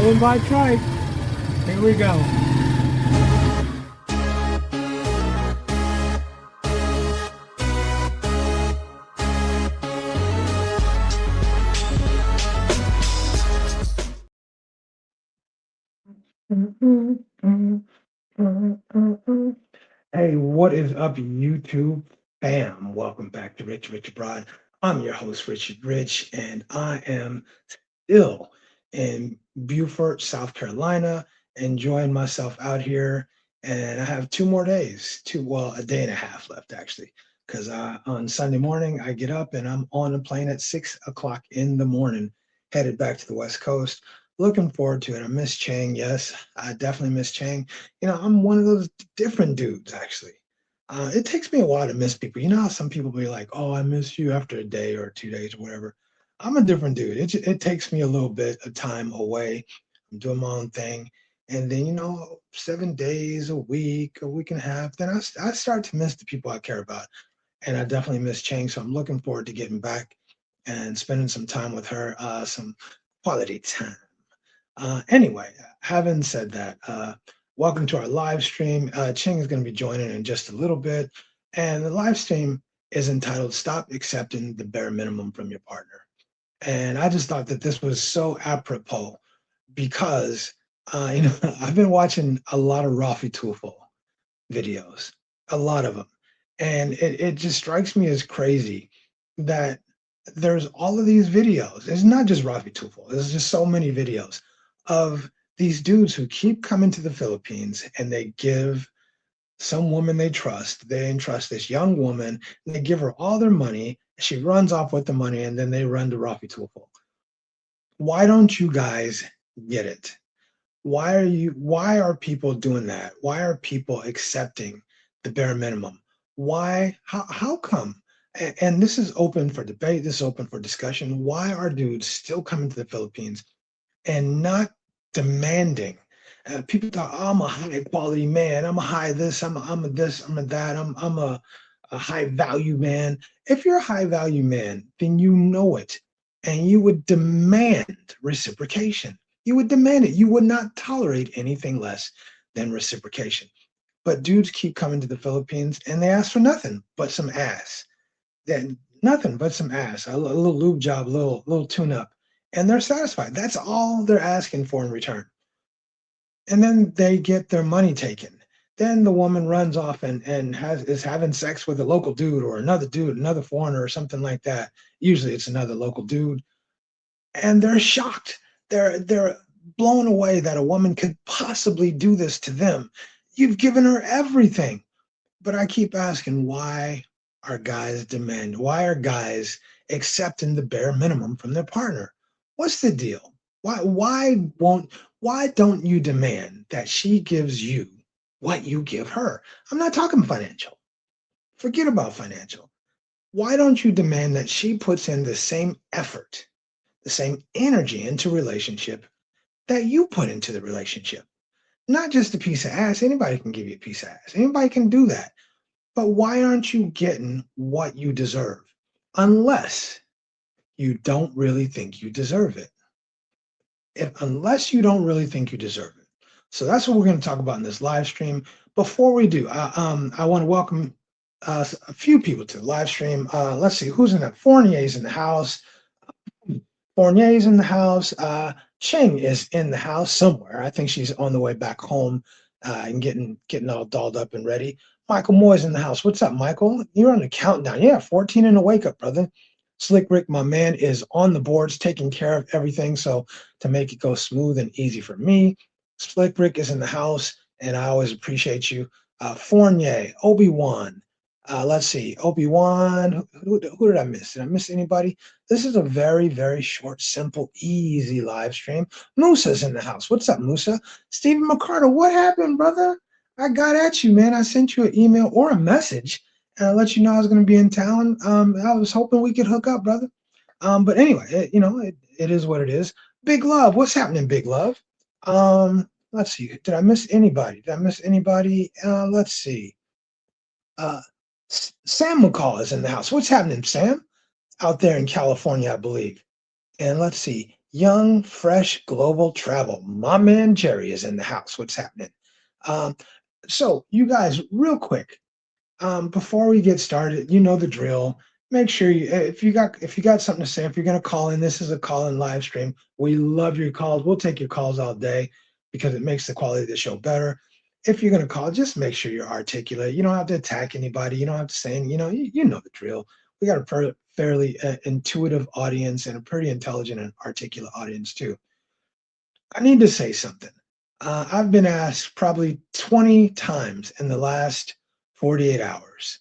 Going by trike. Here we go. Hey, what is up, YouTube fam? Welcome back to Rich Abroad. I'm your host, Richard Rich, and I am still in Beaufort, South Carolina, enjoying myself out here. And I have 2 more days, a day and a half left actually, because on Sunday morning I get up and I'm on a plane at 6 o'clock in the morning, headed back to the West Coast. Looking forward to it. I miss Chang. Yes, I definitely miss Chang. I'm one of those different dudes actually. It takes me a while to miss people. You know how some people be like, "Oh, I miss you," after a day or 2 days or whatever. I'm a different dude. It takes me a little bit of time away. I'm doing my own thing. And then, 7 days, a week and a half, then I start to miss the people I care about. And I definitely miss Chang. So I'm looking forward to getting back and spending some time with her, some quality time. Anyway, having said that, welcome to our live stream. Ching is going to be joining in just a little bit. And the live stream is entitled Stop Accepting the Bare Minimum from Your Partner. And I just thought that this was so apropos because, I've been watching a lot of Rafi Tufel videos, a lot of them. And it just strikes me as crazy that there's all of these videos. It's not just Rafi Tufel. There's just so many videos of these dudes who keep coming to the Philippines and they give some woman they trust. They entrust this young woman and they give her all their money. She runs off with the money and then they run to Rafi Tufel. Why don't you guys get it? Why are people doing that? Why are people accepting the bare minimum? How come? And this is open for debate, this is open for discussion. Why are dudes still coming to the Philippines and not demanding? People thought, oh, I'm a high quality man. I'm a high this. I'm a this. I'm a that. I'm a high value man. If you're a high value man, then you know it, and you would demand reciprocation. You would demand it. You would not tolerate anything less than reciprocation. But dudes keep coming to the Philippines and they ask for nothing but some ass. Then nothing but some ass, a little lube job, little tune up, and they're satisfied. That's all they're asking for in return. And then they get their money taken. Then the woman runs off and is having sex with a local dude or another dude, another foreigner or something like that. Usually it's another local dude. And they're shocked. They're blown away that a woman could possibly do this to them. You've given her everything. But I keep asking, why are guys why are guys accepting the bare minimum from their partner? What's the deal? Why don't you demand that she gives you what you give her? I'm not talking financial. Forget about financial. Why don't you demand that she puts in the same effort, the same energy into relationship that you put into the relationship? Not just a piece of ass. Anybody can give you a piece of ass. Anybody can do that. But why aren't you getting what you deserve? Unless you don't really think you deserve it. Unless you don't really think you deserve it. So that's what we're going to talk about in this live stream. Before we do, I want to welcome a few people to the live stream. Let's see, who's in that? Fournier's in the house. Fournier's in the house. Chang is in the house somewhere. I think she's on the way back home and getting all dolled up and ready. Michael Moy's in the house. What's up, Michael? You're on the countdown. Yeah, 14 in the wake up, brother. Slick Rick, my man, is on the boards taking care of everything. So to make it go smooth and easy for me, Slick Rick is in the house, and I always appreciate you. Fournier, Obi-Wan. Let's see, Obi-Wan. Who did I miss? Did I miss anybody? This is a very, very short, simple, easy live stream. Musa's in the house. What's up, Musa? Stephen McCarter, what happened, brother? I got at you, man. I sent you an email or a message and I let you know I was going to be in town. I was hoping we could hook up, brother. But anyway, it is what it is. Big Love, what's happening, Big Love? Let's see. Did I miss anybody? Let's see. Uh, Sam McCall is in the house. What's happening, Sam? Out there in California, I believe. And let's see. young, fresh global travel. My man Jerry is in the house. What's happening? Um, so, you guys, real quick, before we get started, you know the drill. Make sure you, if you got something to say, if you're going to call in, this is a call in live stream. We love your calls. We'll take your calls all day because it makes the quality of the show better. If you're going to call, just make sure you're articulate. You don't have to attack anybody. You don't have to say, you know the drill. We got a fairly intuitive audience and a pretty intelligent and articulate audience too. I need to say something. I've been asked probably 20 times in the last 48 hours.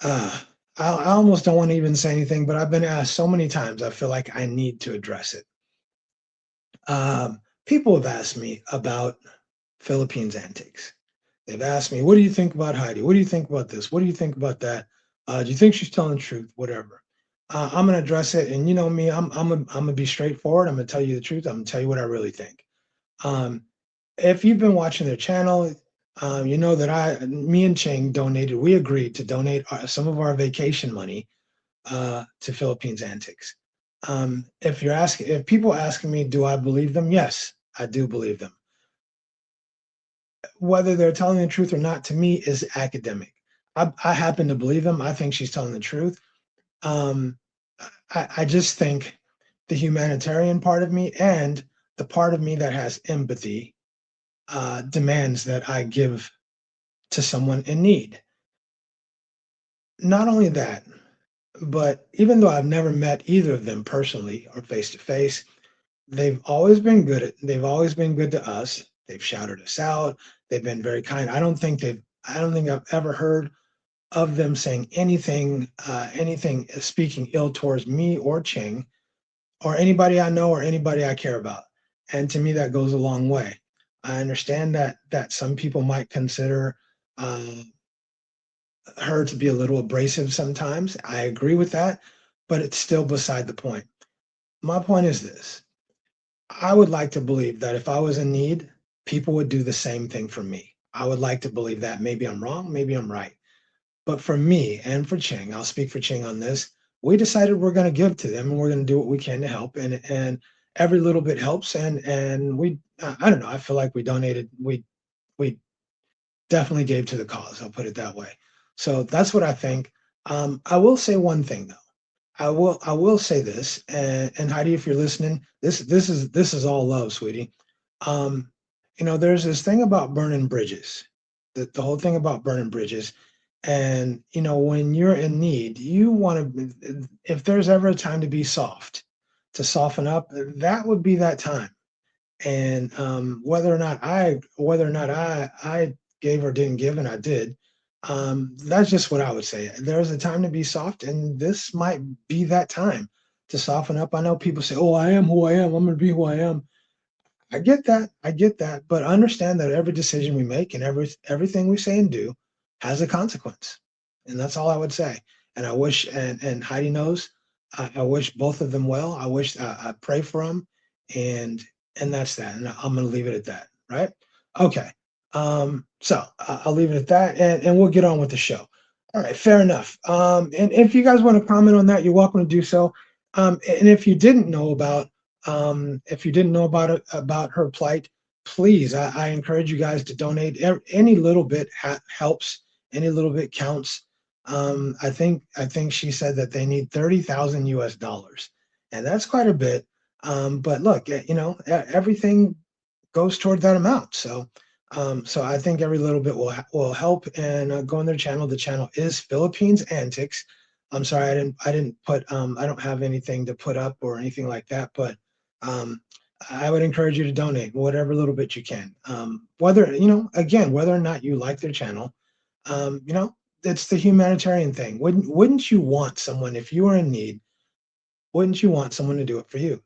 Uh, I almost don't want to even say anything, but I've been asked so many times, I feel like I need to address it. People have asked me about Philippines antics. They've asked me, what do you think about Heidi? What do you think about this? What do you think about that? Do you think she's telling the truth? Whatever. I'm going to address it. And you know me, I'm going to be straightforward. I'm going to tell you the truth. I'm going to tell you what I really think. Um, if you've been watching their channel, you know that me and Chang donated. We agreed to donate some of our vacation money to Philippines Antics. If people asking me, do I believe them? Yes, I do believe them. Whether they're telling the truth or not, to me, is academic. I happen to believe them. I think she's telling the truth. Um, I just think the humanitarian part of me and the part of me that has empathy demands that I give to someone in need. Not only that, but even though I've never met either of them personally or face to face, they've always been good to us. They've shouted us out. They've been very kind. I don't think I've ever heard of them saying anything speaking ill towards me or Ching or anybody I know or anybody I care about. And to me, that goes a long way. I understand that some people might consider uh, her to be a little abrasive sometimes. I agree with that, but it's still beside the point. My point is this: I would like to believe that if I was in need, people would do the same thing for me. I would like to believe that. Maybe I'm wrong, maybe I'm right. But for me and for Ching, I'll speak for Ching on this. We decided we're going to give to them and we're going to do what we can to help. And every little bit helps. And I don't know. I feel like we definitely gave to the cause. I'll put it that way. So that's what I think. I will say one thing though. I will say this, and Heidi, if you're listening, this is all love, sweetie. Um, there's this thing about burning bridges. The whole thing about burning bridges, and when you're in need, you want to. If there's ever a time to be soft, to soften up, that would be that time. And whether or not I gave or didn't give, and I did, that's just what I would say. There's a time to be soft, and this might be that time to soften up. I know people say, "Oh, I am who I am. I'm going to be who I am." I get that. I get that. But understand that every decision we make and everything we say and do has a consequence. And that's all I would say. And I wish, and Heidi knows, I wish both of them well. I pray for them. And, and that's that. And I'm going to leave it at that. Right. Okay. I'll leave it at that and we'll get on with the show. All right. Fair enough. And if you guys want to comment on that, you're welcome to do so. And if you didn't know about her plight, please, I encourage you guys to donate. Any little bit helps. Any little bit counts. I think she said that they need 30,000 US dollars, and that's quite a bit. But look, everything goes toward that amount. So I think every little bit will help. And go on their channel. The channel is Philippines Antics. I'm sorry, I don't have anything to put up or anything like that, but um, I would encourage you to donate whatever little bit you can. Whether or not you like their channel, um, you know, it's the humanitarian thing. Wouldn't you want someone, if you are in need, wouldn't you want someone to do it for you?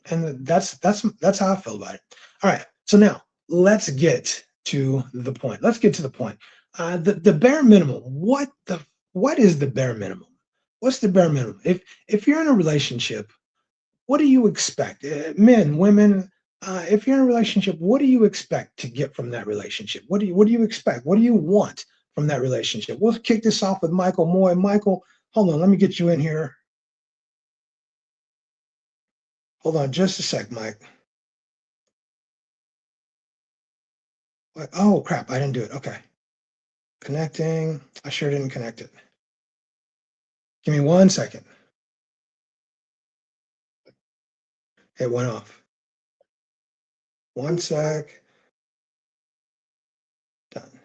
And that's how I feel about it. All right. So now let's get to the point. Let's get to the point. The bare minimum. What is the bare minimum? What's the bare minimum? If you're in a relationship, what do you expect? Men, women, if you're in a relationship, what do you expect to get from that relationship? What do you expect? What do you want from that relationship? We'll kick this off with Michael Moy. Michael, hold on, let me get you in here. Hold on just a sec, Mike. What? Oh, crap. I didn't do it. Okay. Connecting. I sure didn't connect it. Give me 1 second. It went off. 1 sec. Done.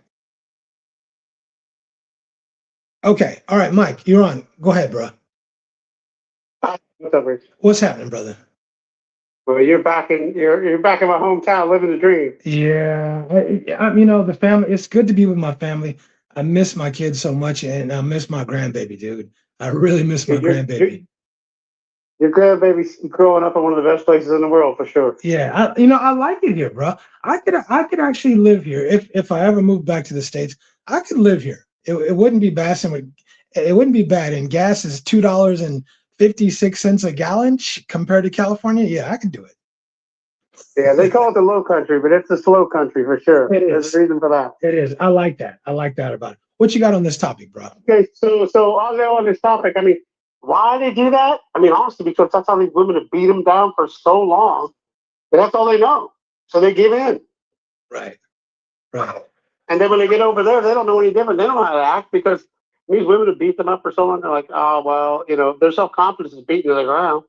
Okay. All right, Mike, you're on. Go ahead, bro. What's up, Rich? What's happening, brother? Well, you're back in my hometown, living the dream. Yeah, the family. It's good to be with my family. I miss my kids so much, and I miss my grandbaby, dude. I really miss my Your grandbaby. your grandbaby's growing up in one of the best places in the world for sure. Yeah, I like it here, bro. I could actually live here if I ever moved back to the States. I could live here. It wouldn't be bad. It wouldn't be bad. And gas is $2.56 a gallon compared to California. Yeah, I could do Yeah, they it. call it the Low Country, but it's the slow country for sure. It There's a is. reason for that. It is. I like that. I like that about it. What you got on this topic, bro? Okay, so I'll go on this topic. I mean, why they do that? I mean, honestly, because that's how these women have beat them down for so long. And that's all they know. So they give in. Right. Right. And then when they get over there, they don't know any different. They don't know how to act because these women have beat them up for so long. They're like, oh, well, their self confidence is beaten to the ground.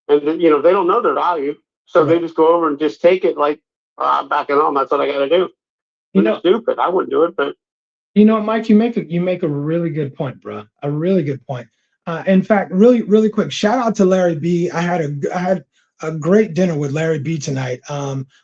And, they don't know their value. So they Right. just go over and just take it like, I'm backing on. That's what I got to do. You It's know, stupid. I wouldn't do it, but Mike, you make a really good point, bro. A really good point. In fact, really, really quick, shout out to Larry B. I had a great dinner with Larry B tonight.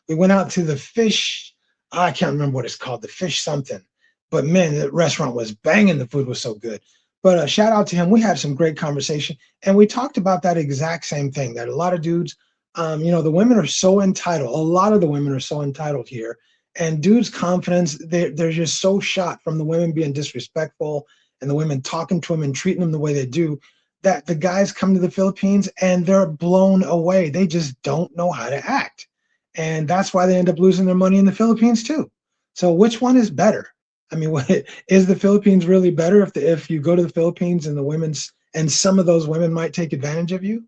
We went out to the fish. I can't remember what it's called, the fish something. But man, the restaurant was banging. The food was so good. But shout out to him. We had some great conversation, and we talked about that exact same thing. That a lot of dudes, the women are so entitled. A lot of the women are so entitled here, and dudes' confidence, they're just so shot from the women being disrespectful and the women talking to them and treating them the way they do, that the guys come to the Philippines and they're blown away. They just don't know how to act. And that's why they end up losing their money in the Philippines too. So which one is better? I mean, is the Philippines really better if you go to the Philippines and the women's and some of those women might take advantage of you?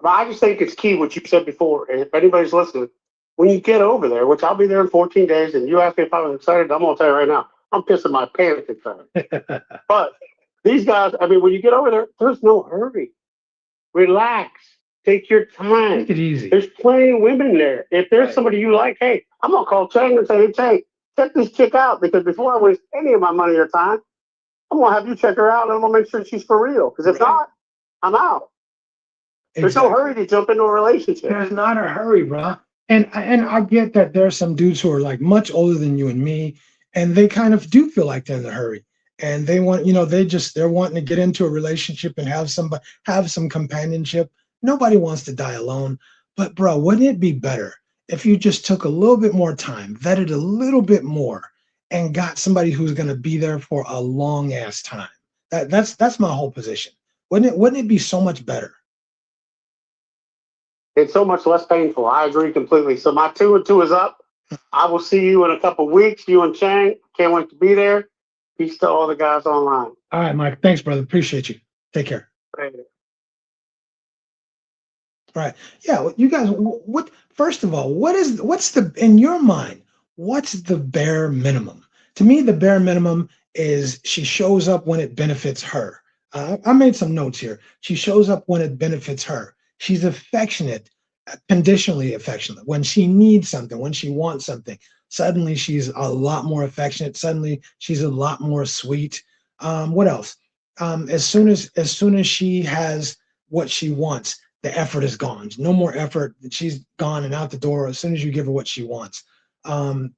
I just think it's key what you said before. And if anybody's listening, when you get over there, which I'll be there in 14 days, and you ask me if I was excited, I'm going to tell you right now, I'm pissing my pants excited. But these guys, I mean, when you get over there, there's no hurry. Relax. Take your time. Take it easy. There's plenty of women there. If there's somebody you like, hey, I'm gonna call Chang and say, hey, Chang, check this chick out because before I waste any of my money or time, I'm gonna have you check her out and I'm gonna make sure she's for real. Because if not, I'm out. There's no hurry to jump into a relationship. There's not a hurry, bro. And I get that there's some dudes who are like much older than you and me, and they kind of do feel like they're in a hurry. And they want, they're wanting to get into a relationship and have some companionship. Nobody wants to die alone. But bro, wouldn't it be better if you just took a little bit more time, vetted a little bit more, and got somebody who's gonna be there for a long ass time? That's my whole position. Wouldn't it be so much better? It's so much less painful. I agree completely. So my 2 and 2 is up. I will see you in a couple weeks. You and Chang. Can't wait to be there. Peace to all the guys online. All right, Mike. Thanks, brother. Appreciate you. Take care. Later. All right. Yeah, you guys, what first of all, what's the in your mind, what's the bare minimum? To me, the bare minimum is she shows up when it benefits her. I made some notes here. She shows up when it benefits her. She's affectionate, conditionally affectionate. When she needs something, when she wants something, suddenly she's a lot more affectionate. Suddenly she's a lot more sweet. What else? As soon as she has what she wants, the effort is gone. No more effort. She's gone and out the door as soon as you give her what she wants. Um,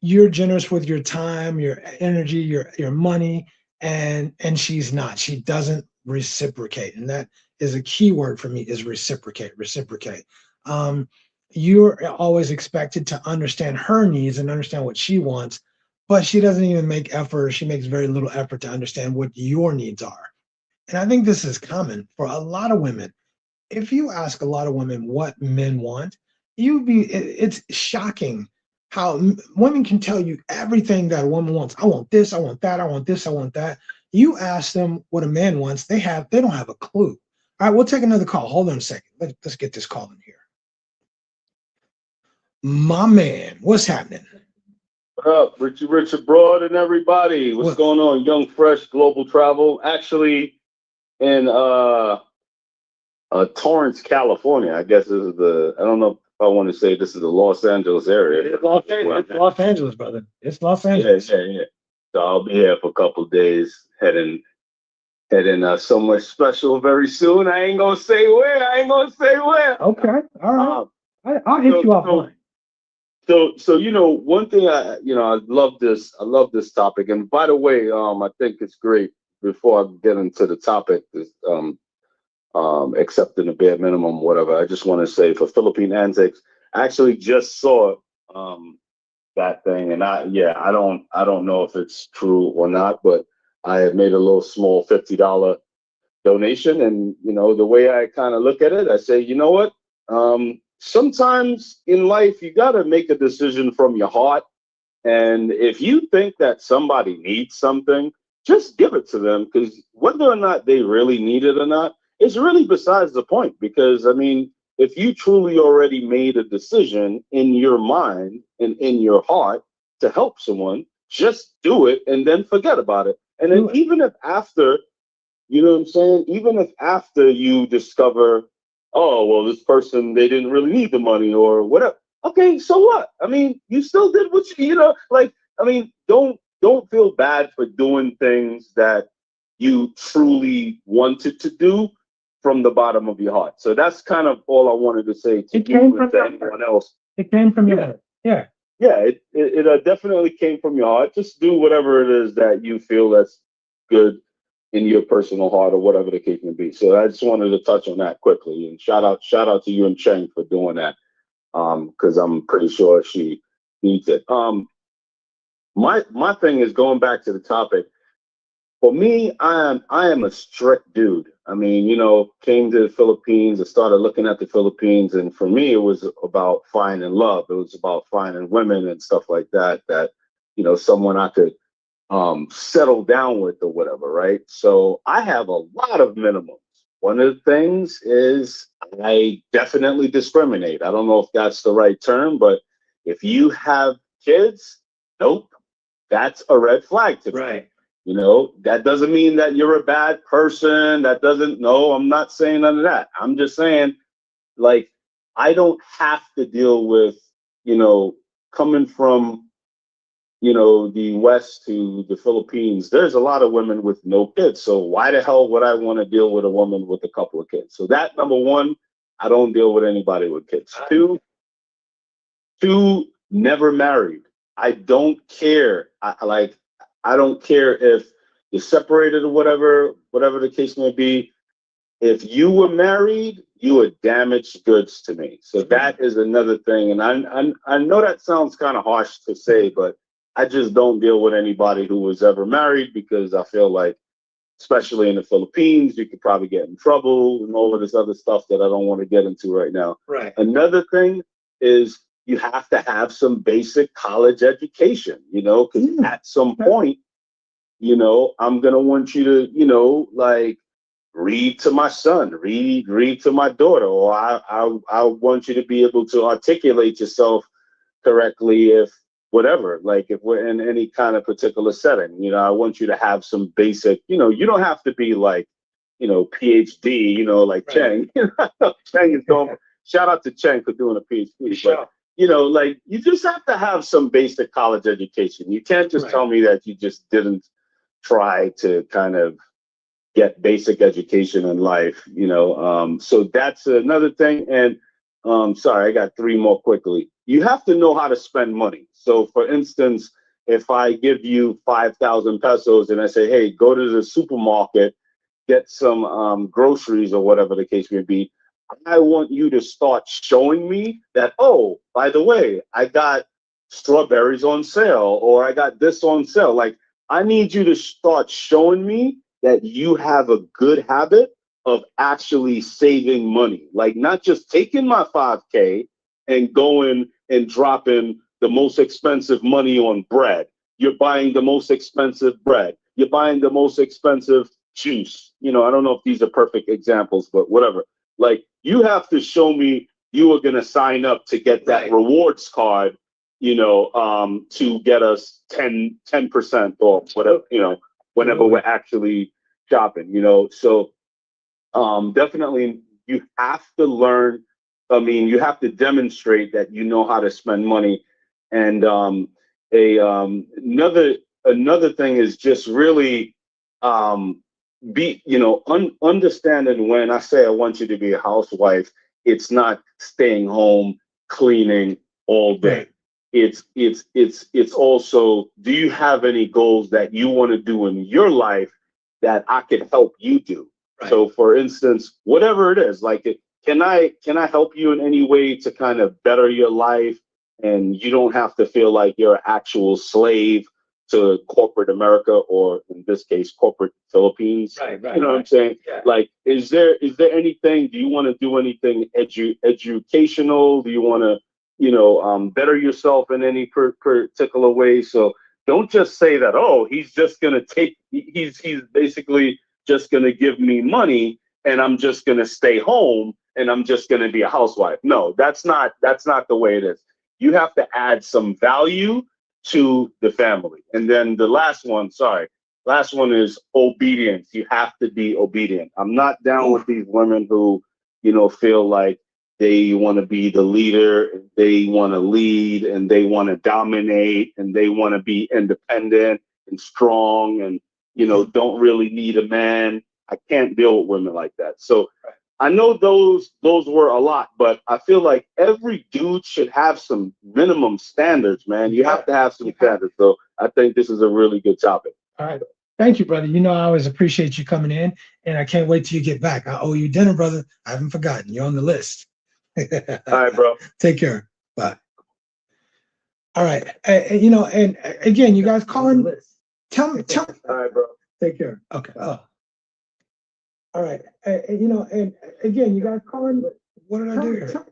you're generous with your time, your energy, your money, and she's not. She doesn't reciprocate, and that is a key word for me: is reciprocate. Reciprocate. Um, you're always expected to understand her needs and understand what she wants, but she doesn't even make effort. She makes very little effort to understand what your needs are. And I think this is common for a lot of women. If you ask a lot of women what men want, it's shocking how women can tell you everything that a woman wants. I want this, I want that, I want this, I want that. You ask them what a man wants, they don't have a clue. All right, we'll take another call. Hold on a second. Let's get this call in here. My man, what's happening? What up, Richard Broad and everybody? What's going on? Young Fresh Global Travel. Actually, in Torrance, California. I guess this is I don't know if I want to say this is the Los Angeles area. It's Los Angeles, brother. It's Los Angeles. Yeah. So I'll be here for a couple of days, heading somewhere special very soon. I ain't gonna say where. Okay, all right. I'll hit you offline. So one thing I love this topic. And by the way, I think it's great. Before I get into the topic, accepting the bare minimum, whatever. I just want to say for Philippine Antics, I actually just saw that thing, and I don't know if it's true or not, but I had made a little small $50 donation, and the way I kind of look at it, I say, you know what? Sometimes in life you got to make a decision from your heart, and if you think that somebody needs something, just give it to them, because whether or not they really need it or not, it's really besides the point. Because I mean, if you truly already made a decision in your mind and in your heart to help someone, just do it and then forget about it. And then even if after, you know what I'm saying, even if after you discover, oh, well, this person, they didn't really need the money or whatever. Okay, so what? I mean, you still did what don't feel bad for doing things that you truly wanted to do from the bottom of your heart. So that's kind of all I wanted to say to you and to anyone else. It came from your heart. Yeah. Yeah, it definitely came from your heart. Just do whatever it is that you feel that's good in your personal heart, or whatever the case may be. So I just wanted to touch on that quickly, and shout out to you and Chang for doing that, because I'm pretty sure she needs it. My thing is, going back to the topic. For me, I am a strict dude. I mean, came to the Philippines. I started looking at the Philippines, and for me, it was about finding love. It was about finding women and stuff like that. Someone I could settle down with or whatever, right? So I have a lot of minimums. One of the things is I definitely discriminate. I don't know if that's the right term, but if you have kids, nope, that's a red flag to me. Right. That doesn't mean that you're a bad person. No, I'm not saying none of that. I'm just saying, like, I don't have to deal with, coming from, the West to the Philippines. There's a lot of women with no kids. So why the hell would I want to deal with a woman with a couple of kids? So that, number one, I don't deal with anybody with kids. Two, never married. I don't care. I don't care if you're separated or whatever the case may be. If you were married, you were damaged goods to me. So that is another thing. And I know that sounds kind of harsh to say, but I just don't deal with anybody who was ever married, because I feel like, especially in the Philippines, you could probably get in trouble and all of this other stuff that I don't want to get into right now. Right. Another thing is, you have to have some basic college education, because at some point, I'm going to want you to, like, read to my son, read to my daughter, or I want you to be able to articulate yourself correctly, if we're in any kind of particular setting. I want you to have some basic, you don't have to be like, PhD, like right. Chang. Chang is going, shout out to Chang for doing a PhD. Sure. But, you just have to have some basic college education. You can't just tell me that you just didn't try to kind of get basic education in life, so that's another thing. And sorry, I got three more quickly. You have to know how to spend money. So for instance, if I give you 5,000 pesos and I say, hey, go to the supermarket, get some groceries or whatever the case may be, I want you to start showing me that, oh, by the way, I got strawberries on sale, or I got this on sale. Like, I need you to start showing me that you have a good habit of actually saving money. Like, not just taking my 5K and going and dropping the most expensive money on bread. You're buying the most expensive bread. You're buying the most expensive juice. You know, I don't know if these are perfect examples, but whatever. Like, you have to show me you are going to sign up to get that Right. rewards card, you know, to get us 10% off, whatever, you know, whenever we're actually shopping, you know. So definitely you have to learn. I mean, you have to demonstrate that you know how to spend money. And a another thing is just really um, be, you know, understanding when I say I want you to be a housewife, it's not staying home cleaning all day. Right. It's also, do you have any goals that you want to do in your life that I could help you do? Right. So, for instance, whatever it is, like, can I help you in any way to kind of better your life, and you don't have to feel like you're an actual slave to corporate America, or in this case, corporate Philippines. Right. Right. You know what I'm saying? Yeah. Like, is there anything? Do you want to do anything educational? Do you want to, you know, better yourself in any particular way? So don't just say that. Oh, he's just gonna take. He's basically just gonna give me money, and I'm just gonna stay home, and I'm just gonna be a housewife. No, that's not the way it is. You have to add some value to the family. And then the last one is obedience. You have to be obedient. I'm not down with these women who, you know, feel like they want to be the leader, they want to lead, and they want to dominate, and they want to be independent and strong, and, you know, don't really need a man. I can't deal with women like that. So I know those were a lot, but I feel like every dude should have some minimum standards, man. You have to have some standards. So I think this is a really good topic. All right. Thank you, brother. You know, I always appreciate you coming in, and I can't wait till you get back. I owe you dinner, brother. I haven't forgotten. You're on the list. All right, bro. Take care. Bye. All right. You know, and again, you guys calling. Tell me. All right, bro. Take care. Okay. Oh. All right. You know, and again, you guys calling. What did I do here?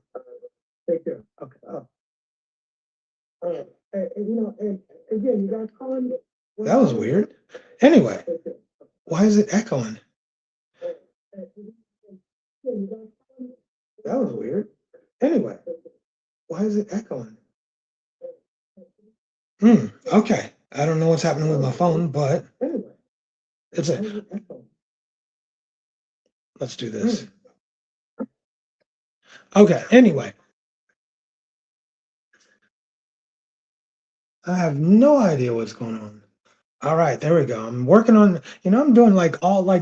Take care. Okay. Oh. All right. You know, and again, you guys calling. That was weird. Anyway, why is it echoing? That was weird. Anyway, why is it echoing? Okay. I don't know what's happening with my phone, but it's a. Let's do this. Okay. Anyway, I have no idea what's going on. All right, there we go. I'm working on, you know, I'm doing like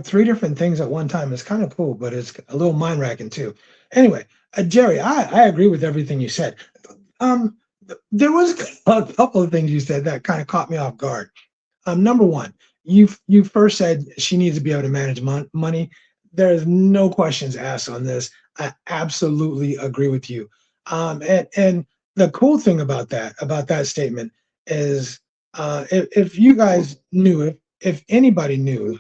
three different things at one time. It's kind of cool, but it's a little mind racking too. Anyway, Jerry, I agree with everything you said. Um, there was a couple of things you said that kind of caught me off guard. Number one, you first said she needs to be able to manage money. There is no questions asked on this. I absolutely agree with you. And the cool thing about that statement is, if you guys knew, if anybody knew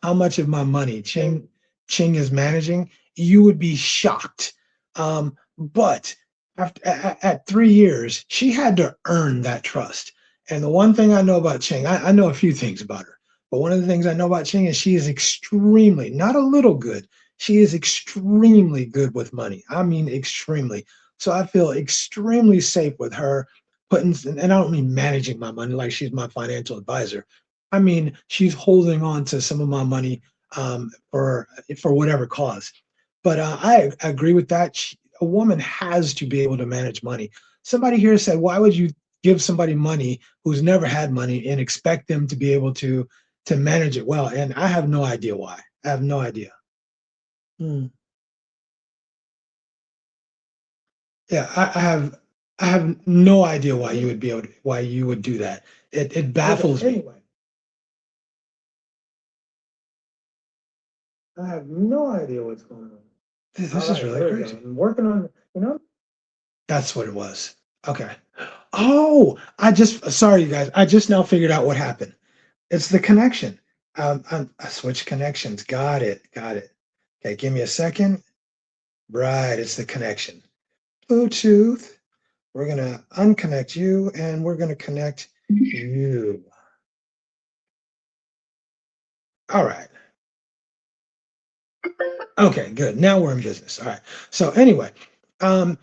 how much of my money Ching is managing, you would be shocked. But at 3 years, she had to earn that trust. And the one thing I know about Ching, I know a few things about her, but one of the things I know about Ching is she is extremely, not a little good, she is extremely good with money. I mean, extremely. So I feel extremely safe with her putting, and I don't mean managing my money like she's my financial advisor. I mean, she's holding on to some of my money for whatever cause. But I agree with that. A woman has to be able to manage money. Somebody here said, "Why would you give somebody money who's never had money and expect them to be able to manage it well?" And I have no idea why. I have no idea. Yeah, I have no idea why you would be able to, why you would do that. It baffles me. I have no idea what's going on. This is really crazy. I'm working on, you know. That's what it was. Okay. Oh, sorry, you guys. I just now figured out what happened. It's the connection. I switched connections. Got it. Got it. Okay, give me a second. Right, it's the connection. Bluetooth. We're gonna unconnect you, and we're gonna connect you. All right. Okay, good. Now we're in business. All right. So anyway, and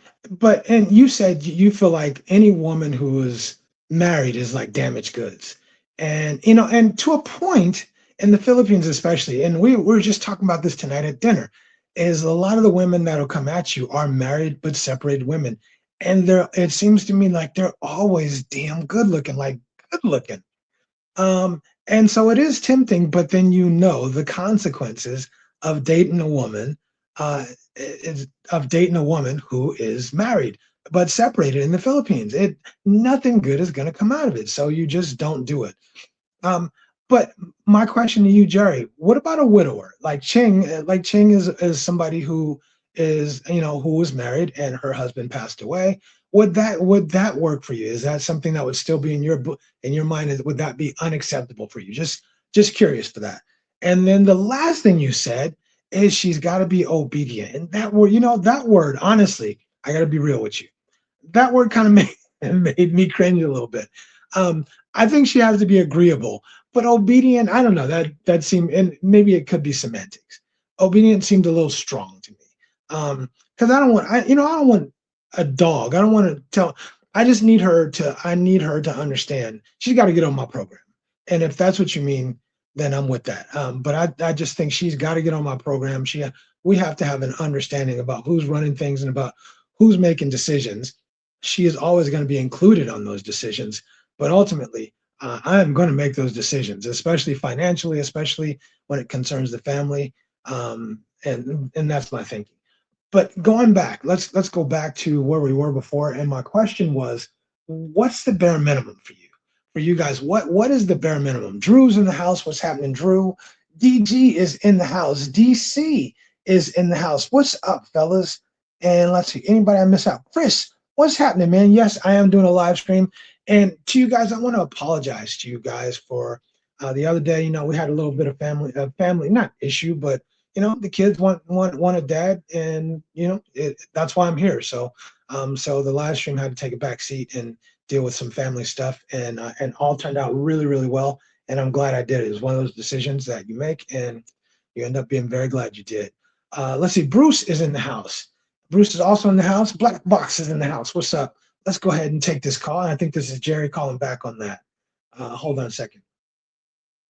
you said you feel like any woman who is married is like damaged goods. And and to a point in the Philippines especially, and we were just talking about this tonight at dinner, is a lot of the women that'll come at you are married but separated women. And it seems to me like they're always damn good looking, like good looking. And so it is tempting, but then the consequences of dating a woman, of dating a woman who is married but separated in the Philippines. Nothing good is going to come out of it, so you just don't do it. Um, but my question to you, Jerry, what about a widower like Ching? Like Ching is somebody who is who was married and her husband passed away. Would that work for you? Is that something that would still be in your mind? Would that be unacceptable for you? Just curious for that. And then the last thing you said is she's got to be obedient. And that word, honestly, I got to be real with you. That word kind of made me cringe a little bit. Um, I think she has to be agreeable, but obedient, I don't know. That seemed, and maybe it could be semantics. Obedient seemed a little strong to me. Because I don't want a dog. I don't want to tell. I need her to understand. She's got to get on my program, and if that's what you mean, then I'm with that. But I just think she's got to get on my program. We have to have an understanding about who's running things and about who's making decisions. She is always going to be included on those decisions, but ultimately, I am going to make those decisions, especially financially, especially when it concerns the family, and that's my thinking. But going back, let's go back to where we were before. And my question was, what's the bare minimum for you? For you guys, what is the bare minimum? Drew's in the house. What's happening, Drew? DG is in the house. DC is in the house. What's up, fellas? And let's see, anybody I miss out? Chris, what's happening, man? Yes, I am doing a live stream. And to you guys, I want to apologize to you guys for the other day. We had a little bit of family not issue, but the kids want a dad, and that's why I'm here. So the live stream had to take a back seat and deal with some family stuff, and all turned out really, really well. And I'm glad I did it. It was one of those decisions that you make, and you end up being very glad you did. Let's see, Bruce is in the house. Bruce is also in the house. Black Box is in the house. What's up? Let's go ahead and take this call. And I think this is Jerry calling back on that. Hold on a second.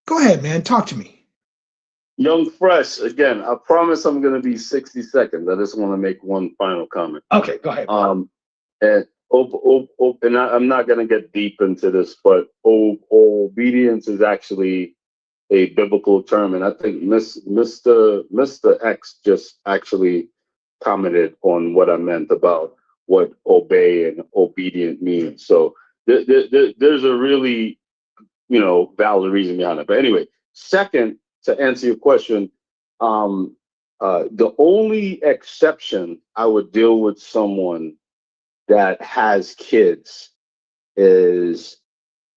Go ahead, man. Talk to me. Young Fresh, again, I promise I'm going to be 60 seconds. I just want to make one final comment. Okay, go ahead. And I'm not going to get deep into this, but obedience is actually a biblical term. And I think Mr. X just actually commented on what I meant about what obey and obedient means. So there's a really, valid reason behind it. But anyway, second, to answer your question, the only exception I would deal with someone that has kids is,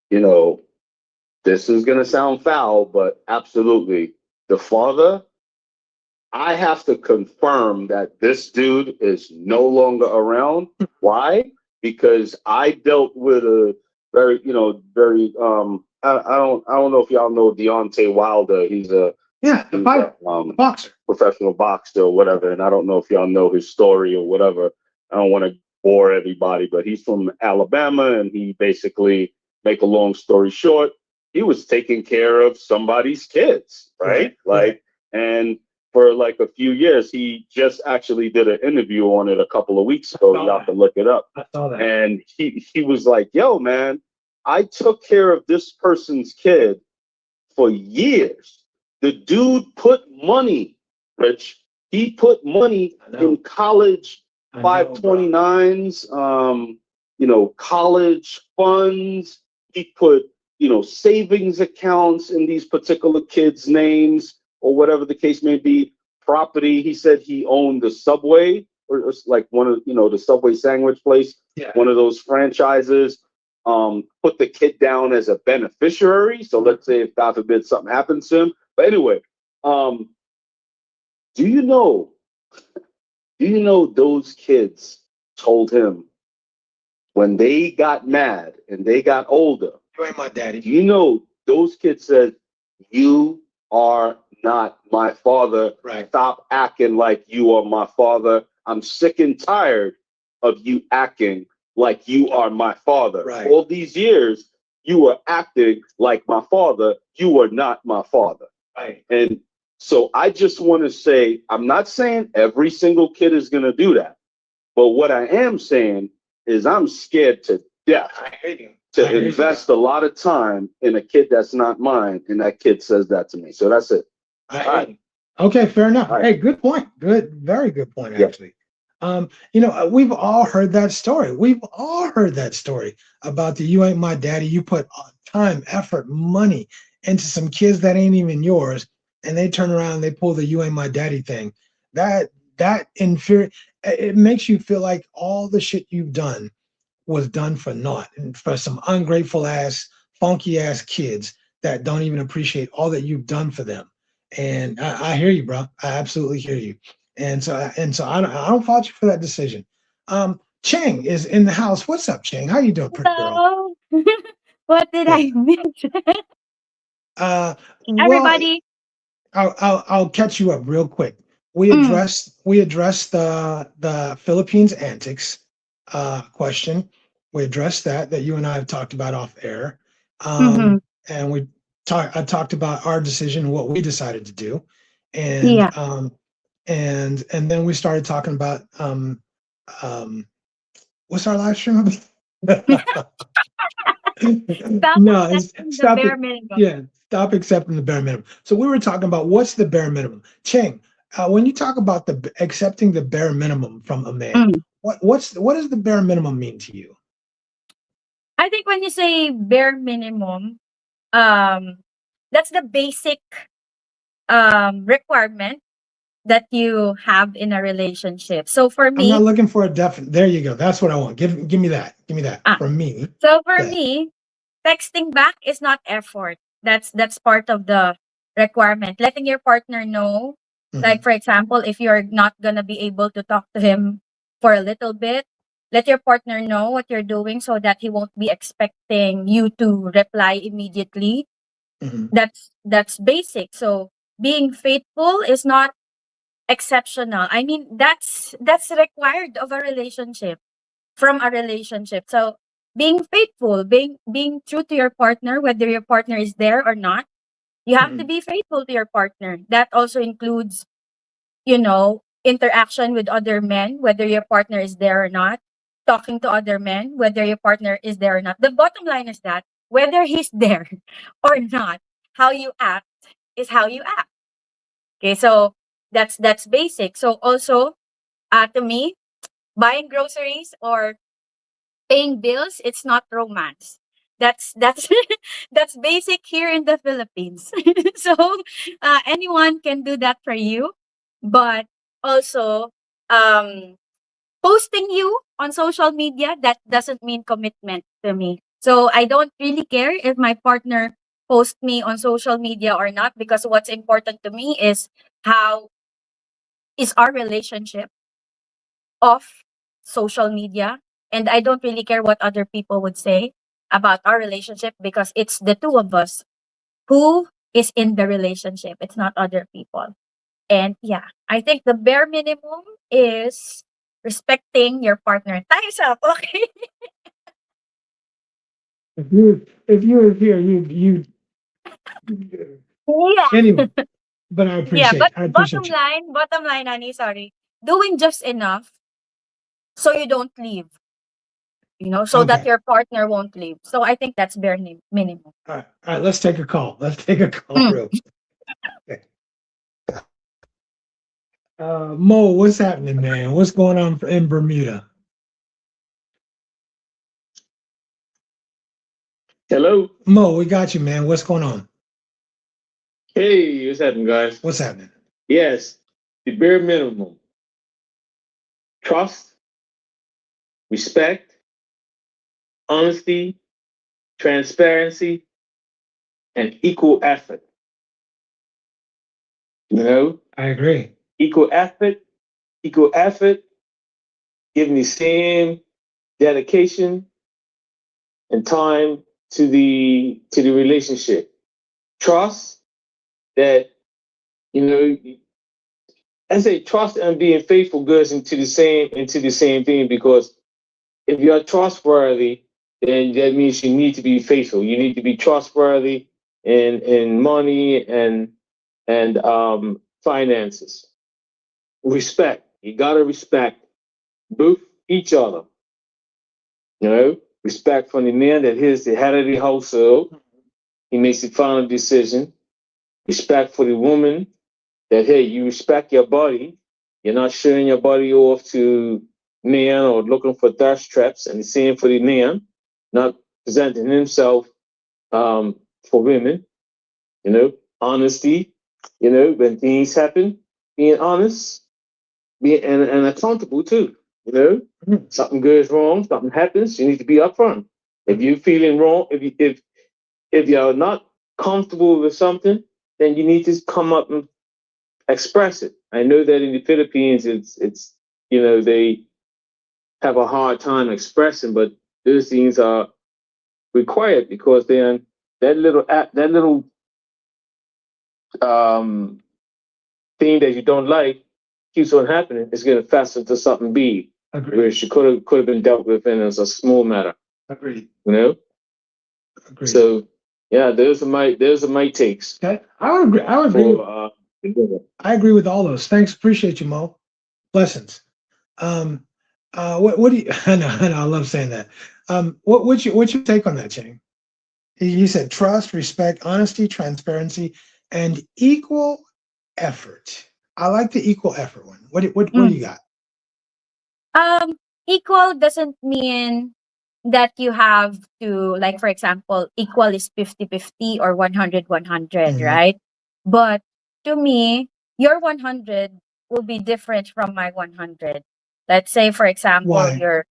this is going to sound foul, but absolutely, the father, I have to confirm that this dude is no longer around. Why? Because I dealt with a very, very I don't know if y'all know Deontay Wilder. He's a boxer, professional boxer or whatever. And I don't know if y'all know his story or whatever. I don't want to bore everybody, but he's from Alabama, and he basically, make a long story short, he was taking care of somebody's kids, right? And for like a few years, he just actually did an interview on it a couple of weeks ago. You have to look it up. I saw that. And he was like, yo, man, I took care of this person's kid for years. The dude put money, Rich. He put money in college 529s, college funds. He put, savings accounts in these particular kids' names or whatever the case may be. Property. He said he owned the Subway, or like one of, the Subway sandwich place, one of those franchises. Put the kid down as a beneficiary. So let's say if God forbid something happens to him. But anyway, do you know those kids told him when they got mad and they got older? You ain't my daddy. Those kids said, you are not my father. Right. Stop acting like you are my father. I'm sick and tired of you acting like you are my father. Right. All these years, you were acting like my father. You are not my father. Right. And so I just want to say, I'm not saying every single kid is going to do that. But what I am saying is I'm scared to death I hate you. to invest a lot of time in a kid that's not mine, and that kid says that to me. So that's it. Okay, fair enough. All right. Hey, good point. Good, very good point, Yeah. actually. We've all heard that story. We've all heard that story about the "you ain't my daddy." You put time, effort, money into some kids that ain't even yours, and they turn around and they pull the "you ain't my daddy" thing. That infuriates. It makes you feel like all the shit you've done was done for naught, and for some ungrateful ass, funky ass kids that don't even appreciate all that you've done for them. And I hear you, bro. I absolutely hear you. And so I don't fault you for that decision. Chang is in the house. What's up, Chang? How you doing, pretty girl? Hello. What did Yeah. I miss? Well, Everybody. I'll catch you up real quick. We Mm, addressed the Philippines antics question. We addressed that you and I have talked about off air, mm-hmm. and I talked about our decision, what we decided to do, and Yeah. and then we started talking about what's our live stream about? Stop No, it's accepting the stop bare it. minimum. Yeah, stop accepting the bare minimum. So we were talking about what's the bare minimum. Cheng, when you talk about accepting the bare minimum from a man, Mm. what does the bare minimum mean to you? I think when you say bare minimum, um, that's the basic requirement that you have in a relationship. So for I'm not me, looking for a definite. There you go. That's what I want. Give me that. Give me that. ah, For me, so for that. me, texting back is not effort. That's part of the requirement. Letting your partner know, like Mhm, for example, if you're not gonna be able to talk to him for a little bit, let your partner know what you're doing so that he won't be expecting you to reply immediately. mhm, That's basic. So being faithful is not exceptional. I mean, that's required of a relationship, from a relationship. So being faithful, being true to your partner, whether your partner is there or not, you have to mhm, be faithful to your partner. That also includes, interaction with other men, whether your partner is there or not, talking to other men, whether your partner is there or not. The bottom line is that whether he's there or not, how you act is how you act. Okay, so that's basic. So also, to me, buying groceries or paying bills, it's not romance. That's that's basic here in the Philippines. So anyone can do that for you, but also um, posting you on social media, that doesn't mean commitment to me. So I don't really care if my partner posts me on social media or not, because what's important to me is how is our relationship off social media. And I don't really care what other people would say about our relationship, because it's the two of us who is in the relationship. It's not other people. And yeah, I think the bare minimum is respecting your partner. Time's up, okay? If you were here, you Yeah. anyway. But I Yeah, appreciate but I appreciate you. bottom line, honey, sorry. Doing just enough so you don't leave, so that Okay. your partner won't leave. So I think that's minimum. All right. Let's take a call. Let's take a call Mm. real quick. Mo, what's happening, man? What's going on in Bermuda? Hello. Mo, we got you, man. What's going on? Hey, what's happening, guys? What's happening? Yes, the bare minimum: trust, respect, honesty, transparency, and equal effort. You know, I agree. equal effort, giving the same dedication and time to the relationship. Trust that you know, I say trust and being faithful goes into the same thing, because if you're trustworthy, then that means you need to be faithful. You need to be trustworthy in money and finances. Respect. You gotta respect both each other. You know, respect from the man that is the head of the household. He makes the final decision. Respect for the woman that, hey, you respect your body. You're not showing your body off to man or looking for thirst traps. And the same for the man, not presenting himself for women. You know, honesty. You know, when things happen, being honest, being and accountable too. You know, something goes wrong, something happens, you need to be upfront. If you're feeling wrong, if you're not comfortable with something, then you need to come up and express it. I know that in the Philippines, it's you know, they have a hard time expressing, but those things are required, because then that little thing that you don't like keeps on happening. It's going to fester to something big, Agreed. which could have been dealt with in as a small matter. Agreed. You know. Agreed. So yeah, those are my takes. Okay, I would agree. I would agree. I agree with all those. Thanks. Appreciate you, Mo. Blessings. What do you? I know. I love saying that. What's your take on that, Chang? You said trust, respect, honesty, transparency, and equal effort. I like the equal effort one. What do you got? Equal doesn't mean that you have to, like, for example, equal is 50-50 or 100-100, Mhm. right? But to me, your 100 will be different from my 100. Let's say, for example, Why? your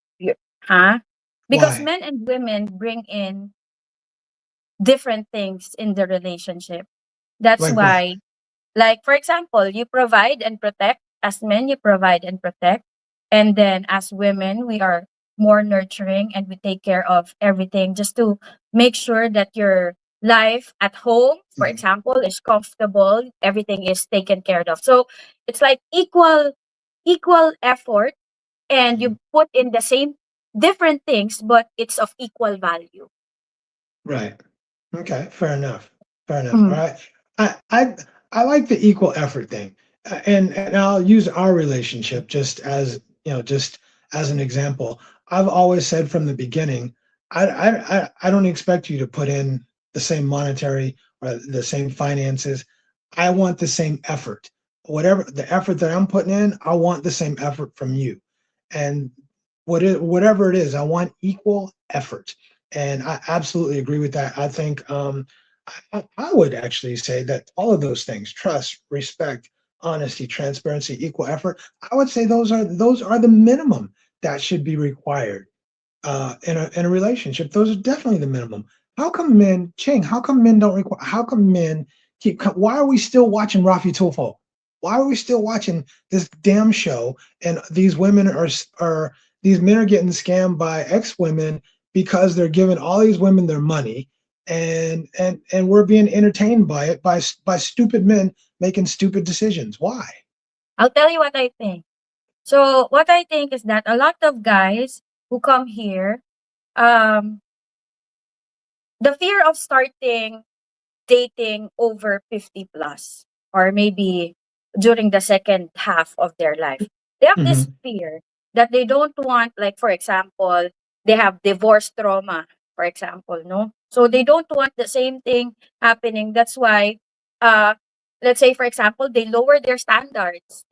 because Why? men and women bring in different things in the relationship. That's Like what? why, like, for example, you provide and protect. As men, you provide and protect. And then as women, we are more nurturing and we take care of everything just to make sure that your life at home, for Mhm. example, is comfortable. Everything is taken care of. So it's like equal effort, and you put in the same different things, but it's of equal value. Right. Okay. Fair enough. Fair enough. All Mm. right. I like the equal effort thing, and I'll use our relationship just as an example. I've always said from the beginning, I don't expect you to put in the same monetary or the same finances. I want the same effort. Whatever the effort that I'm putting in, I want the same effort from you. And whatever it is, I want equal effort. And I absolutely agree with that. I think I would actually say that all of those things, trust, respect, honesty, transparency, equal effort, I would say those are the minimum that should be required in a relationship. Those are definitely the minimum. How come men, Ching? How come men don't require? How come men Why are we still watching Rafi Tufo? Why are we still watching this damn show? And these men are getting scammed by ex women because they're giving all these women their money, and we're being entertained by it by stupid men making stupid decisions. Why? I'll tell you what I think. So what I think is that a lot of guys who come here, um, the fear of starting dating over 50 plus, or maybe during the second half of their life, they have this Mhm. fear that they don't want, like, for example, they have divorce trauma, for example, no? So they don't want the same thing happening. That's why, uh, let's say, for example, they lower their standards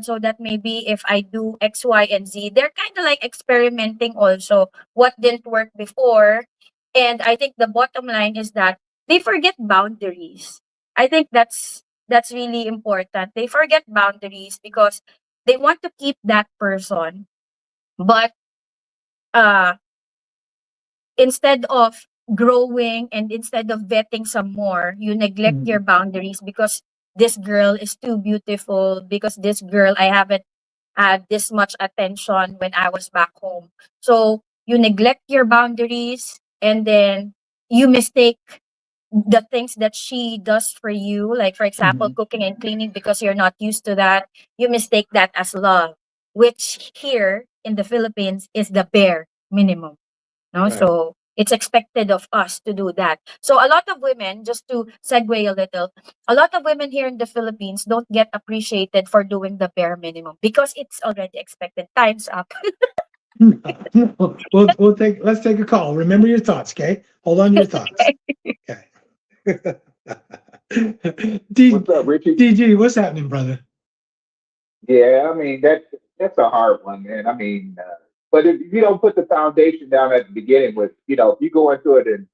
so that maybe if I do X, Y, and Z, they're kind of like experimenting also what didn't work before. And I think the bottom line is that they forget boundaries. I think that's really important. They forget boundaries because they want to keep that person, but uh instead of growing and instead of vetting some more, you neglect Mhm. your boundaries because this girl is too beautiful, because this girl, I haven't had this much attention when I was back home. So you neglect your boundaries, and then you mistake the things that she does for you, like for example, Mhm. cooking and cleaning, because you're not used to that, you mistake that as love, which here in the Philippines is the bare minimum. No, Right. so it's expected of us to do that. So a lot of women, just to segue a little, a lot of women here in the Philippines don't get appreciated for doing the bare minimum because it's already expected. Time's up. Let's take a call. Remember your thoughts, okay? Hold on to your thoughts. Okay. What's up, Richie? DG, what's happening, brother? Yeah, I mean that's a hard one, man. I mean, but if you don't put the foundation down at the beginning with, if you go into it and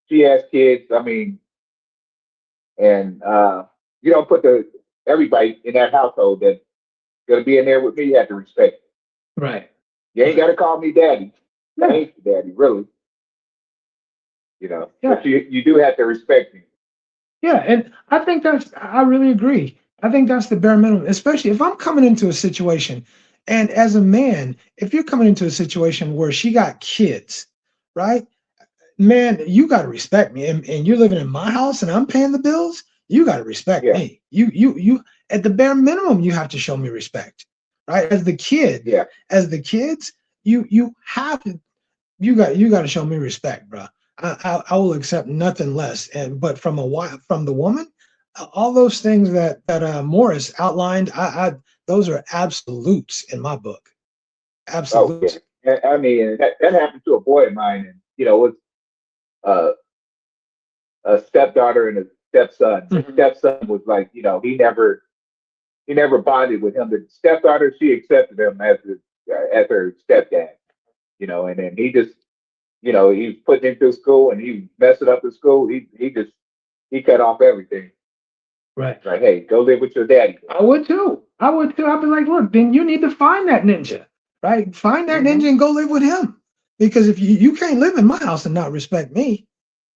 she has kids, I mean, and you don't put the everybody in that household that's gonna be in there with me, you have to respect it. Right. You ain't gotta call me daddy. I Yeah. ain't your daddy, really. Yeah. But you do have to respect me. Yeah, and I really agree. I think that's the bare minimum, especially if I'm coming into a situation, and as a man, if you're coming into a situation where she got kids, right? Man, you got to respect me. And you're living in my house and I'm paying the bills, you got to respect Yeah, me. You, at the bare minimum, you have to show me respect, right? yeah. As the kids, you have to you got to show me respect, bro. I will accept nothing less. And but from a from the woman, all those things that Morris outlined, I those are absolutes in my book. Oh yeah. Absolutes. I mean, that happened to a boy of mine, and it was uh, a stepdaughter and a stepson. The Mhm. stepson was like, he never bonded with him. The stepdaughter, she accepted him as her stepdad, and then he just, he was putting him through school and he was messing up at school. He cut off everything. Right. Like, hey, go live with your daddy. I would too. I would too. I'd be like, look, then you need to find that ninja, right? Find that Mm-hmm. ninja and go live with him. Because if you can't live in my house and not respect me,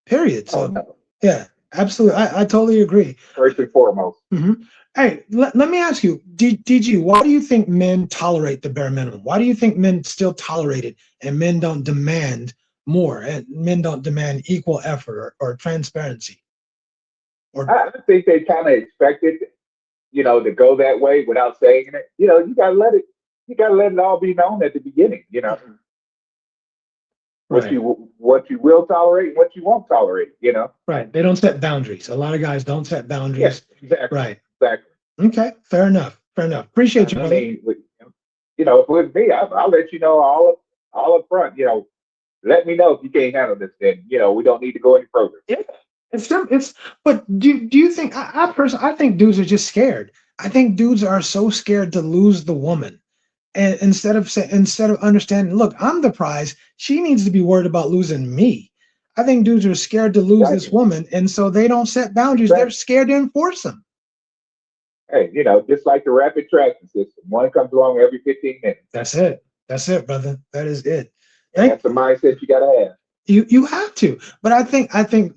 period. Oh So no, yeah, absolutely. I totally agree. first and foremost. Mhm. Hey, let me ask you, DG, why do you think men tolerate the bare minimum? Why do you think men still tolerate it and men don't demand more and men don't demand equal effort or transparency? Or I think they kind of expected, to go that way without saying it. You gotta let it all be known at the beginning. What right, you will tolerate, and what you won't tolerate. right. They don't set boundaries. A lot of guys don't set Yeah, boundaries. exactly, Right. exactly. Okay. Fair enough. Fair enough. Appreciate you, I brother. mean, with me, I'll let you know all up front. Let me know if you can't handle this. Then we don't need to go any further. Yeah. It's but do you think I personally I think dudes are just scared. I think dudes are so scared to lose the woman. And instead of understanding, look, I'm the prize. She needs to be worried about losing me. I think dudes are scared to lose this Exactly, woman, and so they don't set boundaries. They're exactly. scared to enforce them. Hey, just like the rapid tracking system, one comes along every 15 minutes, That's it. That's it, brother. That is it. and Thank that's the mindset you gotta have. you. You have to. But I think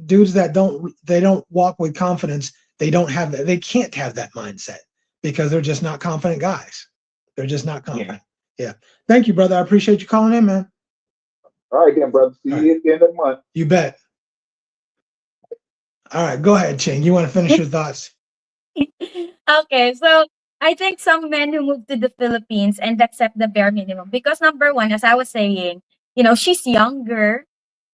dudes that don't walk with confidence, they don't have that. They can't have that mindset because they're just not confident guys. They're just not Yeah. confident. Yeah. Thank you, brother. I appreciate you calling in, man. All right, then, brother. See All right. you at the end of the month. You bet. All right, go ahead, Ching. You want to finish your thoughts? Okay, so I think some men who move to the Philippines and accept the bare minimum because number one, as I was saying, she's younger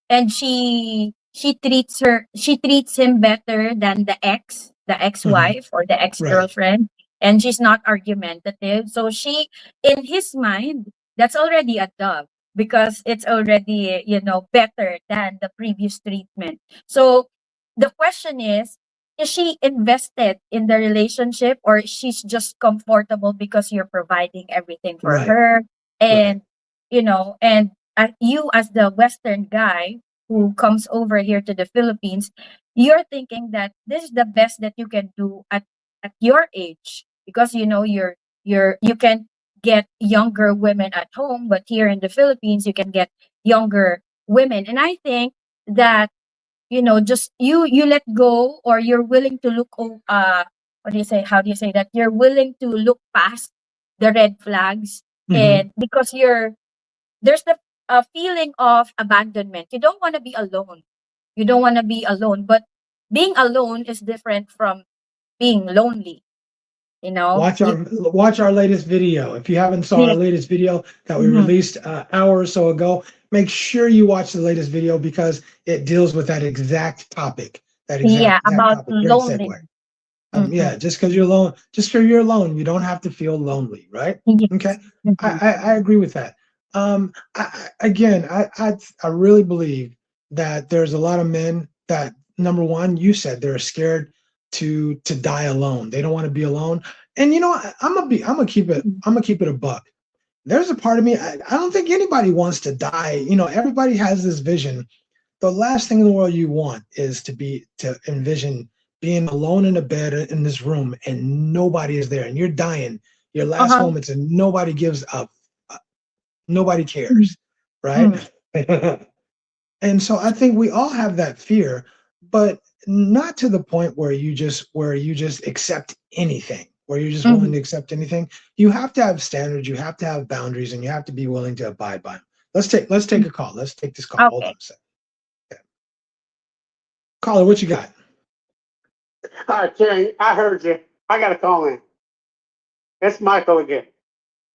and she treats him better than the Mhm. ex-wife or the Right, ex-girlfriend, and she's not argumentative. So she, in his mind, that's already a dub because it's already, better than the previous treatment. So the question is she invested in the relationship or she's just comfortable because you're providing everything for right, her? right, And and you as the Western guy who comes over here to the Philippines, you're thinking that this is the best that you can do at your age because you can get younger women at home, but here in the Philippines you can get younger women. And I think that just you let go, or you're willing to what do you say, how do you say that, you're willing to look past the red flags, hmm, and because there's the feeling of abandonment. You don't want to be alone, but being alone is different from being lonely. You know, Watch our latest video. If you haven't saw our yeah. latest video that we Mhm. released an hour or so ago, make sure you watch the latest video because it deals with that exact topic. That Yeah, exact about topic. Great segue. loneliness. Mhm. Yeah, just because you're alone, just because you're alone, you don't have to feel lonely, right? Okay, Yes. Mhm. I agree with that. Again, I really believe that there's a lot of men that, number one, you said they're scared to die alone. They don't want to be alone. And you know, I'm gonna keep it a buck. There's a part of me, I don't think anybody wants to die. You know, everybody has this vision. The last thing in the world you want is to envision being alone in a bed in this room and nobody is there and you're dying your last Uh-huh. moments and nobody gives up, nobody Mhm. cares, right? Mhm. And so I think we all have that fear, but not to the point where you just accept anything, where you're just willing Mhm. to accept anything. You have to have standards, you have to have boundaries, and you have to be willing to abide by them. Let's take a call. Let's take this call. Hold on Okay. a second. Caller, what you got? All right, Chang, I heard you. I got to call in. It's Michael again.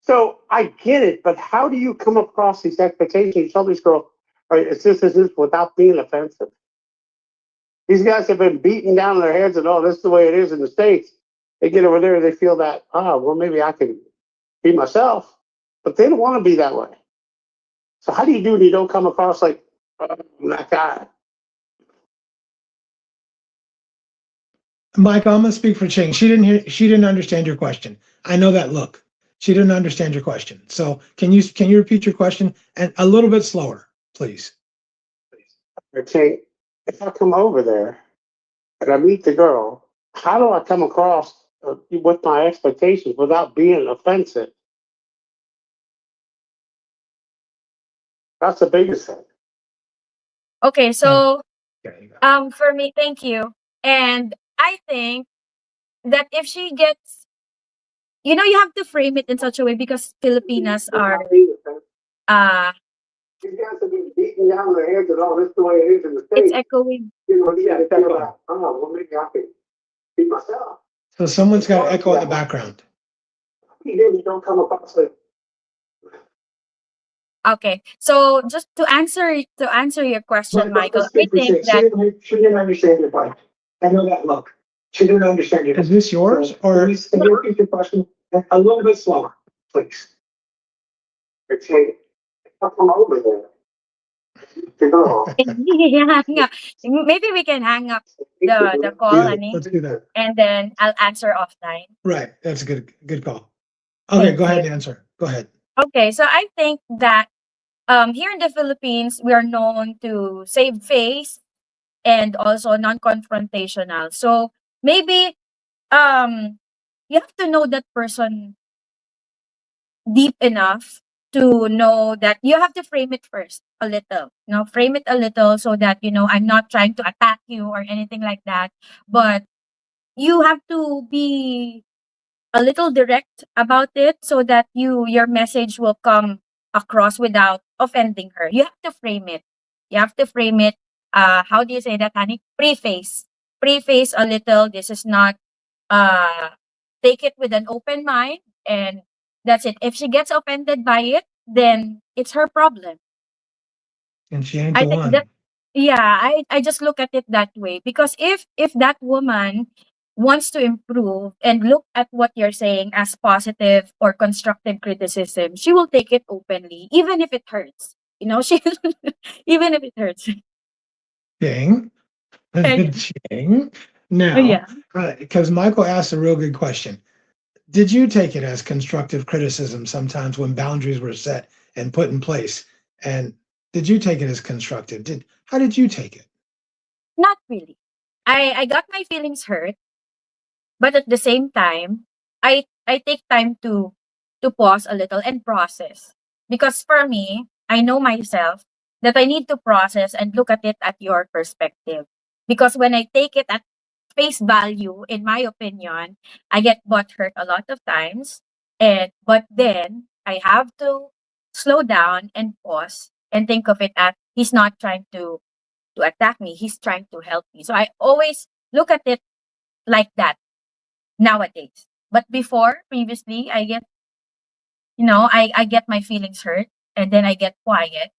So I get it, but how do you come across these expectations? You tell this girl, all right, it's this without being offensive. These guys have been beaten down in their heads and, oh, this is the way it is in the States. They get over there, they feel that, well, maybe I can be myself, but they don't want to be that way. So how do you do when you don't come across like that guy? Mike, I'm gonna speak for Ching. She didn't understand your question. I know that look. She didn't understand your question. So can you repeat your question and a little bit slower, please? Okay, if I come over there and I meet the girl, how do I come across with my expectations without being offensive? That's the biggest thing. Okay, And so there you go. for me, thank you. And I think that if she gets, you have to frame it in such a way because Filipinas are Without being offensive. uh These guys have been beaten down in their heads and, oh, this is the way it is in the it's States. echoing. You know, yeah, they feel that, well, maybe I can be myself. So someone's got echo in the background. You don't come across it. Okay. So just to answer your question, But Michael, let's I speak for think Shane. that She didn't understand your point. I know that look. She didn't understand your Is this yours So, or please, can you repeat your question a little bit slower, please? Okay. I'll come over there. You know, yeah, hang up. Maybe we can hang up the call, yeah, honey, let's do that. and then I'll answer offline. Right. That's a good call. Okay, Thank go ahead you. and answer. Go ahead. Okay, so I think that here in the Philippines, we are known to save face and also non-confrontational. So maybe um you have to know that person deep enough to know that you have to frame it first a little. Frame it a little so that I'm not trying to attack you or anything like that. But you have to be a little direct about it so that your message will come across without offending her. You have to frame it. You have to frame it. How do you say that, honey? Preface. Preface a little. This is not. Uh, take it with an open mind, and that's it. If she gets offended by it, then it's her problem. And she ain't I the think that one. yeah, I just look at it that way because if that woman wants to improve and look at what you're saying as positive or constructive criticism, she will take it openly, even if it hurts. She even if it hurts. Ching. Okay. Ching. Now, Yeah. because Michael asked a real good question. Did you take it as constructive criticism sometimes when boundaries were set and put in place? And did you take it as constructive? How did you take it? Not really. I got my feelings hurt, but at the same time, I take time to pause a little and process. Because for me, I know myself that I need to process and look at it at your perspective. Because when I take it at face value, in my opinion, I get butt hurt a lot of times. But then I have to slow down and pause and think of it as he's not trying to to attack me. He's trying to help me. So I always look at it like that nowadays. But previously, I get, I get my feelings hurt and then I get quiet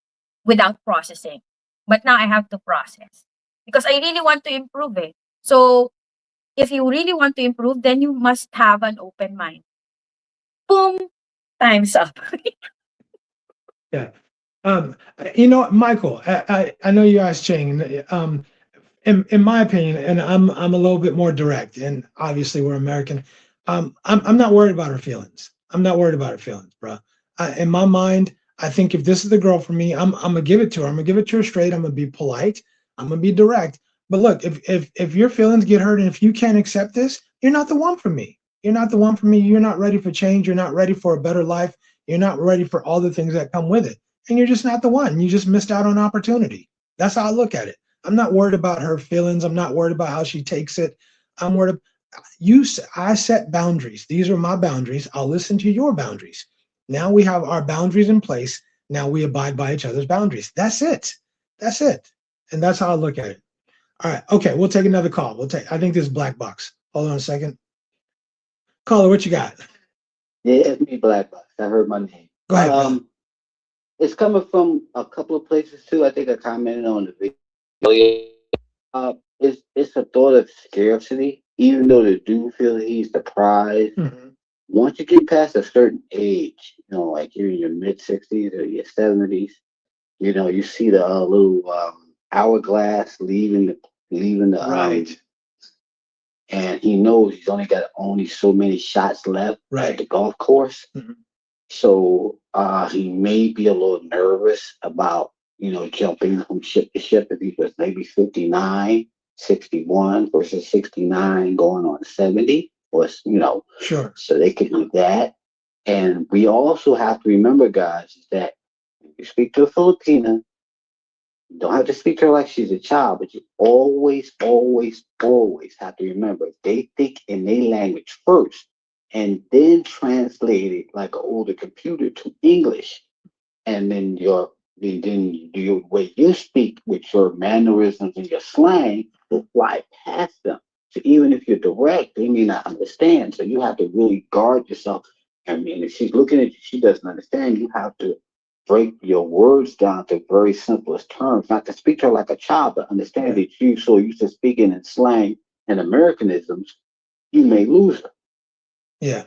without processing. But now I have to process because I really want to improve it. So if you really want to improve, then you must have an open mind. Boom, time's up. Yeah. Michael, I know you asked Chang. In my opinion, and I'm a little bit more direct, and obviously we're American. I'm not worried about her feelings. I'm not worried about her feelings, bro. In my mind, I think if this is the girl for me, I'm gonna give it to her. I'm gonna give it to her straight. I'm gonna be polite. I'm gonna be direct. But look, if your feelings get hurt and if you can't accept this, you're not the one for me. You're not the one for me. You're not ready for change. You're not ready for a better life. You're not ready for all the things that come with it. And you're just not the one. You just missed out on opportunity. That's how I look at it. I'm not worried about her feelings. I'm not worried about how she takes it. I'm worried. I set boundaries. These are my boundaries. I'll listen to your boundaries. Now we have our boundaries in place. Now we abide by each other's boundaries. That's it. That's it. And that's how I look at it. All right. Okay. We'll take another call. I think this is Black Box. Hold on a second. Caller, what you got? Yeah, it's me, Black Box. I heard my name. Go ahead. Brother. It's coming from a couple of places too. I think I commented on the video. It's a thought of scarcity, even though the dude feels he's the prize. Mhm. Once you get past a certain age, like you're in your mid 60s or your 70s, you see the little hourglass leaving the Right. and he knows he's only so many shots left Right. at the golf course. Mhm. So he may be a little nervous about, jumping from ship to ship if he was maybe 59, 61 versus 69 going on 70, or, Sure. so they can do that. And we also have to remember, guys, is that if you speak to a Filipina, you don't have to speak to her like she's a child, but you always, always, always have to remember they think in their language first and then translate it like an older computer to English. And then your way you speak with your mannerisms and your slang will fly past them. So even if you're direct, they may not understand. So you have to really guard yourself. I mean, if she's looking at you, she doesn't understand. You have to break your words down to very simplest terms, not to speak to her like a child, but understand that you so used to speaking in slang and Americanisms, you may lose her. Yeah.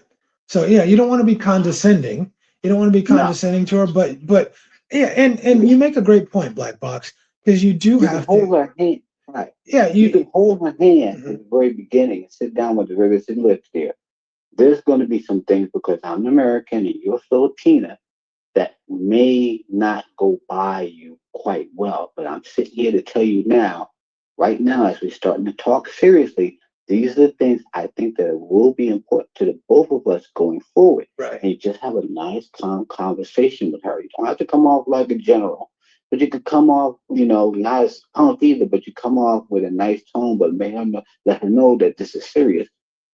So yeah, you don't want to be condescending. You don't want to be No, condescending to her, but yeah, and you make a great point, Black Box, because you do you can have hold to. her hand. Right. Yeah, You can hold her hand Mhm. at the very beginning and sit down with the rivets and lips there. There's going to be some things because I'm American and you're Filipina that may not go by you quite well. But I'm sitting here to tell you now, right now, as we're starting to talk seriously, these are the things I think that will be important to the both of us going forward. Right. And you just have a nice, calm conversation with her. You don't have to come off like a general, but you could come off, not as punk either, but you come off with a nice tone, but let her know that this is serious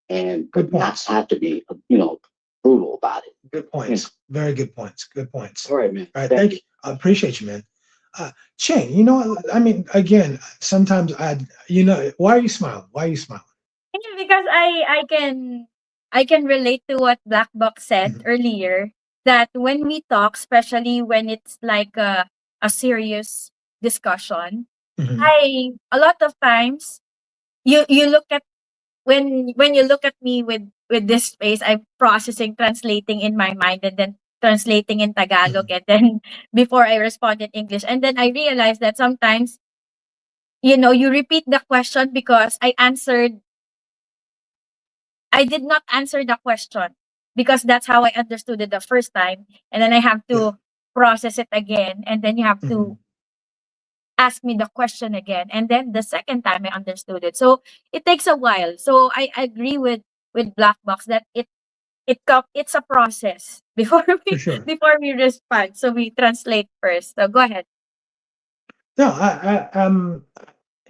and Good but not points. have to be, brutal about it. Good points. Very good points. Good points. All right, man. All right. Thank you. I appreciate you, man. Chang, I mean, again, sometimes why are you smiling? Why are you smiling? Yeah, because I can relate to what Black Box said Mhm. earlier, that when we talk, especially when it's like a serious discussion, Mhm. I a lot of times you look at when you look at me with this face, I'm processing, translating in my mind, and then translating in Tagalog, Mhm. and then before I respond in English, and then I realize that sometimes you repeat the question because I did not answer the question because that's how I understood it the first time. And then I have Yeah. to process it again. And then you have to Mhm. ask me the question again. And then the second time I understood it. So it takes a while. So I agree with Black Box that it's a process before For we sure. before we respond. So we translate first. So go ahead. No,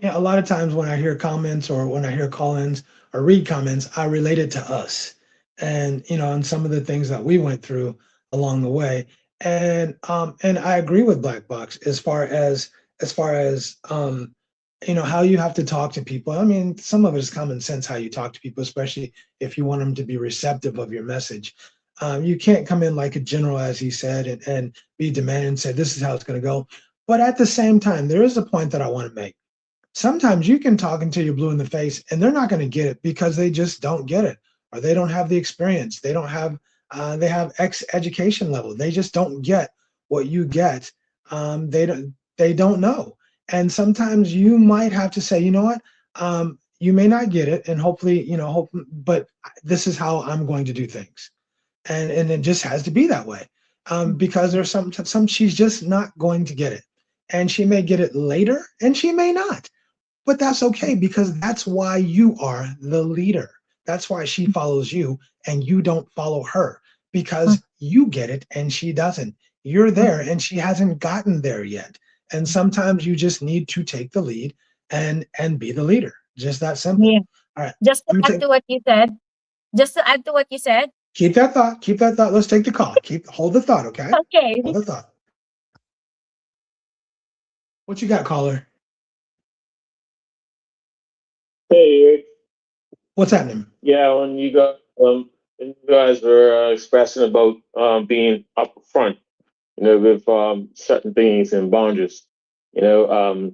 a lot of times when I hear comments or when I hear call-ins or read comments, I relate it to us and and some of the things that we went through along the way. And I agree with Black Box as far as as far as how you have to talk to people. I mean, some of it is common sense how you talk to people, especially if you want them to be receptive of your message. You can't come in like a general, as he said, and be demanding and say, this is how it's going to go. But at the same time, there is a point that I want to make. Sometimes you can talk until you're blue in the face and they're not going to get it because they just don't get it, or they don't have the experience. They don't have, they have X education level. They just don't get what you get. They don't know. And sometimes you might have to say, you know what, you may not get it, and hopefully, but this is how I'm going to do things, and it just has to be that way, because there's some she's just not going to get it, and she may get it later, and she may not, but that's okay, because that's why you are the leader. That's why she follows you and you don't follow her, because you get it and she doesn't. You're there and she hasn't gotten there yet. And sometimes you just need to take the lead and be the leader. Just that simple. Yeah. All right. Just to Let me add take to what you said, just to add to what you said. keep that thought. Keep that thought. Let's take the call. Hold the thought, okay? Okay. Hold the thought. What you got, caller? Hey, What's happening? yeah, when you guys were expressing about being up front, with certain things and boundaries, I'll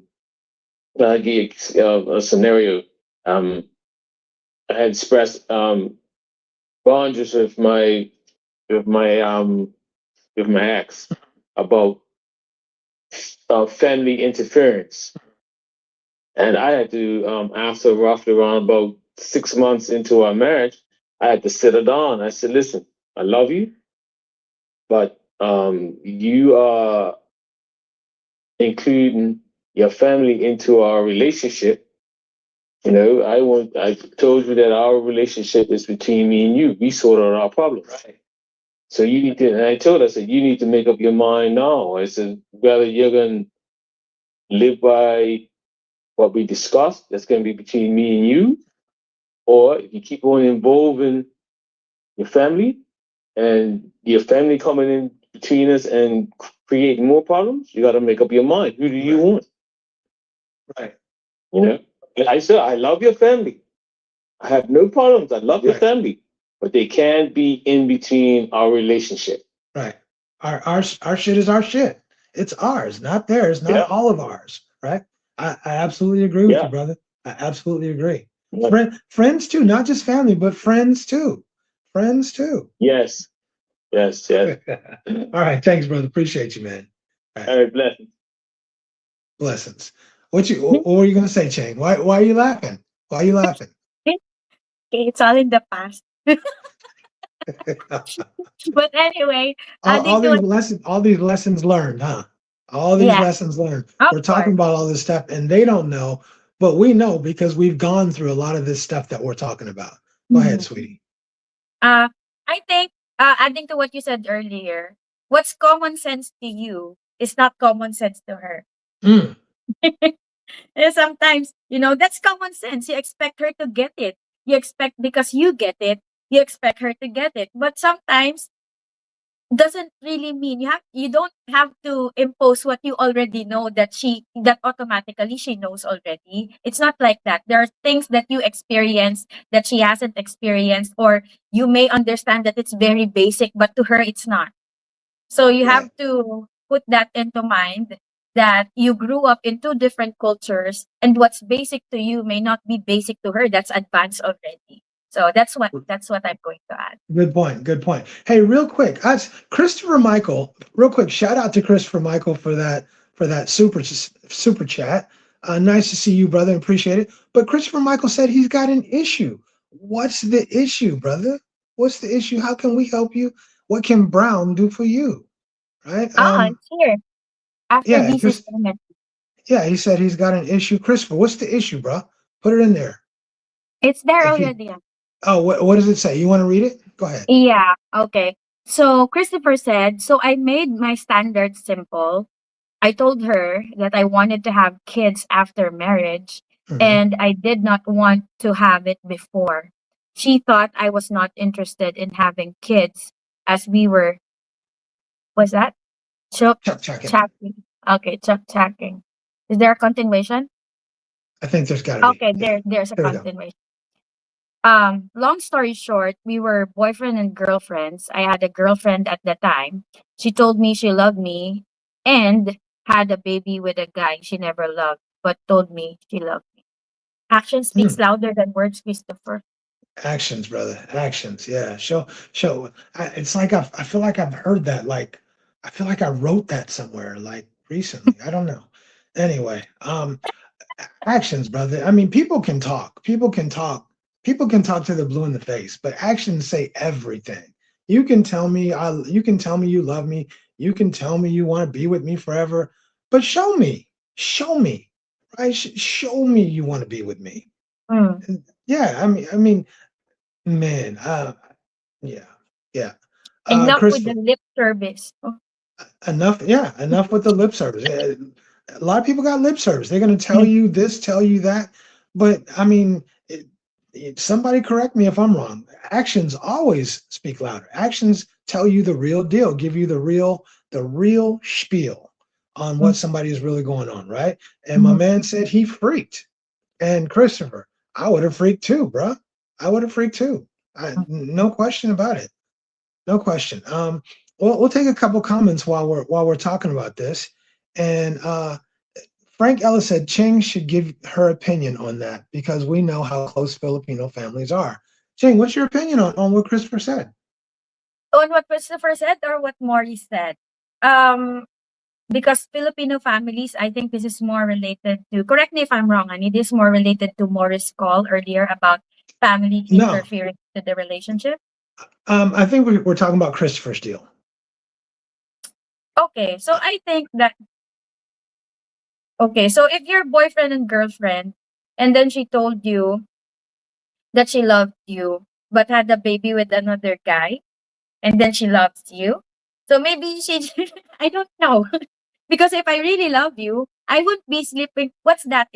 give you a scenario. I had expressed boundaries with my um with my ex about family interference, and I had to after roughly around about 6 months into our marriage, I had to sit her down. I said, "Listen, I love you, but you are including your family into our relationship. I told you that our relationship is between me and you. We sort out our problems. Right. So you need to," and I told her, I said, "You need to make up your mind now." I said, "Whether you're going to live by what we discussed, that's going to be between me and you, or if you keep on involving your family and your family coming in between us and creating more problems, you got to make up your mind. Who do you want?" Right. And I said, "I love your family. I have no problems. I love your family, but they can't be in between our relationship." Right. Our shit is our shit. It's ours, not theirs, not all of ours. Right. I absolutely agree with you, brother. I absolutely agree. Friends too, not just family, but friends too. Friends too. Yes. Yes. Yes. All right. Thanks, brother. Appreciate you, man. All right. Blessings. Blessings. What were you gonna say, Chang? Why are you laughing? Why are you laughing? Okay, it's all in the past. But anyway, adding to what, All these lessons learned, huh? All these yeah, lessons learned. of We're talking course. about all this stuff and they don't know, but we know because we've gone through a lot of this stuff that we're talking about. Go ahead, Mhm. sweetie. Uh, I think, adding to what you said earlier, what's common sense to you is not common sense to her. Mm, And sometimes, that's common sense. You expect her to get it. You expect, because you get it, you expect her to get it. But sometimes doesn't really mean you don't have to impose what you already know, that automatically she knows already. It's not like that. There are things that you experience that she hasn't experienced, or you may understand that it's very basic, but to her it's not. So you have right. to put that into mind, that you grew up in two different cultures, and what's basic to you may not be basic to her. That's advanced already. So that's what I'm going to add. Good point. Good point. Hey, real quick, that's Christopher Michael. Real quick, shout out to Christopher Michael for that super chat. Nice to see you, brother. Appreciate it. But Christopher Michael said he's got an issue. What's the issue, brother? What's the issue? How can we help you? What can Brown do for you? Right? It's here after Yeah, this is finished. yeah. He said he's got an issue. Christopher, what's the issue, bro? Put it in there. It's there If you already. Oh, what does it say? You want to read it? Go ahead. Yeah, okay. So Christopher said, so I made my standards simple. I told her that I wanted to have kids after marriage, Mhm. and I did not want to have it before. She thought I was not interested in having kids, as we were, was that? Chuck Chuck, check it. checking. Okay, chuck checking. Is there a continuation? I think there's got to be. Okay, Yeah. there's a There we go. continuation. Long story short, we were boyfriend and girlfriends. I had a girlfriend at the time. She told me she loved me and had a baby with a guy she never loved, but told me she loved me. Action speaks louder than words, Christopher. Actions, brother. Actions. Yeah. Show. It's like I feel like I've heard that. Like I feel like I wrote that somewhere. Like recently. I don't know. Anyway, actions, brother. I mean, people can talk. People can talk. People can talk to the blue in the face, but actions say everything. You can tell me you can tell me you love me. You can tell me you want to be with me forever, but show me. Show me. Right? Show me you want to be with me. Mm. And yeah, I mean, man, yeah, yeah. Enough with the Christopher, lip service. Oh, enough, yeah, enough with the lip service. A lot of people got lip service. They're going to tell mm, you this, tell you that, but I mean, somebody correct me if I'm wrong. Actions always speak louder. Actions tell you the real deal, give you the real spiel on mm, what somebody is really going on, right? And my mm, man said he freaked. And Christopher, I would have freaked too, bro. I would have freaked too. mm. No question about it. No question. We'll take a couple comments while we're talking about this. And Frank Ellis said Ching should give her opinion on that because we know how close Filipino families are. Ching, what's your opinion on what Christopher said? On what Christopher said or what Maurice said? Um, because Filipino families, I think this is more related to, correct me if I'm wrong, and it is more related to Maurice's call earlier about families No, interfering to the relationship. I think we're talking about Christopher's deal. Okay, so I think that, okay, so if you're boyfriend and girlfriend, and then she told you that she loved you, but had a baby with another guy, and then she loves you. So maybe she, I don't know. Because if I really love you, I wouldn't be sleeping. What's that?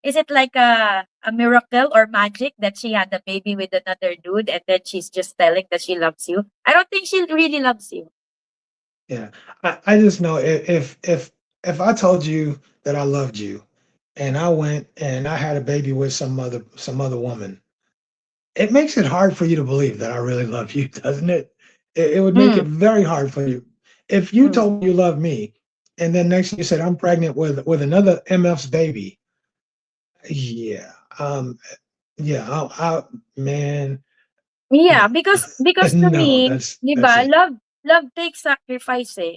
Is it like a miracle or magic that she had a baby with another dude and then she's just telling that she loves you? I don't think she really loves you. Yeah, I just know if I told you that I loved you, and I went and I had a baby with some other woman, it makes it hard for you to believe that I really love you, doesn't it? It would make Mm, it very hard for you. If you mm. told me you love me, and then next you said I'm pregnant with another MF's baby, yeah, yeah, man, Yeah, no, because to no, me, that's 'di ba, it. love takes sacrifice eh.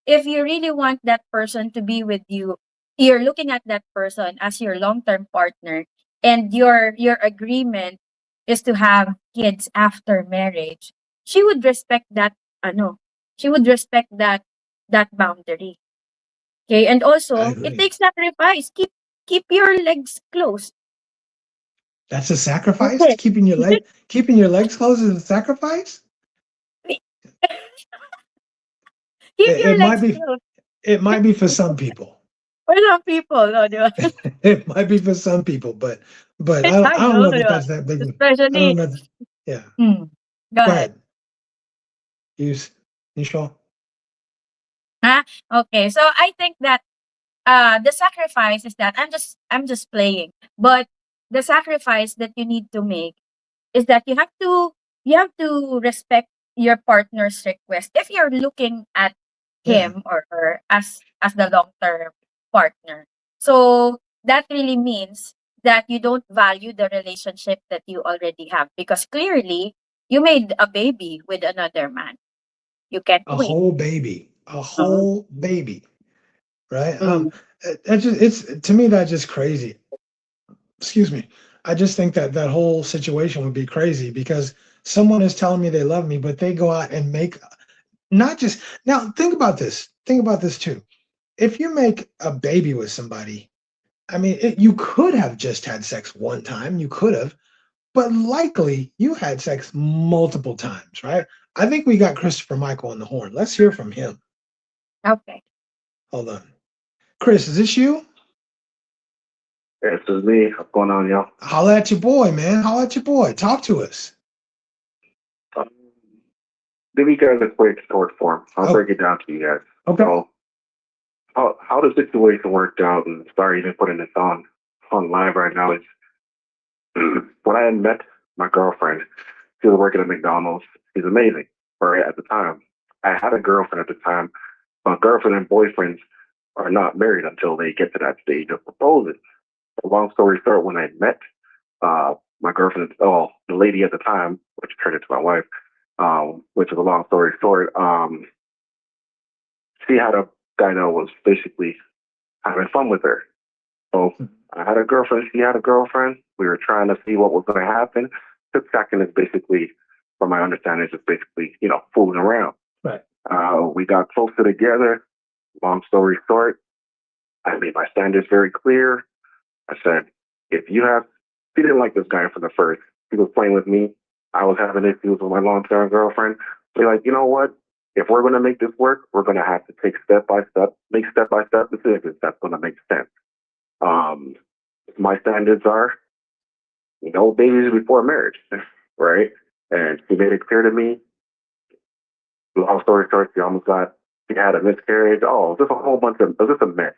If you really want that person to be with you, you're looking at that person as your long-term partner and your agreement is to have kids after marriage. She would respect that ano, she would respect that boundary. Okay? And I also, it agree. takes sacrifice. Keep your legs closed. That's a sacrifice. Okay. Keeping your legs closed is a sacrifice. Keep It, your it might legs be. closed. It might be for some people. For some people, no, 'di ba? It might be for some people, but I I don't know, know that diba? that's that big. I don't Especially, know. Yeah, go go ahead. ahead. Use you sure? Huh? Okay, so I think that the sacrifice is that I'm just playing, but the sacrifice that you need to make is that you have to respect your partner's request if you're looking at Yeah, him or her as the long term partner. So that really means that you don't value the relationship that you already have because clearly you made a baby with another man. You can't a wait. whole baby, a Uh-huh. whole baby, right? Mm. That just it's to me that's just crazy. Excuse me. I just think that that whole situation would be crazy because someone is telling me they love me, but they go out and make not just now. Think about this. Think about this too. If you make a baby with somebody, I mean, you could have just had sex one time. You could have, but likely you had sex multiple times, right? I think we got Christopher Michael on the horn. Let's hear from him. Okay. Hold on. Chris, is this you? This is me. What's going on, y'all? Holla at your boy, man. Holla at your boy. Talk to us. Um, Give you guys a quick short form. I'll Oh, break it down to you guys. okay. So, how the situation worked out, and sorry even putting this on live right now, is when I had met my girlfriend, she was working at McDonald's. She's amazing. Right at the time, I had a girlfriend at the time. My girlfriend and boyfriends are not married until they get to that stage of proposing. Long story short, when I met my girlfriend, the lady at the time, which turned into my wife, which is a long story short, she had a guy that was basically having fun with her. So I had a girlfriend, she had a girlfriend. We were trying to see what was going to happen. The second is basically, from my understanding, is just basically, fooling around. Right. We got closer together. Long story short, I made my standards very clear. I said, she didn't like this guy from the first. He was playing with me. I was having issues with my long-term girlfriend. So like, you know what? If we're going to make this work, we're going to have to take make step-by-step decisions that's going to make sense. My standards are, no babies before marriage, right? And she made it clear to me. Long story short, she had a miscarriage. Oh, just a whole bunch of, it was just a mess.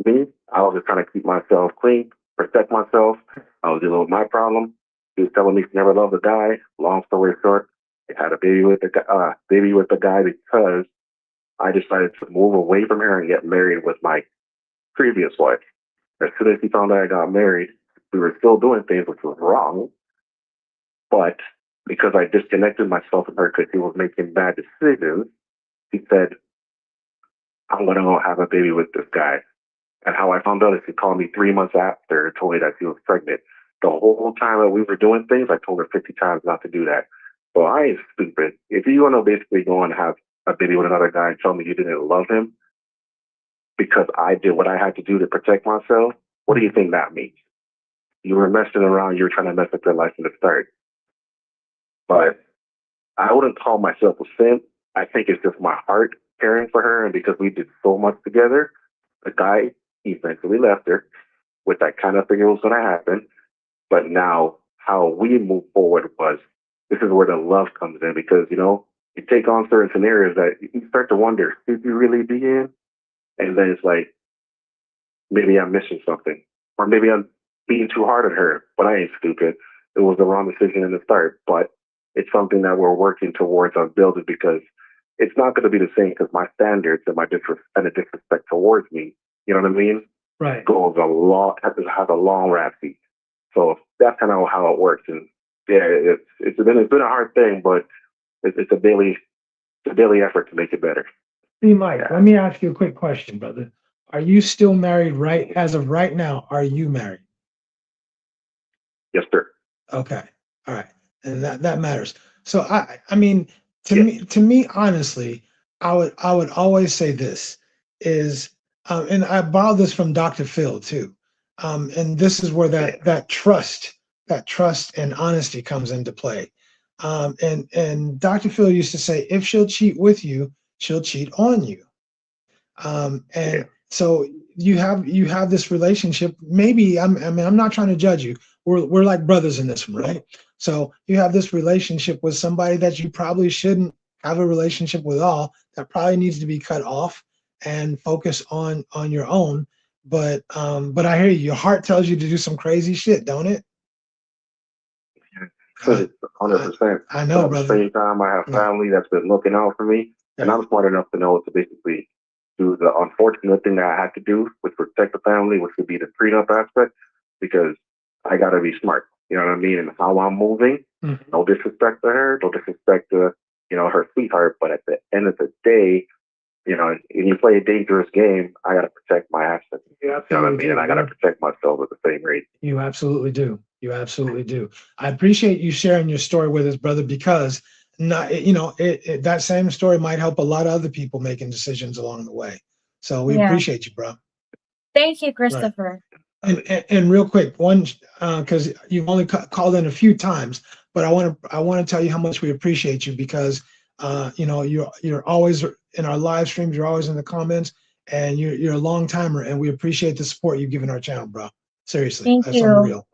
Me, I was just trying to keep myself clean, protect myself. I was dealing with my problem. She was telling me she never loved a guy. Long story short, I had a baby with the guy because I decided to move away from her and get married with my previous wife. As soon as she found out I got married, we were still doing things which was wrong. But because I disconnected myself from her because she was making bad decisions, she said, I'm going to go have a baby with this guy. And how I found out is she called me 3 months after and told me that she was pregnant. The whole time that we were doing things, I told her 50 times not to do that. So I ain't stupid. If you want to basically go and have a baby with another guy and tell me you didn't love him because I did what I had to do to protect myself, what do you think that means? You were messing around. You were trying to mess up your life from the start. But I wouldn't call myself a simp. I think it's just my heart caring for her. And because we did so much together, the guy eventually left her, which I kind of figured was going to happen. But now how we move forward was, this is where the love comes in because, you take on certain scenarios that you start to wonder, should you really be in? And then it's like, maybe I'm missing something. Or maybe I'm being too hard on her, but I ain't stupid. It was the wrong decision in the start. But it's something that we're working towards on building because it's not going to be the same because my standards and the disrespect towards me, you know what I mean? Right. Goes a long, has a long rap sheet. So that's kind of how it works. And yeah, it's been a hard thing, but it's a daily effort to make it better. See, Mike, let me ask you a quick question, brother. Are you still married as of right now? Are you married? Yes, sir. Okay. All right. And that matters. So I mean, to me, honestly, I would always say this is, and I borrowed this from Dr. Phil too. And this is where that trust and honesty comes into play. And Dr. Phil used to say, if she'll cheat with you, she'll cheat on you. So you have this relationship. Maybe I'm not trying to judge you. We're like brothers in this one, right? So you have this relationship with somebody that you probably shouldn't have a relationship with all. That probably needs to be cut off and focus on your own. But I hear you. Your heart tells you to do some crazy shit, don't it? 100%. I know, brother. At the same time, I have family that's been looking out for me, and I'm smart enough to know to basically do the unfortunate thing that I had to do, which protect the family, which would be the prenup aspect, because I got to be smart. You know what I mean? And how I'm moving, no disrespect to her, no disrespect to, her sweetheart. But at the end of the day, when you play a dangerous game, I got to protect my assets. You know what I mean? And I got to protect myself at the same rate. You absolutely do. You absolutely do. I appreciate you sharing your story with us, brother, because that same story might help a lot of other people making decisions along the way. So we appreciate you, bro. Thank you, Christopher. Right. And real quick, one, because you've only called in a few times, but I want to tell you how much we appreciate you because you're always in our live streams, you're always in the comments, and you're a long timer, and we appreciate the support you've given our channel, bro. Seriously, that's unreal.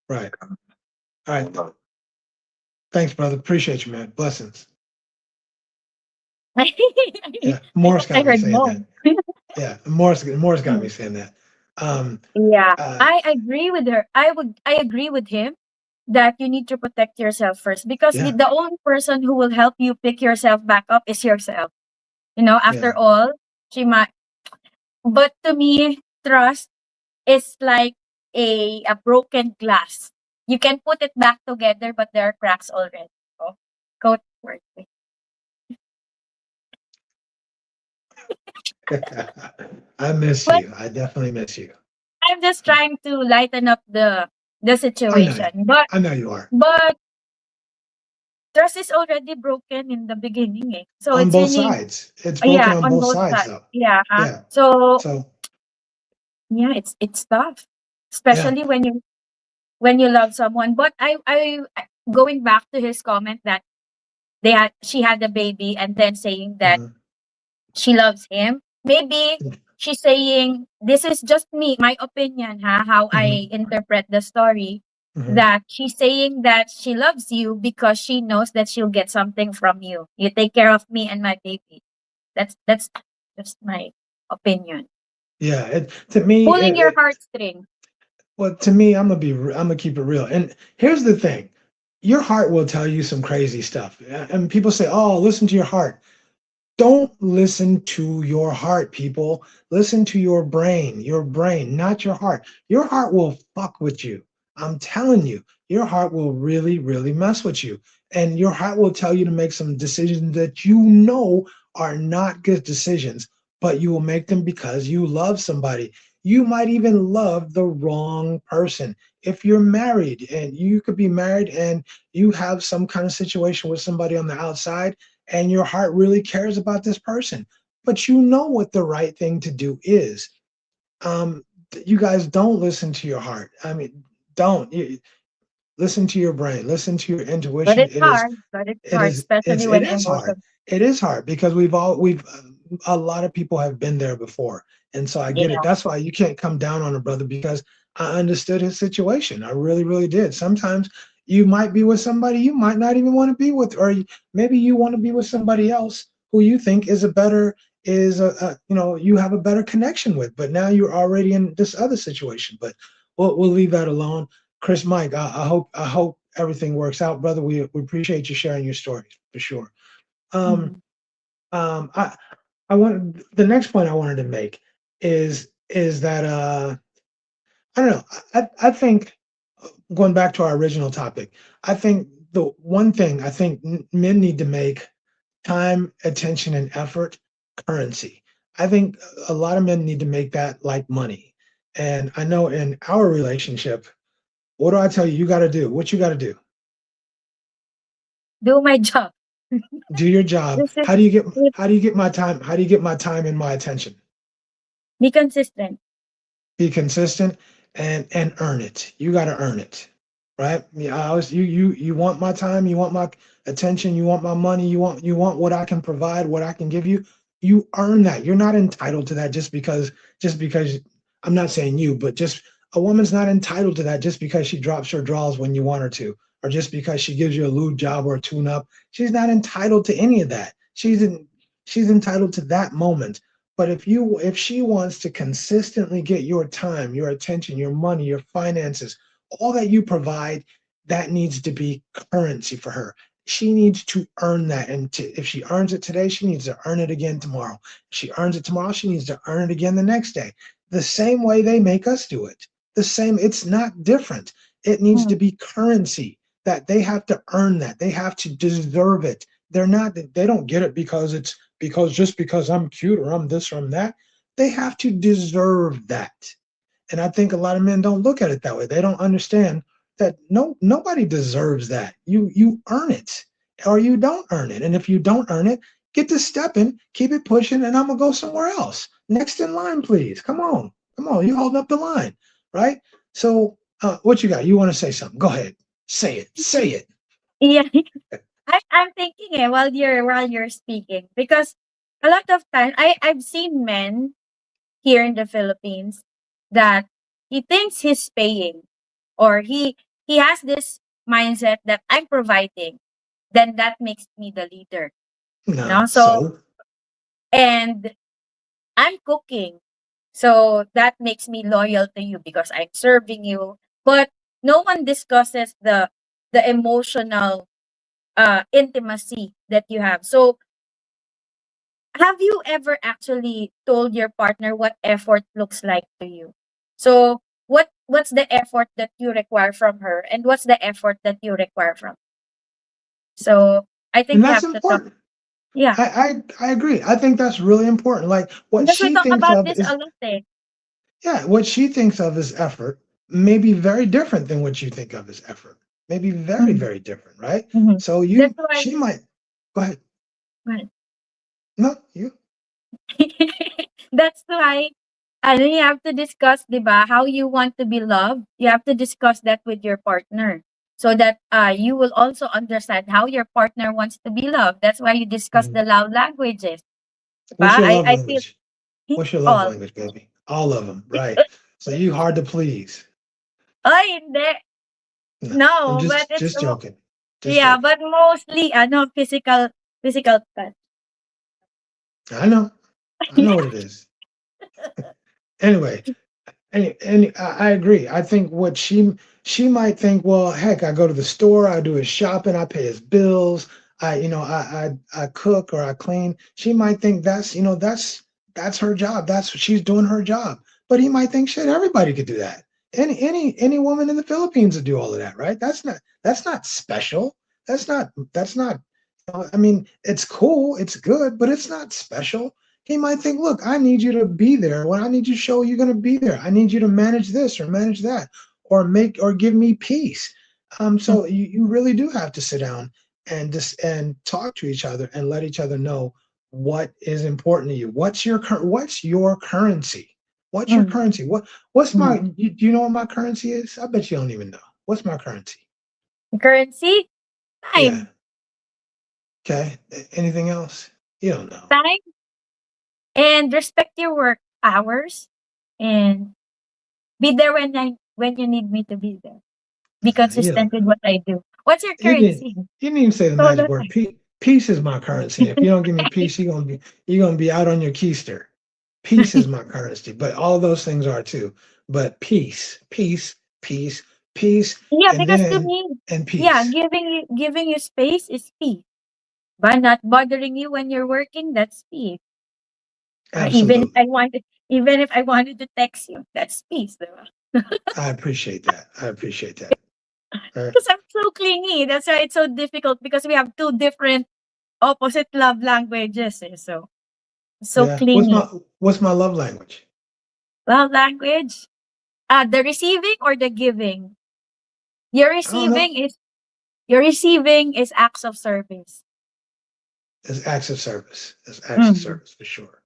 Right. All right. Thanks, brother. Appreciate you, man. Blessings. Morris got me saying that. Yeah, Morris got me saying that. Yeah, Uh, I agree with her. I agree with him that you need to protect yourself first, because yeah, the only person who will help you pick yourself back up is yourself. After yeah, all, she might. But to me, trust is like a broken glass. You can put it back together, but there are cracks already. Oh, go for it. I miss But you. I definitely miss you. I'm just trying to lighten up the I know you. situation. But I know you are. but trust is already broken in the beginning. So On it's both really, sides. It's broken yeah, on on both both sides, sides. though. Yeah. Yeah. So So yeah, it's tough, yeah. especially when you love someone. But going back to his comment that she had a baby, and then saying that Mhm. she loves him. Maybe she's saying, this is just me, my opinion, how I Mhm. interpret the story. Mhm. That she's saying that she loves you because she knows that she'll get something from you. You take care of me and my baby. That's just my opinion. Yeah. To me, Pulling your heartstring. well, to me, I'm gonna keep it real. And here's the thing: your heart will tell you some crazy stuff. And people say, "Oh, listen to your heart." Don't listen to your heart, people. Listen to your brain, not your heart. Your heart will fuck with you. I'm telling you, your heart will really, really mess with you. And your heart will tell you to make some decisions that you know are not good decisions, but you will make them because you love somebody. You might even love the wrong person. If you're married, and you could be married and you have some kind of situation with somebody on the outside, and your heart really cares about this person, but you know what the right thing to do is. Um, you guys don't listen to your heart. I mean, don't listen to your brain, listen to your But intuition. it's hard. But it's hard, It's especially it when is hard. emotions. It is hard because we've a lot of people have been there before, and so I get it. Yeah. That's why you can't come down on a brother, because I understood his situation. I really, really did. Sometimes you might be with somebody you might not even want to be with, or maybe you want to be with somebody else who you think is a better you have a better connection with, but now you're already in this other situation. But we'll leave that alone. Chris, Mike, I hope everything works out, brother. We appreciate you sharing your stories for sure. Um, Mhm. um, I I want the next point I wanted to make is that I don't know. I think going back to our original topic, I think the one thing I think men need to make time, attention, and effort currency. I think a lot of men need to make that like money. And I know in our relationship, what do I tell you? You got to do what you got to do. Do my job. Do your job. This is it. How do you get my time? How do you get my time and my attention? Be consistent. Be consistent and earn it. You got to earn it, right? Yeah, I always you want my time, you want my attention, you want my money, you want what I can provide, what I can give you. You earn that. You're not entitled to that just because I'm not saying you, but just a woman's not entitled to that just because she drops her draws when you want her to, or just because she gives you a lube job or a tune up. She's not entitled to any of that. She's entitled to that moment. But if she wants to consistently get your time, your attention, your money, your finances, all that you provide, that needs to be currency for her. She needs to earn that. And if she earns it today, she needs to earn it again tomorrow. If she earns it tomorrow, she needs to earn it again the next day. The same way they make us do it. The same, it's not different. It needs to Mm. be currency that they have to earn that. They have to deserve it. They don't get it because it's just because I'm cute or I'm this or I'm that. They have to deserve that. And I think a lot of men don't look at it that way. They don't understand that nobody deserves that. You earn it or you don't earn it. And if you don't earn it, get to stepping, keep it pushing, and I'm gonna go somewhere else. Next in line, please. Come on. Come on. You holding up the line, right? So what you got? You want to say something? Go ahead. Say it. Say it. Yeah. I'm thinking while you're speaking, because a lot of time I've seen men here in the Philippines that he thinks he's paying, or he has this mindset that I'm providing, then that makes me the leader. No. So, So and I'm cooking. So that makes me loyal to you because I'm serving you. But no one discusses the emotional intimacy that you have. So have you ever actually told your partner what effort looks like to you? So what's the effort that you require from her and what's the effort that you require from? So I And think you that's have to talk. important. Yeah. I agree. I think that's really important. Like what Because we she talk thinks about of this is a lot, eh. yeah, what she thinks of as effort may be very different than what you think of as effort. Maybe very, Mm, very different, right? mhm. So That's why she might go ahead. well, No, you. that's why you have to discuss, 'di ba, how you want to be loved. You have to discuss that with your partner so that you will also understand how your partner wants to be loved. That's why you discuss Mhm. the love languages, 'di What's ba? your love I feel language? What's your love all. language, baby? All of them, right? So you hard to please. Ay, hindi. No, I'm No, but it's just joking. Just yeah, joking. but mostly physical touch. I know. I know what it is. Anyway, and I agree. I think what she might think, well, heck, I go to the store, I do his shopping, I pay his bills, I cook or I clean. She might think that's that's her job. That's she's doing her job. But he might think, shit, everybody could do that. Any woman in the Philippines would do all of that, right? That's not special. That's not. I mean, it's cool, it's good, but it's not special. He might think, look, I need you to be there. When I need you to show you're going to be there. I need you to manage this or manage that or make or give me peace. So you really do have to sit down and and talk to each other and let each other know what is important to you. What's your currency? What's your Mm, currency? What's my mm. do you know what my currency is? I bet you don't even know. What's my currency? Currency, Yeah. time, Okay. Anything else? You don't know. time, and respect your work hours, and be there when you need me to be there. Be You don't consistent with what I do. What's your You didn't. currency? You didn't even say the magic Solo word. time. Peace is my currency. If you don't give me peace, you're gonna be out on your keister. Peace is my currency, but all those things are too. But peace, Yeah, and because to then me, and yeah, peace. giving you space is peace. But not bothering you when you're working, that's peace. Absolutely, Even if I wanted to text you, that's peace, diba? I appreciate that. I appreciate that. All right. Because I'm so clingy. That's why it's so difficult because we have two different opposite love languages. Eh, so Yeah. clingy. What's my love language? Love language. The receiving or the giving? Your I don't know. receiving is your receiving is acts of service. It's acts of service. It's acts of Mm. service for sure.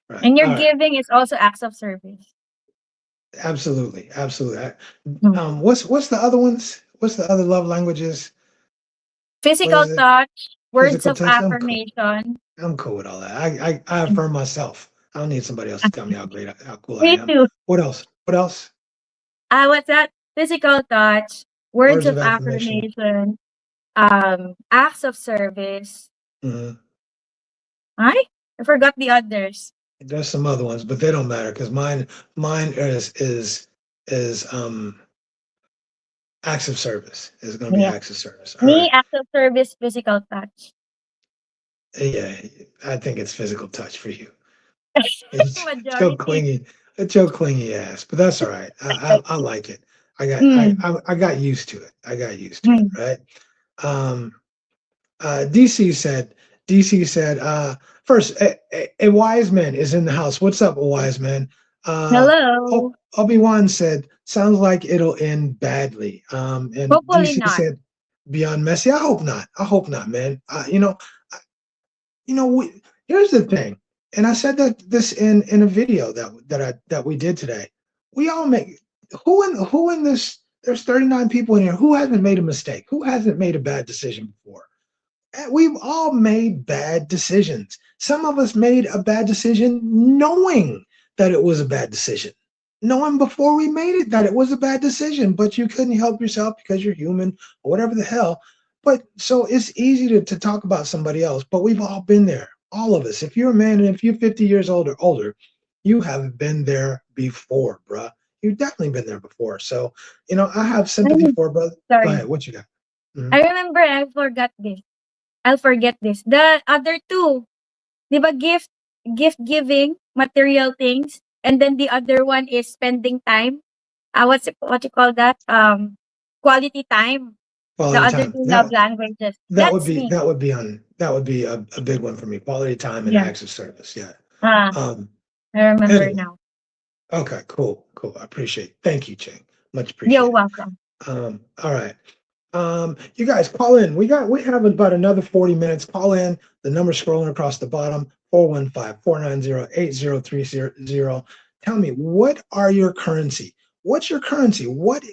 Right. And your All right. giving is also acts of service. Absolutely. Absolutely. Mm. What's the other ones? What's the other love languages? What Physical is it? touch, words Physical of touch. affirmation. I'm cool with all that. I Mm. affirm myself. I don't need somebody else to tell me how great, how cool I Me am. too. What else? What else? What's that? Physical touch, words Words of of affirmation. affirmation, acts of service. Mhm. I forgot the others. There's some other ones, but they don't matter because mine is acts of service. It's going to be Yeah. acts of service. All Me, right. acts of service, physical touch. Yeah, I think it's physical touch for you. It's your Majority. clingy, it's your clingy ass, but that's all right. I like it. Mm, I got used to it. I got used to it, mm. right? Um, DC said, first, a wise man is in the house. What's up, a wise man? Hello. Obi-Wan said, sounds like it'll end badly. And Hopefully DC not. said, beyond messy. I hope not. I hope not, man. Here's the thing, and I said that this in a video that we did today. We all make who in this. There's 39 people in here. Who hasn't made a mistake? Who hasn't made a bad decision before? We've all made bad decisions. Some of us made a bad decision knowing that it was a bad decision, knowing before we made it that it was a bad decision, but you couldn't help yourself because you're human or whatever the hell. But so it's easy to talk about somebody else, but we've all been there, all of us. If you're a man and if you're 50 years old or older, you have been there before, bruh. You've definitely been there before. So, I have sympathy Ay, for brother. Go sorry. ahead. What you got? Mhm. I remember I forgot this. I'll forget this. The other two, di ba gift giving, material things, and then the other one is spending time. What you call that? Quality time. The Quality other time. two love That languages. that would That's be me. a big one for me. Quality time and Yeah. acts of service. Yeah. Ah, Um. I remember Anyway. now. Okay. Cool. Cool. I appreciate it. Thank you, Chang. Much You're appreciated. welcome. All right. You guys call in. We have about another 40 minutes. Call in. The number scrolling across the bottom, 415-490-8030. Tell me, what are your currency? What's your currency? What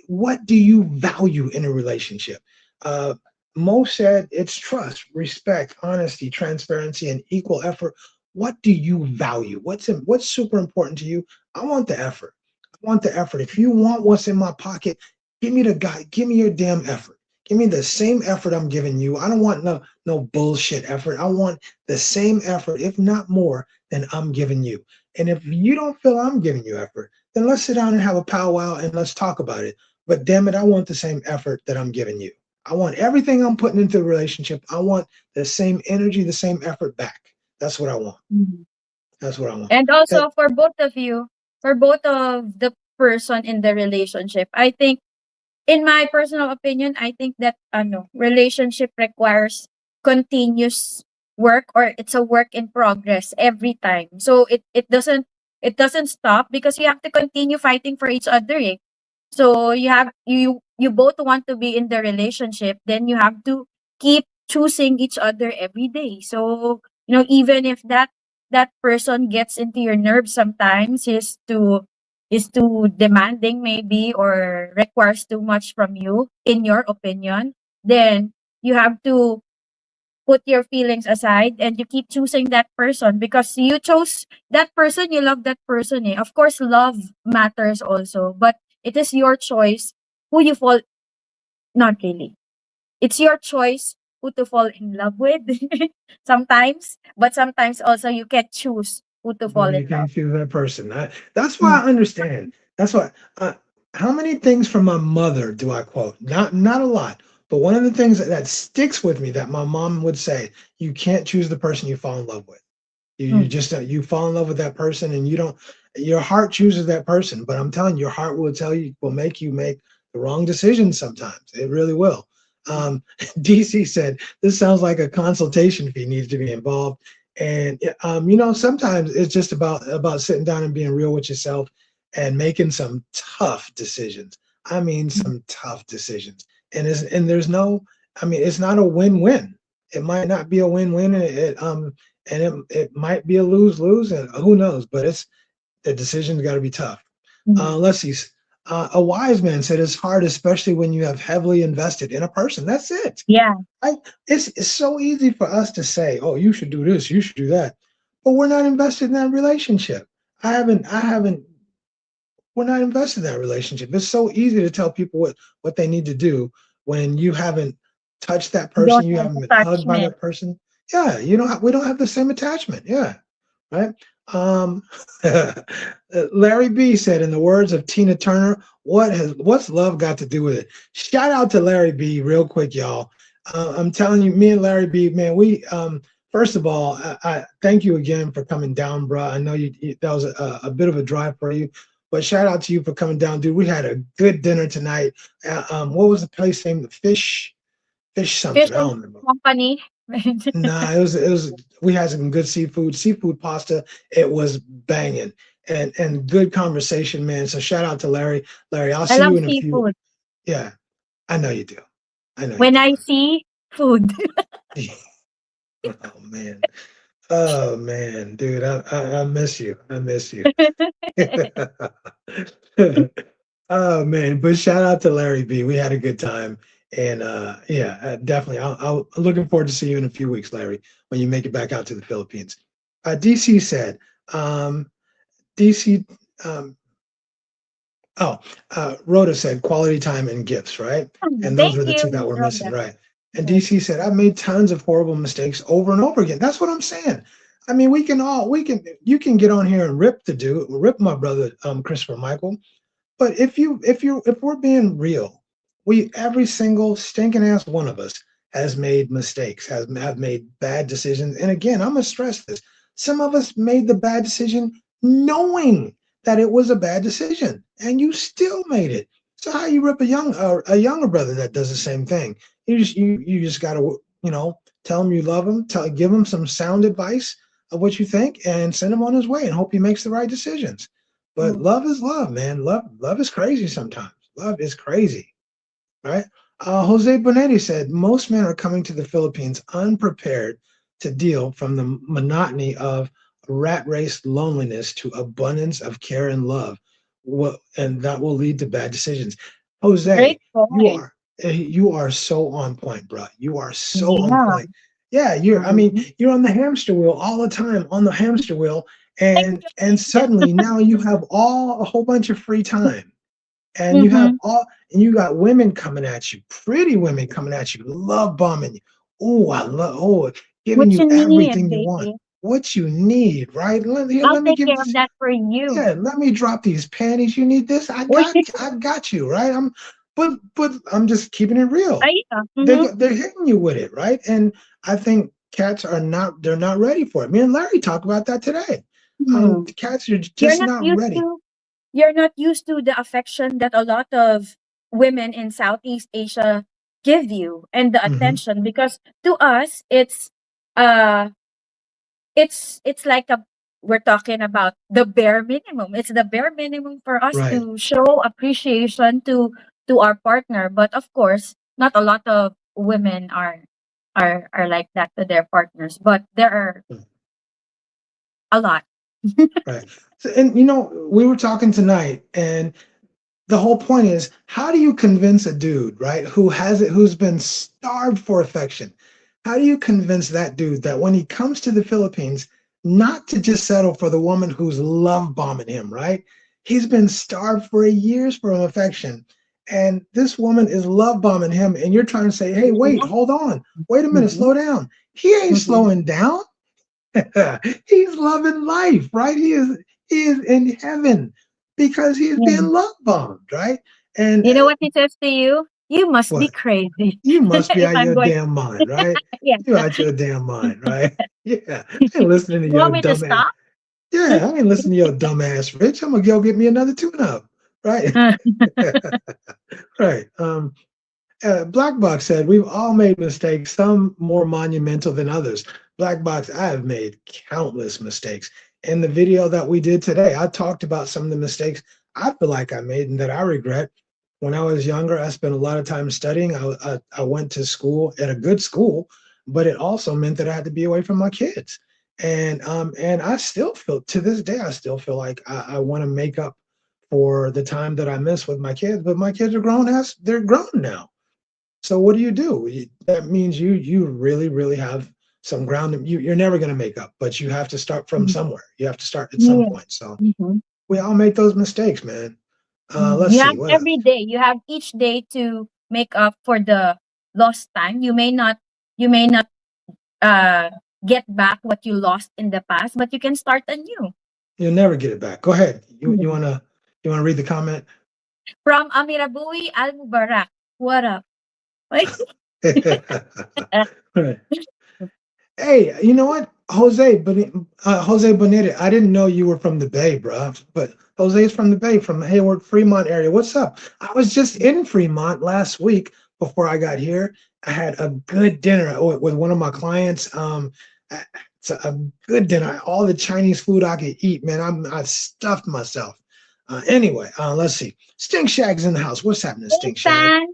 do you value in a relationship? Uh, Mo said it's trust, respect, honesty, transparency, and equal effort. What do you value? What's super important to you? I want the effort. I want the effort. If you want what's in my pocket, give me the guy. Give me your damn effort. Give me the same effort I'm giving you. I don't want no bullshit effort. I want the same effort, if not more, than I'm giving you. And if you don't feel I'm giving you effort, then let's sit down and have a powwow and let's talk about it. But damn it, I want the same effort that I'm giving you. I want everything I'm putting into the relationship. I want the same energy, the same effort back. That's what I want. Mhm. That's what I want. And also for both of you, for both of the person in the relationship, I think, in my personal opinion, I think that relationship requires continuous work, or it's a work in progress every time. So it doesn't stop because you have to continue fighting for each other. Eh? So you both want to be in the relationship, then you have to keep choosing each other every day. So even if that person gets into your nerves sometimes, is too demanding maybe, or requires too much from you in your opinion, then you have to put your feelings aside and you keep choosing that person because you chose that person, you love that person. Eh. Of course, love matters also, but it is your choice who you fall, not really. It's your choice who to fall in love with sometimes, but sometimes also you can choose who to fall But in you love. can't see that person. That's why Mm. I understand. That's why. How many things from my mother do I quote? Not a lot, but one of the things that sticks with me that my mom would say: you can't choose the person you fall in love with. You Mm. just you fall in love with that person, and you don't. Your heart chooses that person, but I'm telling you, your heart will make you make the wrong decisions sometimes. It really will. DC said this sounds like a consultation fee needs to be involved, and sometimes it's just about sitting down and being real with yourself and making some tough decisions. I mean, some tough decisions, there's no. I mean, it's not a win-win. It might not be a win-win, and it might be a lose-lose, and who knows? But the decision's got to be tough. Mm. Let's see. A wise man said it's hard, especially when you have heavily invested in a person. That's it. Yeah. I, it's so easy for us to say, "Oh, you should do this, you should do that," but we're not invested in that relationship. I haven't. We're not invested in that relationship. It's so easy to tell people what they need to do when you haven't touched that You person, don't you have haven't been hugged by attachment. that person. Yeah, you don't. We don't have the same attachment. Yeah, right. Um, Larry B said, in the words of Tina Turner, what's love got to do with it? Shout out to Larry B, real quick, y'all. I'm telling you, me and Larry B, man, we first of all, I thank you again for coming down, bro. I know that was a bit of a drive for you, but shout out to you for coming down, dude. We had a good dinner tonight. What was the place name? The fish Fish something. I and don't remember. company. Nah, it was we had some good seafood pasta. It was banging and good conversation, man. So shout out to Larry. Larry, I'll I see love you in a few. seafood. Yeah, I know you do. I know you When do. I see food. Oh man. Oh man, dude, I miss you. I miss you. Oh man, but shout out to Larry B. We had a good time, and yeah, definitely. I'm looking forward to see you in a few weeks, Larry, when you make it back out to the Philippines. DC said, DC. Um, oh, Rhoda said quality time and gifts, right? And those Thank were the two that you, were missing, Rhoda. right? And Yes. DC said, I've made tons of horrible mistakes over and over again. That's what I'm saying. I mean, you can get on here and rip my brother, Christopher Michael. But if we're being real, every single stinking ass one of us has made mistakes, have made bad decisions. And again, I'm gonna stress this. Some of us made the bad decision knowing that it was a bad decision, and you still made it. So how you rip a younger brother that does the same thing? You just gotta, tell him you love him, give him some sound advice of what you think, and send him on his way, and hope he makes the right decisions. But love is love, man. Love is crazy sometimes. Love is crazy, right? Jose Bonetti said most men are coming to the Philippines unprepared to deal from the monotony of rat race loneliness to abundance of care and love. And that will lead to bad decisions. Jose, Great point. you are so on point, bro. You are so on Yeah. point. Yeah, Mhm. you're on the hamster wheel all the time, on the hamster wheel, Thank and you. suddenly now you have a whole bunch of free time, and Mhm. you got women coming at you, pretty women coming at you, love bombing you. Giving What you you need, everything you want, baby. what you need, right? I'll Let me take give care of that for you. yeah, let me drop these panties. You need this? I got you, right? But I'm just keeping it real. Yeah. Mhm. They're hitting you with it, right? And I think cats they're not ready for it. Me and Larry talked about that today. Hmm. Cats are You're just not not used ready. to you're not used to the affection that a lot of women in Southeast Asia give you and the Hmm. attention, because to us uh it's like a we're talking about the bare minimum. It's the bare minimum for us Right. to show appreciation to our partner. But of course, not a lot of women are like that to their partners. But there are a lot. Right. So, and we were talking tonight, and the whole point is, how do you convince a dude, right, who's been starved for affection? How do you convince that dude that when he comes to the Philippines, not to just settle for the woman who's love bombing him, right? He's been starved for years for affection, and this woman is love bombing him, and you're trying to say, hey, wait, hold on, wait a minute, Mhm, slow down. He ain't mhm. slowing down. He's loving life, right? He is in heaven because he's Yeah. being love bombed, right? And You know what he says to you? You must be what? crazy. You must be If out of I'm your going, damn mind, right? yeah. You out your damn mind, right? Yeah. I ain't listening to You your want me to dumb ass. stop? Yeah, I ain't listening to your dumb ass, Rich. I'm gonna go get me another tune up, right? Right. Black Box said, we've all made mistakes, some more monumental than others. Black Box, I have made countless mistakes. In the video that we did today, I talked about some of the mistakes I feel like I made and that I regret. When I was younger, I spent a lot of time studying. I went to school at a good school, but it also meant that I had to be away from my kids. And I still feel, to this day, I still feel like I want to make up for the time that I missed with my kids, but my kids are they're grown now. So what do you do? That means you really really have some ground. You're never going to make up, but you have to start from somewhere. You have to start at some Yeah. point. So Mhm. we all make those mistakes, man. Let's You have see what else. every day. You have each day to make up for the lost time. You may not uh get back what you lost in the past, but you can start anew. You'll never get it back. Go ahead. You Mhm. wanna read the comment? From Amirabui Al Mubarak. What up? Right. Hey, you know what, Jose Bonita? I didn't know you were from the Bay, bro. But Jose's from the Bay, from the Hayward, Fremont area. What's up? I was just in Fremont last week before I got here. I had a good dinner with one of my clients. It's a good dinner. All the Chinese food I could eat, man. I stuffed myself. Anyway, let's see. Stink Shag's in the house. What's happening, Hey, Stink Shag? Stan.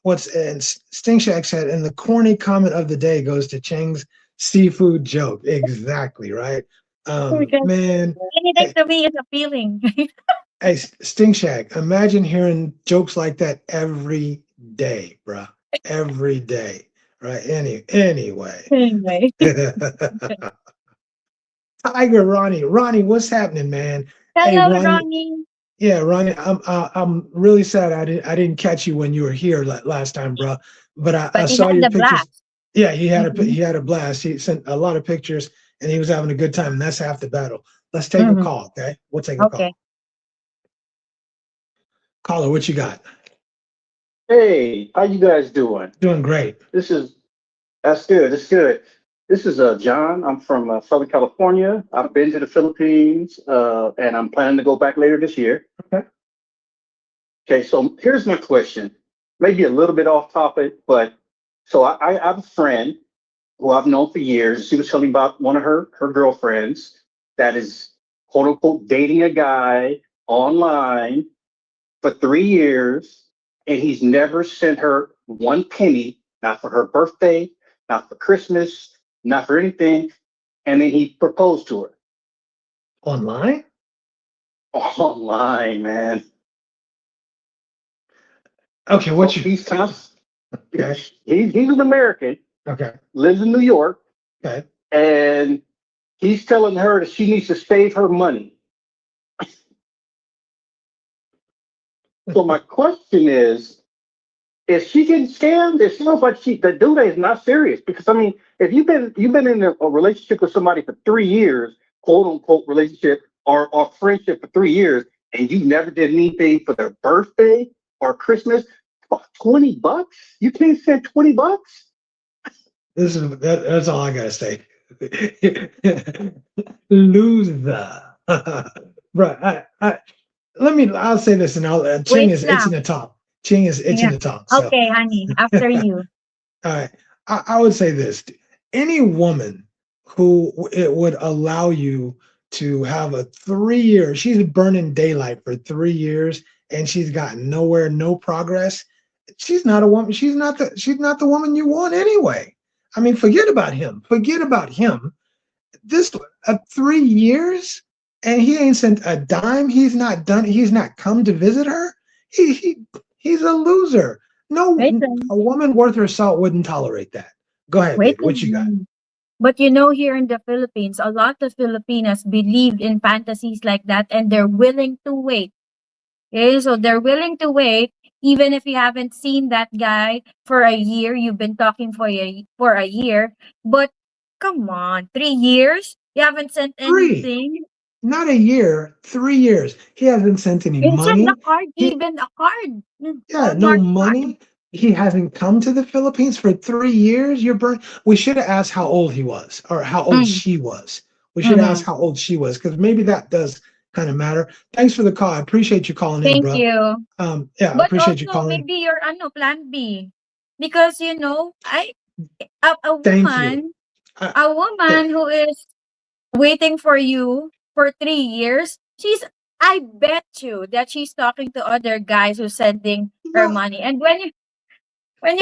What's and Sting Shack said, and the corny comment of the day goes to Chang's seafood joke. Exactly right. Because Man, anything hey, to me is appealing. hey, Sting Shack, imagine hearing jokes like that every day, bruh. Every day. Right. Anyway. Anyway. Tiger Ronnie, what's happening, man? Hey, Hello, Ronnie. Ronnie. Yeah, Ronnie, I'm really sad I didn't catch you when you were here last time, bro. But I But he saw had your the pictures. blast. Yeah, Mhm. he had a blast. He sent a lot of pictures, and he was having a good time, and that's half the battle. Let's take a call, okay? We'll take a call. Okay. Caller, what you got? Hey, how you guys doing? Doing great. That's good. That's good. This is John. I'm from Southern California. I've been to the Philippines, and I'm planning to go back later this year. Okay. Okay, so here's my question. Maybe a little bit off topic, but so I have a friend who I've known for years. She was telling me about one of her girlfriends that is quote unquote dating a guy online for 3 years, and he's never sent her one penny, not for her birthday, not for Christmas, not for anything. And then he proposed to her. Online? Online, man. Okay, what you? He's tough. Okay. He's an American, Okay. lives in New York, Okay. and he's telling her that she needs to save her money. So my question is she getting scammed? It sounds like the dude is not serious, because I mean, if you've been in a relationship with somebody for 3 years, quote unquote relationship or friendship for 3 years, and you never did anything for their birthday or Christmas, $20? You can't send $20? That's all I gotta say. Loser. Right. I'll say this, and Chang Wait is lang. itching to talk. Chang is itching Yeah. to talk. So. Okay, honey. After you. All right. I would say this. Any woman who it would allow you to have a 3 year, she's burning daylight for 3 years and she's gotten nowhere, no progress. She's not a woman. She's not the woman you want anyway. I mean, forget about him. Forget about him. This 3 years and he ain't sent a dime. He's not done. He's not come to visit her. He's a loser. No, Wait lang. a woman worth her salt wouldn't tolerate that. Go ahead, Wait baby. What you got? lang. But you know, here in the Philippines, a lot of Filipinas believe in fantasies like that, and they're willing to wait. Okay, so they're willing to wait, even if you haven't seen that guy for a year. You've been talking for a year, but come on, 3 years, you haven't sent 3, anything. not a year, 3 years. He hasn't sent any You send money. a card, He, even a card. yeah, no Hallmark card. money. He hasn't come to the Philippines for 3 years. We should have asked how old he was or how old Mm, she was. We should ask how old she was, because maybe that does kind of matter. Thanks for the call. I appreciate you calling in, Thank bro. you. Yeah, I But appreciate you also calling. maybe your plan B, because you know, a Thank you. woman who is waiting for you for 3 years, I bet you that she's talking to other guys who's sending her No, money. And when you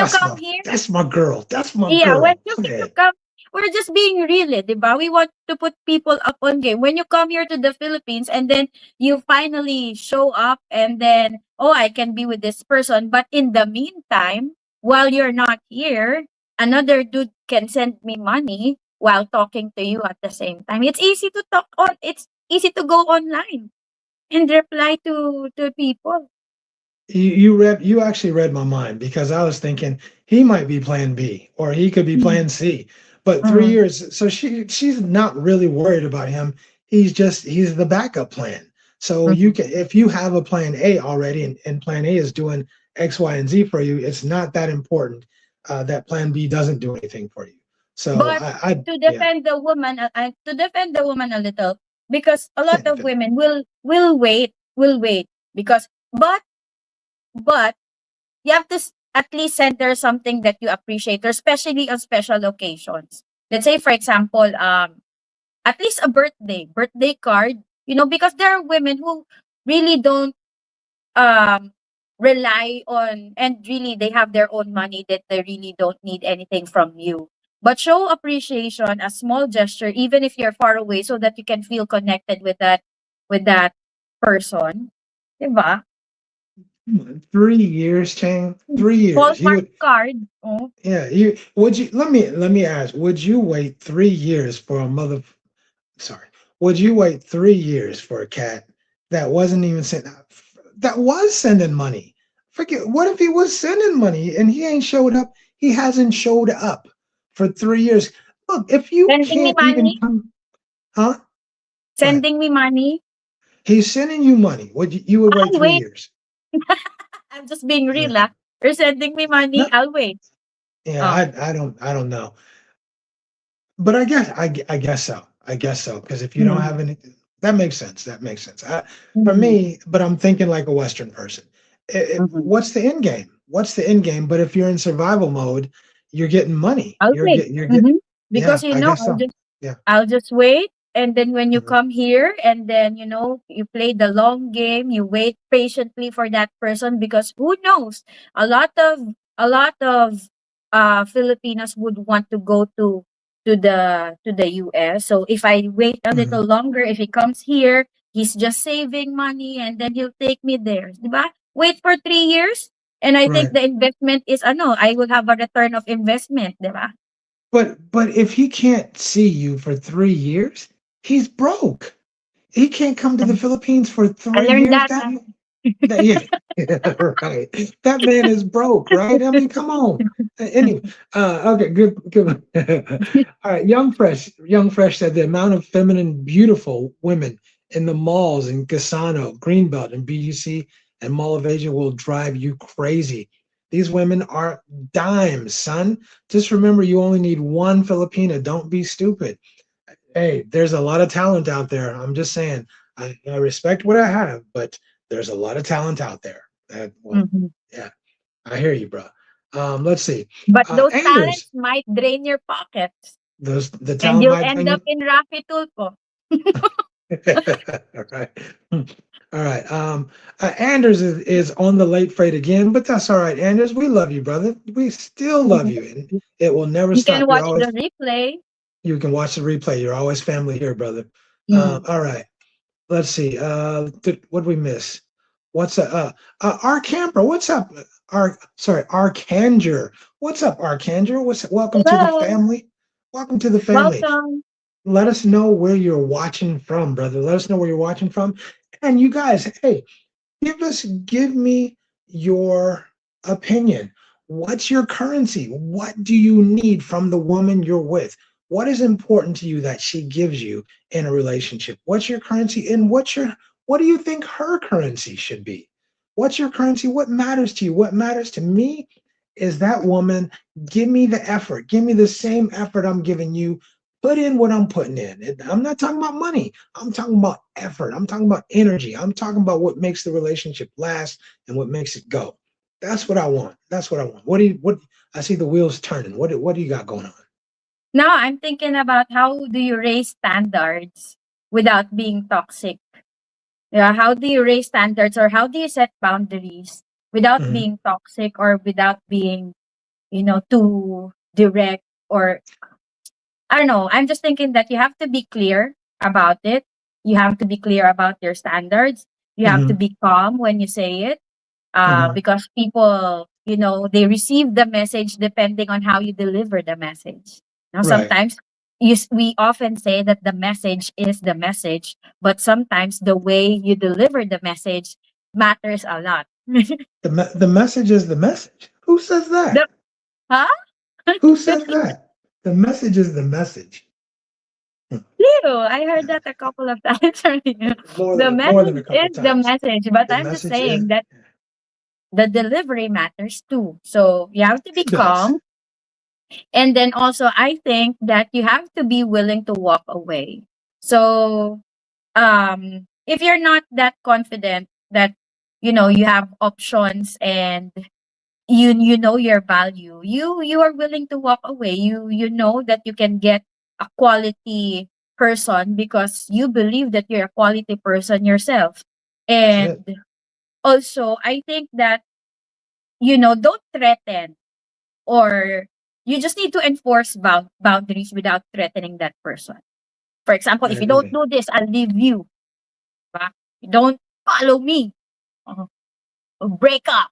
come here, that's my girl. That's my yeah, when girl. you Go ahead. come, we're just being real, eh, 'di ba? We want to put people up on game. When you come here to the Philippines and then you finally show up and then, oh, I can be with this person. But in the meantime, while you're not here, another dude can send me money while talking to you at the same time. It's easy to go online and reply to people. You actually read my mind, because I was thinking he might be plan B or he could be Mm, plan C. But 3 mm, years, so she's not really worried about him. He's the backup plan. So mm. if you have a plan A already, and plan A is doing X, Y, and Z for you, it's not that important that plan B doesn't do anything for you. So But to yeah, defend the woman, a little, because a lot can't of defend. women will wait because but you have to at least send her something that you appreciate, or especially on special occasions. Let's say, for example, at least a birthday card. You know, because there are women who really don't um rely on, and really they have their own money, that they really don't need anything from you, but show appreciation, a small gesture, even if you're far away, so that you can feel connected with that person, diba? 3 years, Chang. 3 years. You Hallmark would. card. Oh. Yeah, let me ask, would you wait 3 years for a mother, sorry, would you wait 3 years for a cat that wasn't even that was sending money? Forget, what if he was sending money and he ain't showed up? He hasn't showed up for 3 years. Look, if you Sending me can't even money, come, huh? Go ahead. sending me money. He's sending you money. Would you would wait I'll 3 wait. years? I'm just being Uh, real, ah. You're sending me money, no, I'll wait. yeah, Oh. I don't know. But I guess so. I guess so. Because if you don't Mm, have any, that makes sense. That makes sense. For mm, me, but I'm thinking like a Western person. mhm. What's the end game? What's the end game? But if you're in survival mode, you're getting money. I'll wait. You're getting. Mhm. Yeah, Because I guess so. Yeah. I'll just wait, and then when you Mhm. come here and then you play the long game, you wait patiently for that person, because who knows, a lot of Filipinos would want to go to the US. So if I wait a Mhm. little longer, if he comes here, he's just saving money and then he'll take me there, 'di ba? Wait for 3 years, and I think Right. the investment is I will have a return of investment, 'di ba? But if he can't see you for 3 years, he's broke. He can't come to the Philippines for I three learned years. that. That yeah, right. That man is broke, right? I mean, come on. Anyway, okay, good. All right, Young Fresh said the amount of feminine, beautiful women in the malls in Gasano, Greenbelt, and BUC and Mall of Asia will drive you crazy. These women are dimes, son. Just remember, you only need one Filipina. Don't be stupid. Hey, there's a lot of talent out there. I'm just saying. I respect what I have, but there's a lot of talent out there. Well, Mhm. yeah, I hear you, bro. Let's see. But those Anders, talents might drain your pockets, the and talent you'll might end bring up you. in Raffy Tulfo. All right. All right. Anders is on the late freight again, but that's all right, Anders. We love you, brother. We still love you, and it will never You can stop. You're watch the always, replay. you can watch the replay. You're always family here, brother. Mm. All right. Let's see. What did we miss? What's Arcamper? What's up? Arcanger. What's up, Arcanger? Welcome to the Hello. family. Welcome to the family. Welcome. Let us know where you're watching from, brother. Let us know where you're watching from. And you guys, hey, give me your opinion. What's your currency? What do you need from the woman you're with? What is important to you that she gives you in a relationship? What's your currency, and what do you think her currency should be? What's your currency? What matters to you? What matters to me is that woman give me the effort. Give me the same effort I'm giving you. Put in what I'm putting in. I'm not talking about money. I'm talking about effort. I'm talking about energy. I'm talking about what makes the relationship last and what makes it go. That's what I want. That's what I want. What I see the wheels turning. What do you got going on? Now I'm thinking about how do you raise standards without being toxic? Yeah, how do you raise standards, or how do you set boundaries without Mhm, being toxic, or without being, too direct, or I don't know. I'm just thinking that you have to be clear about it. You have to be clear about your standards. You have to mhm, be calm when you say it, mhm. because people, they receive the message depending on how you deliver the message. Now, Right. sometimes we often say that the message is the message, but sometimes the way you deliver the message matters a lot. The message is the message. Who says The, that? huh? Who says that? The message is the message. Hmm. Ew, I heard that a couple of times already. The More than a message couple is the times. message, but The I'm just message is saying that the delivery matters too. So you have to be it does. calm. And then also, I think that you have to be willing to walk away. So, if you're not that confident that, you have options, and you know your value, you are willing to walk away. You know that you can get a quality person because you believe that you're a quality person yourself. That's And it. also, I think that, don't threaten, or you just need to enforce boundaries without threatening that person. For example, I if you don't agree. do this, I'll leave you. Ba? You don't follow me. Uh, break up.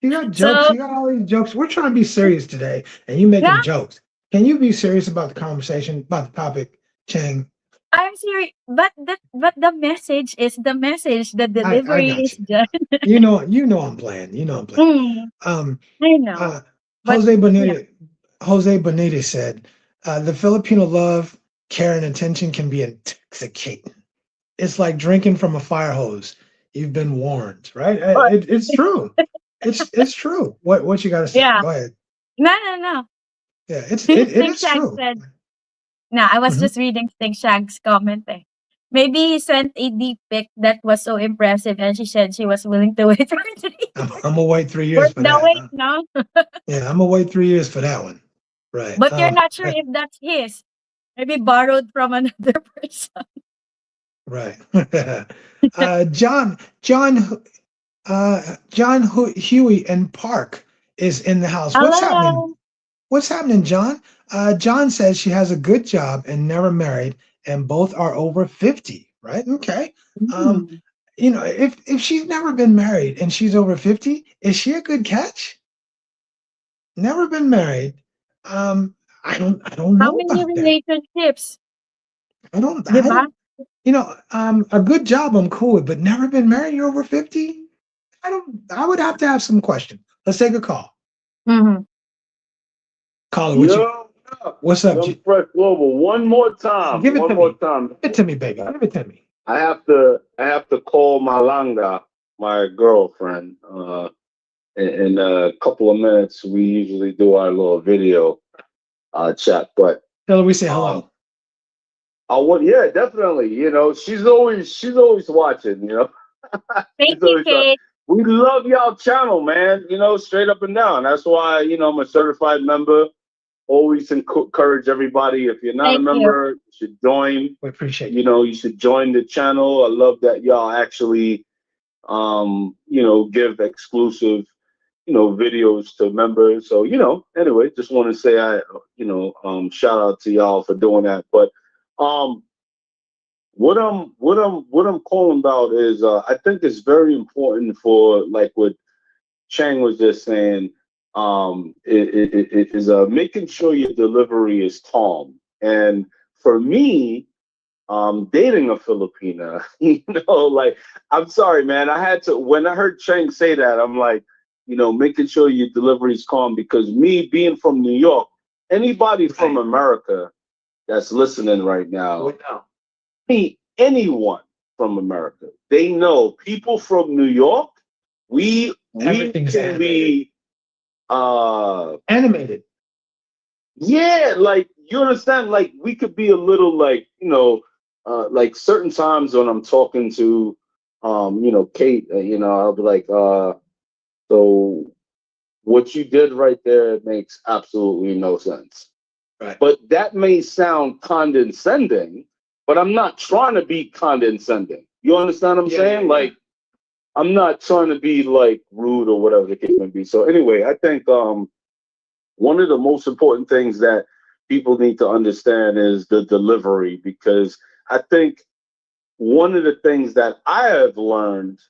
You got jokes. So, You got all these jokes. We're trying to be serious today, and you yeah, making jokes. Can you be serious about the conversation, about the topic, Chang? I'm serious. But the message is the message. The I delivery got is you. just. You know I'm playing. You know I'm playing. Mm, Um, I know. uh, But Jose yeah. Bonilla. Jose Bonita said, the Filipino love, care, and attention can be intoxicating. It's like drinking from a fire hose. You've been warned, right? Or- It's true. It's true. What you got to say? yeah. Go ahead. No. Yeah, it Sting is Shag true. said, no, I was Mhm. just reading Sting Shag's comment. Eh. Maybe he sent a deep pic that was so impressive and she said she was willing to wait for 3 I'm years. gonna wait 3 years Worth for the that. wait, Huh? no? Yeah, I'm gonna wait 3 years for that one. Right. But you're not sure if that's his. Maybe borrowed from another person. right. John Huey and Park is in the house. What's happening? Hello. What's happening, John? John says she has a good job and never married, and both are over 50. Right? Okay. Um, Mm. if she's never been married and she's over 50, is she a good catch? Never been married. I don't How know many about that. relationships? I don't. Di I ba? don't. A good job I'm cool with, but never been married. You're over 50. I don't. I would have to have some questions. Let's take a call. Mm-hmm. Caller, Yo, what's up? Young Fresh Global. One more time. Give it One to more me. time. Give it to me, baby. Give it to me. I have to call Malanga, my girlfriend. In a couple of minutes, we usually do our little video chat. But Tell her we say um, hello. yeah, definitely. She's always watching. Thank She's you, always watching. Kate. We love y'all channel, man. Straight up and down. That's why I'm a certified member. Always encourage everybody. If you're not a Thank you. member, you should join. We appreciate you. You should join the channel. I love that y'all actually, give exclusive, videos to members. So, anyway, just want to say shout out to y'all for doing that. But, what I'm calling about is, I think it's very important for like what Chang was just saying, it is making sure your delivery is calm. And for me, dating a Filipina, like, I'm sorry, man. I had to, when I heard Chang say that, I'm like, making sure your delivery is calm, because me being from New York, anybody from America that's listening right now, anyone from America, they know people from New York, we Everything's can animated. be Animated. yeah, like, you understand, like, we could be a little like, like certain times when I'm talking to Kate, I'll be like, so what you did right there makes absolutely no sense. Right. But that may sound condescending, but I'm not trying to be condescending. You understand what I'm saying? Yeah. Like, I'm not trying to be like rude or whatever the case may be. So anyway, I think one of the most important things that people need to understand is the delivery, because I think one of the things that I have learned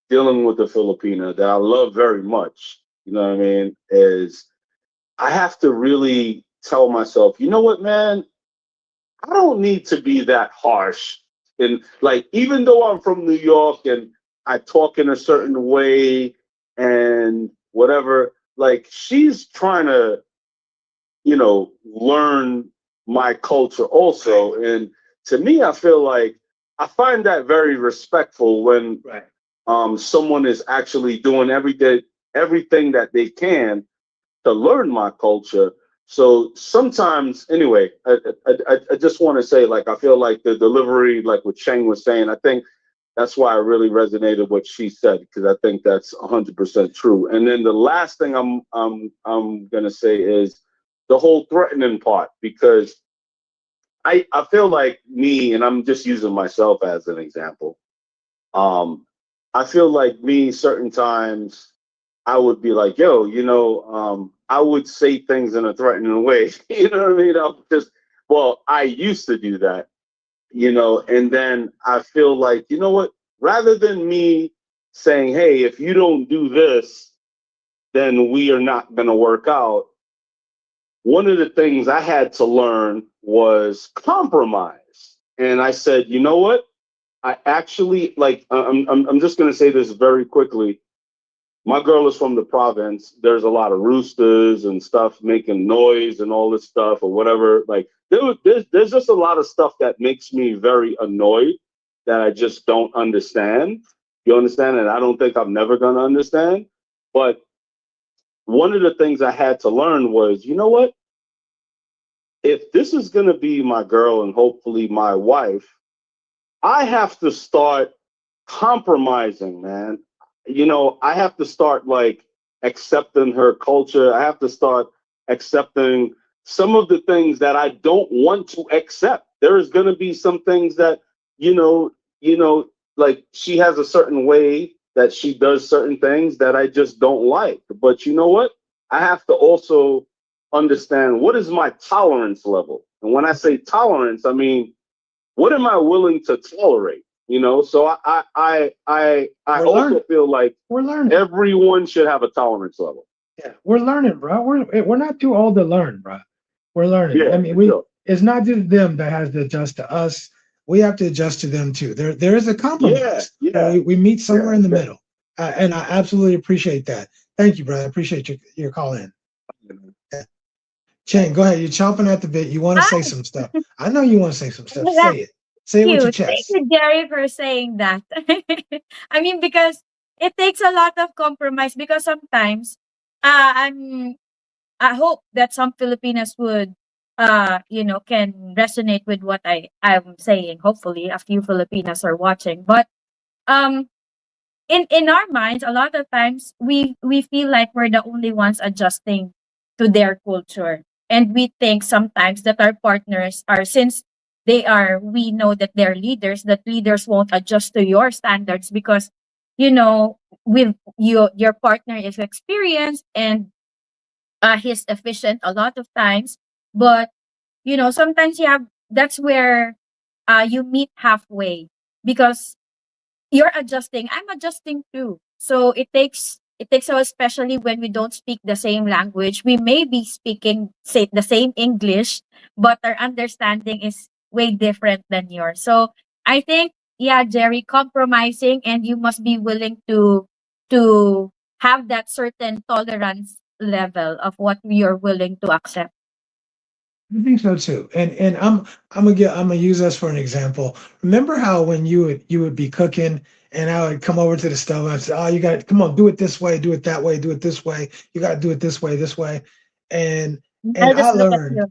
dealing with the Filipina that I love very much, you know what I mean, is I have to really tell myself, you know what, man, I don't need to be that harsh. And like, even though I'm from New York and I talk in a certain way and whatever, like, she's trying to, learn my culture also. And to me, I feel like I find that very respectful when someone is actually doing everything that they can to learn my culture. So sometimes, anyway, I just want to say, like, I feel like the delivery, like what Chang was saying, I think that's why I really resonated what she said, because I think that's 100% true. And then the last thing I'm gonna say is the whole threatening part, because I feel like me, and I'm just using myself as an example. I feel like me certain times I would be like, yo, I would say things in a threatening way. You know what I mean? I used to do that, and then I feel like, you know what? Rather than me saying, hey, if you don't do this, then we are not going to work out. One of the things I had to learn was compromise. And I said, you know what? I actually, like, I'm just going to say this very quickly. my girl is from the province. There's a lot of roosters and stuff making noise and all this stuff or whatever. Like there's just a lot of stuff that makes me very annoyed that I just don't understand. You understand? And I don't think I'm never gonna understand. But one of the things I had to learn was, you know what? If this is gonna be my girl and hopefully my wife, I have to start compromising, man. You know, I have to start like accepting her culture. I have to start accepting some of the things that I don't want to accept. There is going to be some things that, like she has a certain way that she does certain things that I just don't like. But you know what? I have to also understand what is my tolerance level. And when I say tolerance, I mean, what am I willing to tolerate? You know, so I We're also learning. feel like We're learning. everyone should have a tolerance level. Yeah, we're learning, bro. We're not too old to learn, bro. We're learning. I Yeah, mean, for sure. it's not just them that has to adjust to us. We have to adjust to them too. There is a Yeah, compromise. yeah, We meet somewhere yeah. in the middle, and I absolutely appreciate that. Thank you, brother. I appreciate your call in. Chang, go ahead. You're chomping at the bit. You want to say some stuff. I know you want to say some stuff. Say it. Say it with your Cute. Thank chest. you, Jerry, for saying that. I mean, because it takes a lot of compromise. Because sometimes, I'm. I hope that some Filipinas would, can resonate with what I'm saying. Hopefully, a few Filipinas are watching. But um, in our minds, a lot of times we feel like we're the only ones adjusting to their culture, and we think sometimes that our partners are, since we know that they're leaders, that leaders won't adjust to your standards because with your partner is experienced and he's efficient a lot of times. But sometimes that's where you meet halfway, because you're adjusting, I'm adjusting too. So it takes so, especially when we don't speak the same language. We may be speaking say the same English, but our understanding is way different than yours. So I think, yeah, Jerry, compromising, and you must be willing to have that certain tolerance level of what you're willing to accept. I think so too. And I'm gonna use us for an example. Remember how when you would be cooking and I would come over to the stove and I'd say, "Oh, you got to come on, do it this way, do it that way, do it this way. You got to do it this way, this way." And I'll I just look at learned, you.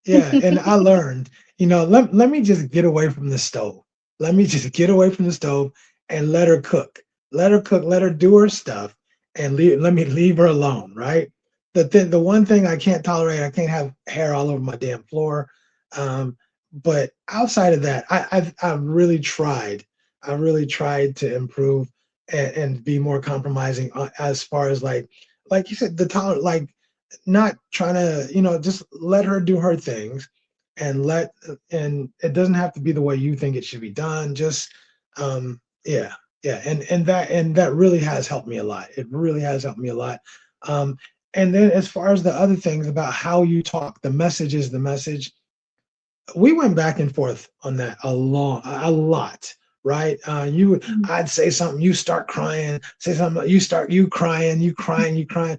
yeah, and I learned, let me just get away from the stove. Let me just get away from the stove and let her cook. Let her cook, let her do her stuff and let me leave her alone, right? The one thing I can't tolerate, I can't have hair all over my damn floor. Um, but outside of that, I've really tried. I really tried to improve and be more compromising as far as like you said, the tolerance, like not trying to, just let her do her things and and it doesn't have to be the way you think it should be done. Just yeah, yeah. And that really has helped me a lot. It really has helped me a lot. Um and then as far as the other things about how you talk, the message is the message. We went back and forth on that a lot, right? Mm. I'd say something, you start crying, say something, you crying, you crying.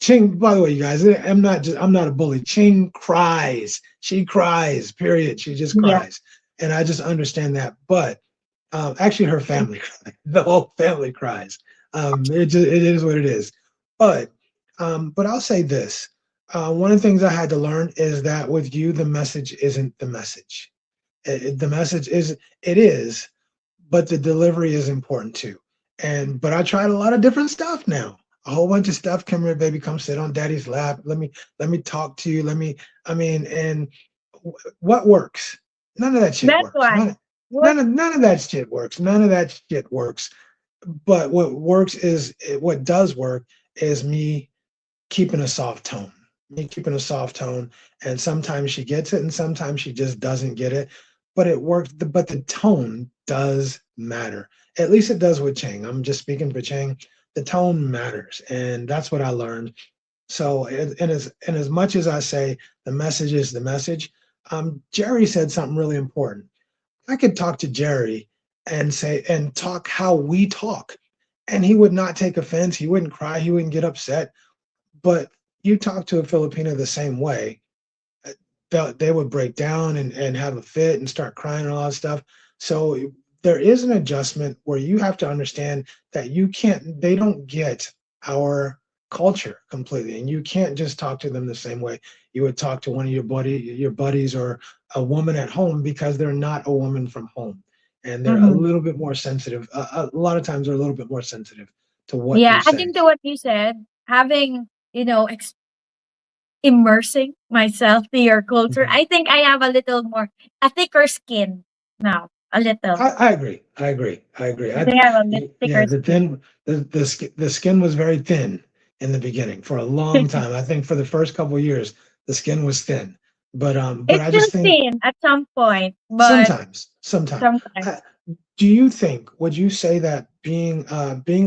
Ching, by the way, you guys, I'm not a bully. Ching cries. She cries, period. She just Yeah. cries. And I just understand that. But actually her family cries. The whole family cries. It is what it is. But but I'll say this. One of the things I had to learn is that with you, the message isn't the message. The message is, it is, but the delivery is important too. But I tried a lot of different stuff now. A whole bunch of stuff. Come here, baby. Come sit on daddy's lap. Let me talk to you. I mean, and what works? None of that shit That works. one. What? None of that shit works. None of that shit works. But what does work is me keeping a soft tone. Me keeping a soft tone. And sometimes she gets it and sometimes she just doesn't get it. But it works. But the tone does matter. At least it does with Chang. I'm just speaking for Chang. The tone matters. And that's what I learned. So, and as much as I say the message is the message, Jerry said something really important. I could talk to Jerry and talk how we talk. and he would not take offense. He wouldn't cry. He wouldn't get upset. But you talk to a Filipino the same way, they would break down and have a fit and start crying and all that stuff. So there is an adjustment where you have to understand that you can't, they don't get our culture completely, and you can't just talk to them the same way you would talk to one of your buddies or a woman at home, because they're not a woman from home, and they're a Mhm. little bit more sensitive. A lot of times they're a little bit more sensitive to what Yeah, you're saying. adding to what you said, having, immersing myself to your culture, Mhm. I think I have a thicker skin now, a little. I agree. I agree. I agree. I think I have a bit Yeah, thicker skin. the skin was very thin in the beginning for a long time. I think for the first couple of years, the skin was thin. But It's I still just think thin at some point, but sometimes. sometimes. Do you think? Would you say that being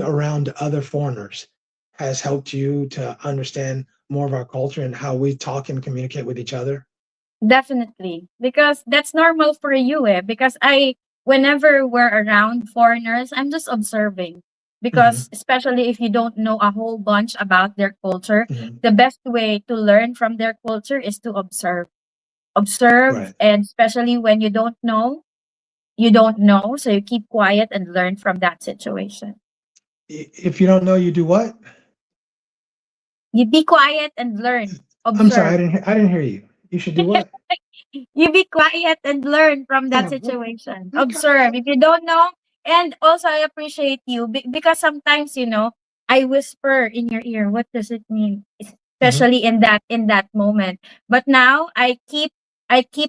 around other foreigners has helped you to understand more of our culture and how we talk and communicate with each other? Definitely. Because that's normal for you, eh? Because whenever we're around foreigners, I'm just observing. Hmm. Because especially if you don't know a whole bunch about their culture, Hmm. the best way to learn from their culture is to observe. Observe, Right. and especially when you don't know. So you keep quiet and learn from that situation. If you don't know, you do what? You be quiet and learn. I'm sorry, Observe. I didn't hear you. You should do what? You be quiet and learn from that Yeah. situation. Okay. Observe. If you don't know, and also I appreciate you because sometimes I whisper in your ear. What does it mean? Hmm. Especially in that moment. But now I keep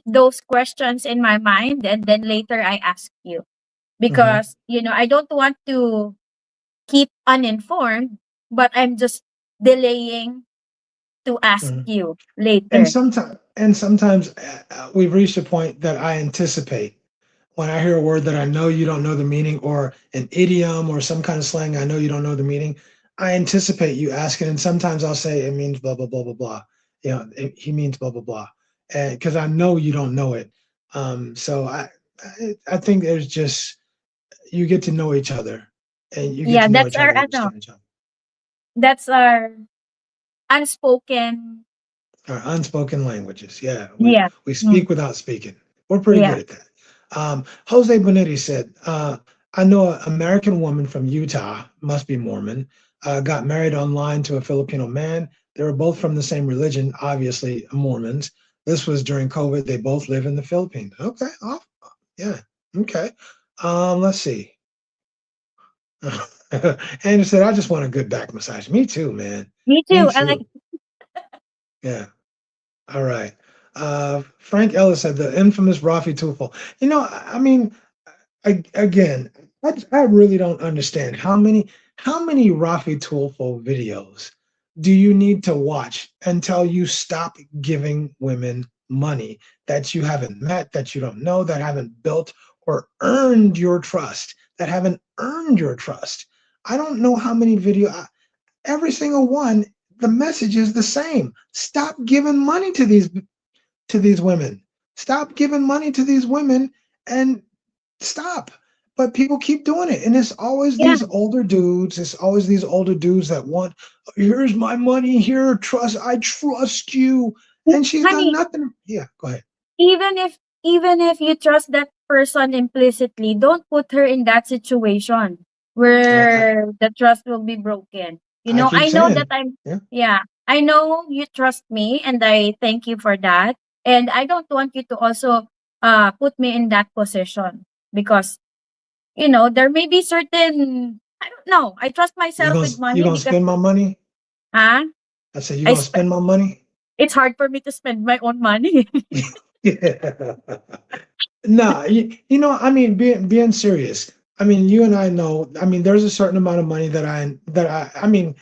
those questions in my mind, and then later I ask you Hmm. because I don't want to keep uninformed, but I'm just delaying to ask Hmm. you And later. sometimes we've reached a point that I anticipate when I hear a word that I know you don't know the meaning, or an idiom or some kind of slang I know you don't know the meaning. I anticipate you asking, and sometimes I'll say it means blah blah blah blah blah. He means blah blah blah, and because I know you don't know it. So I think there's just, you get to know each other, and you get Yeah, to know each other and understand each other. that's our unspoken. Our unspoken languages. Yeah, Yeah. we Mm, speak without speaking. We're pretty yeah. good at that. Jose Bonetti said, I know an American woman from Utah, must be Mormon, got married online to a Filipino man. They were both from the same religion, obviously Mormons. This was during COVID. They both live in the Philippines. Okay. Oh, yeah. Okay. Let's see. Andrew said, I just want a good back massage. Me too, man. Me Me too. I like. too. Yeah. All right. Frank Ellis said the infamous Rafi Tufel. I mean, again, I really don't understand how many Rafi Tufel videos do you need to watch until you stop giving women money that you haven't met, that you don't know, that haven't built or earned your trust, that haven't earned your trust. I don't know how many every single one, the message is the same. Stop giving money to these women. Stop giving money to these women and stop. But people keep doing it. And it's always Yeah, these older dudes. It's always these older dudes that want, here's my money, I trust you. And she's done honey. nothing. Yeah, go ahead. Even if you trust that person implicitly, don't put her in that situation I, I, where the trust will be broken. I keep I know that saying, I'm. yeah. Yeah, I know you trust me, and I thank you for that. And I don't want you to also put me in that position because there may be certain. I don't know. I trust You myself gonna with you money gonna because spend my money? ah, I said, you I gonna sp- spend my money? it's hard for me to spend my own money. Yeah. No, I mean, being serious. I mean, you and I know. I mean, there's a certain amount of money I mean,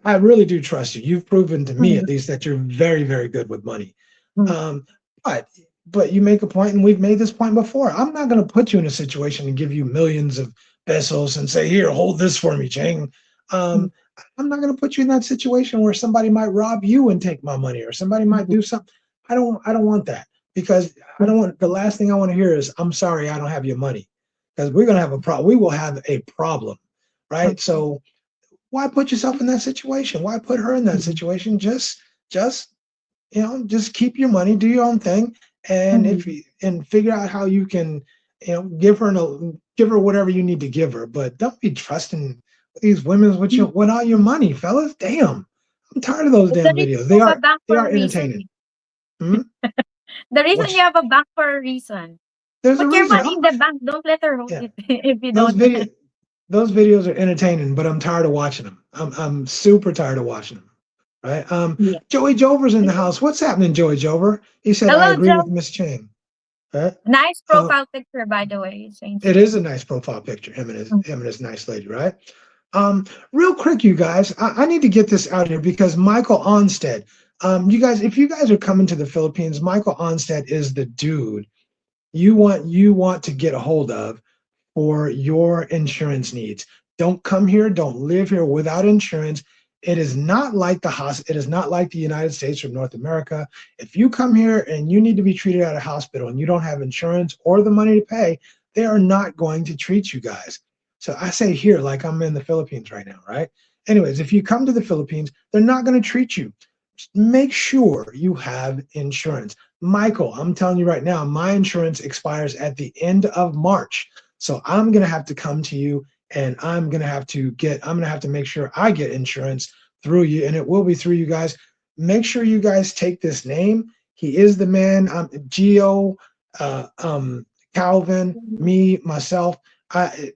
I really do trust you. You've proven to me, Mm, at least, that you're very, very good with money. mm, Um, but you make a point, and we've made this point before. I'm not going to put you in a situation and give you millions of pesos and say, "Here, hold this for me, Chang." mm, Um, I'm not going to put you in that situation where somebody might rob you and take my money, or somebody might mm, do something. I don't want that, because I mm. don't want, the last thing I want to hear is, I'm sorry, I don't have your money, because we're going to have a problem. We will have a problem right? Okay. So why put yourself in that situation? Why put her in that Mhm. situation? Just just keep your money, do your own thing, and if Mhm. you and figure out how you can, give her whatever you need to give her, but don't be trusting these women with all your money, fellas. Damn, I'm tired of those But the damn reason videos. you have a bank They for are a reason. entertaining. Hmm? The reason you Which have a bank for a reason. there's a Put your reason. money in the bank. Don't let her hold Yeah, it if you those don't. video those videos are entertaining, but I'm tired of watching them. I'm super tired of watching them. Right. Yeah. Joey Jover's in the house. What's happening, Joey Jover? He said, I Hello, agree with Joe. Miss Chang. Right? Nice Uh, profile picture, by the way. Thank it you. is a nice profile picture, him and his nice lady, right? Real quick, you guys, I need to get this out here because Michael Onstead, you guys, if you guys are coming to the Philippines, Michael Onstead is the dude you want to get a hold of for your insurance needs. Don't come here, don't live here without insurance. It is not like it is not like the United States or North America. If you come here and you need to be treated at a hospital and you don't have insurance or the money to pay, they are not going to treat you guys. So I say here, like I'm in the Philippines right now, right? Anyways, if you come to the Philippines, they're not going to treat you. Just make sure you have insurance. Michael, I'm telling you right now, my insurance expires at the end of March. So I'm going to have to come to you and I'm going to have to make sure I get insurance through you, and it will be through you guys. Make sure you guys take this name. He is the man. Geo, uh, um, Calvin, me, myself.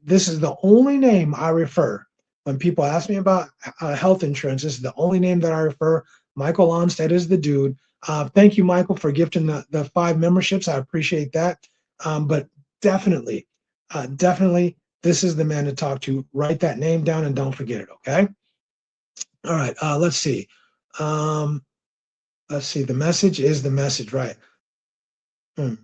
This is the only name I refer when people ask me about health insurance. This is the only name that I refer. Michael Onstead is the dude. Thank you, Michael, for gifting the 5 memberships. I appreciate that. But definitely, definitely, this is the man to talk to. Write that name down and don't forget it. Okay. All right. Let's see. Um, let's see. The message is the message, right? Hmm.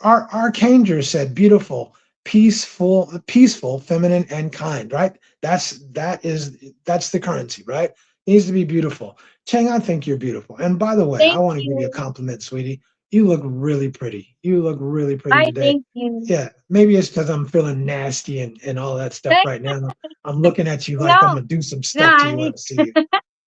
Our Archangel said, "Beautiful, peaceful, feminine, and kind." Right? That's the currency, right? It needs to be beautiful. Chang, I think you're beautiful. And by the way, I Thank want to give you a you. compliment, sweetie. You look really pretty. You look really pretty I today. thank you. Yeah, maybe it's because I'm feeling nasty and all that stuff right now. I'm looking at you like I'm No, gonna do some no, stuff to you when I see you.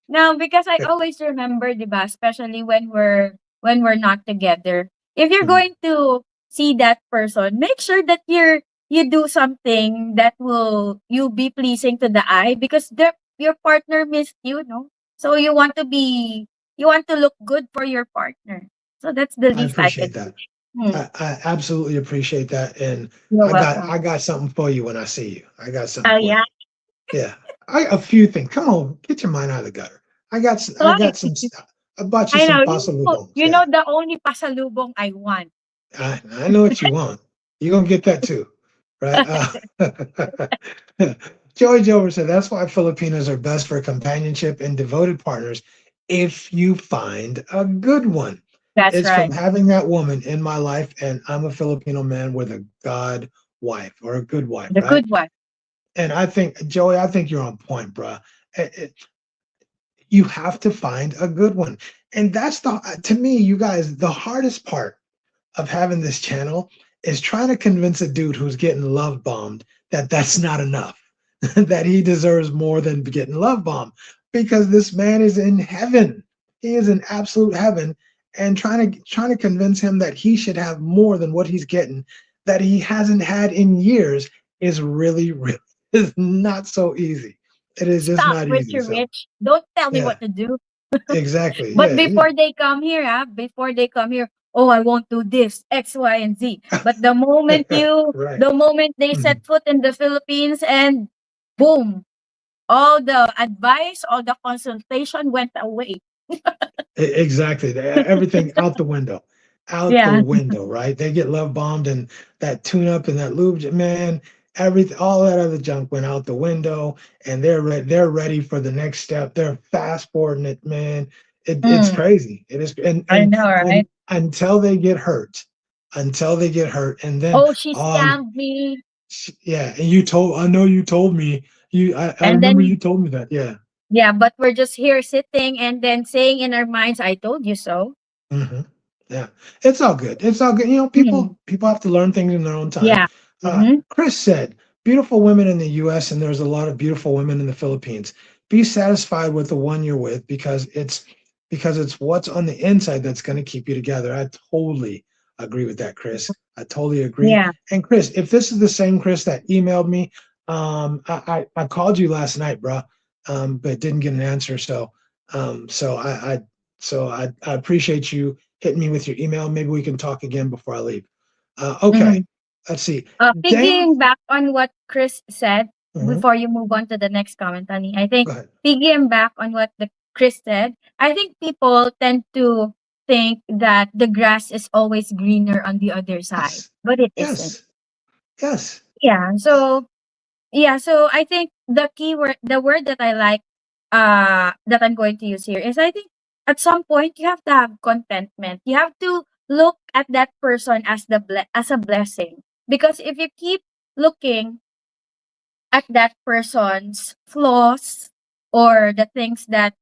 no, because I always remember, diba, especially when we're not together. If you're Mhm. going to see that person, make sure that you do something that will you be pleasing to the eye because your partner missed you, no? So you want to look good for your partner. So that's the I least I appreciate can do. that. Hmm. I absolutely appreciate that, and You're I welcome. got something for you when I see you. I got something Oh for yeah. you. Yeah, a few things. Come on, get your mind out of the gutter. I Why? got some stuff. I bought you I some know. pasalubongs. You Yeah, know the only pasalubong I want. I know what you want. You're gonna get that too, right? Joey Jover said that's why Filipinos are best for companionship and devoted partners if you find a good one. That's It's from right. having that woman in my life, and I'm a Filipino man with a God wife or a good wife, The right? good one. And I think, Joey, I think you're on point, bruh. You have to find a good one. And that's to me, you guys, the hardest part of having this channel is trying to convince a dude who's getting love bombed that that's not enough, that he deserves more than getting love bombed because this man is in heaven. He is in absolute heaven, and trying to convince him that he should have more than what he's getting that he hasn't had in years is really is not so easy. It is just Stop, not easy. Richard So Rich. Don't tell me yeah, what to do. exactly. But Yeah. before they come here, oh, I won't do this, X, Y, and Z. But the moment Right. the moment they Mhm. set foot in the Philippines and boom, all the advice, all the consultation went away. Exactly. Everything out the window, out the Yeah. window, right? They get love bombed and that tune up and that lube, man, everything, all that other junk went out the window and they're ready for the next step. They're fast forwarding it, man. It's Mm, crazy. It is. I know, right? Until they get hurt, and then, Oh, she oh, scammed me. yeah. And I know you told me, I And remember you then, told me that. Yeah. yeah, but we're just here sitting and then saying in our minds, I told you so. Hmm. Yeah, it's all good. It's all good. Mm, People have to learn things in their own time. yeah. Mm-hmm. Chris said, beautiful women in the US and there's a lot of beautiful women in the Philippines. Be satisfied with the one you're with because it's what's on the inside that's going to keep you together. I totally agree with that, Chris. I totally agree. Yeah. And Chris, if this is the same Chris that emailed me, I called you last night, bro, but didn't get an answer. So I appreciate you hitting me with your email. Maybe we can talk again before I leave. Okay, Mhm. let's see. Dang. Piggying back on what Chris said Mhm. before you move on to the next comment, honey, I think Go ahead. piggying back on what the Chris said, I think people tend to think that the grass is always greener on the other side, Yes. but it isn't. Yes. Yes. Yeah. So yeah, so I think the key word, the word that I like, that I'm going to use here is I think at some point you have to have contentment. You have to look at that person as as a blessing. Because if you keep looking at that person's flaws or the things that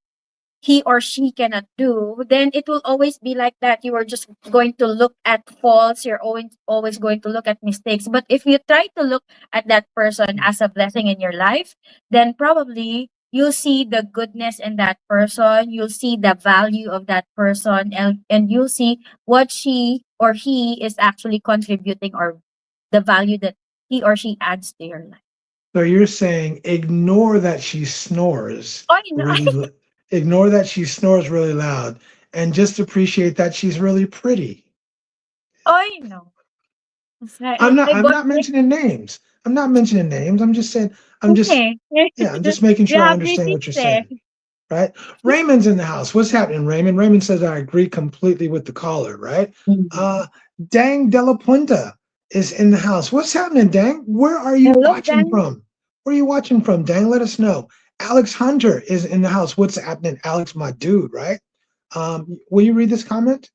he or she cannot do, then it will always be like that. You are just going to look at faults. You're always going to look at mistakes. But if you try to look at that person as a blessing in your life, then probably you'll see the goodness in that person. You'll see the value of that person, and you'll see what she or he is actually contributing or the value that he or she adds to your life. So you're saying ignore that she snores Oh, you know, really, ignore that she snores really loud, and just appreciate that she's really pretty. oh, you know. It's like, I'm but not mentioning names. I'm not mentioning names. I'm just saying. I'm just okay. yeah. I'm just making You sure I have understand anything what you're to say? saying. Right? Raymond's in the house. What's happening, Raymond? Raymond says I agree completely with the caller. Right? Mhm. Uh, Dang Della Punta is in the house. What's happening, Dang? Where are you Hello, watching Dan. from? Where are you watching from, Dang? Let us know. Alex Hunter is in the house. What's happening, Alex? My dude, right? Will you read this comment?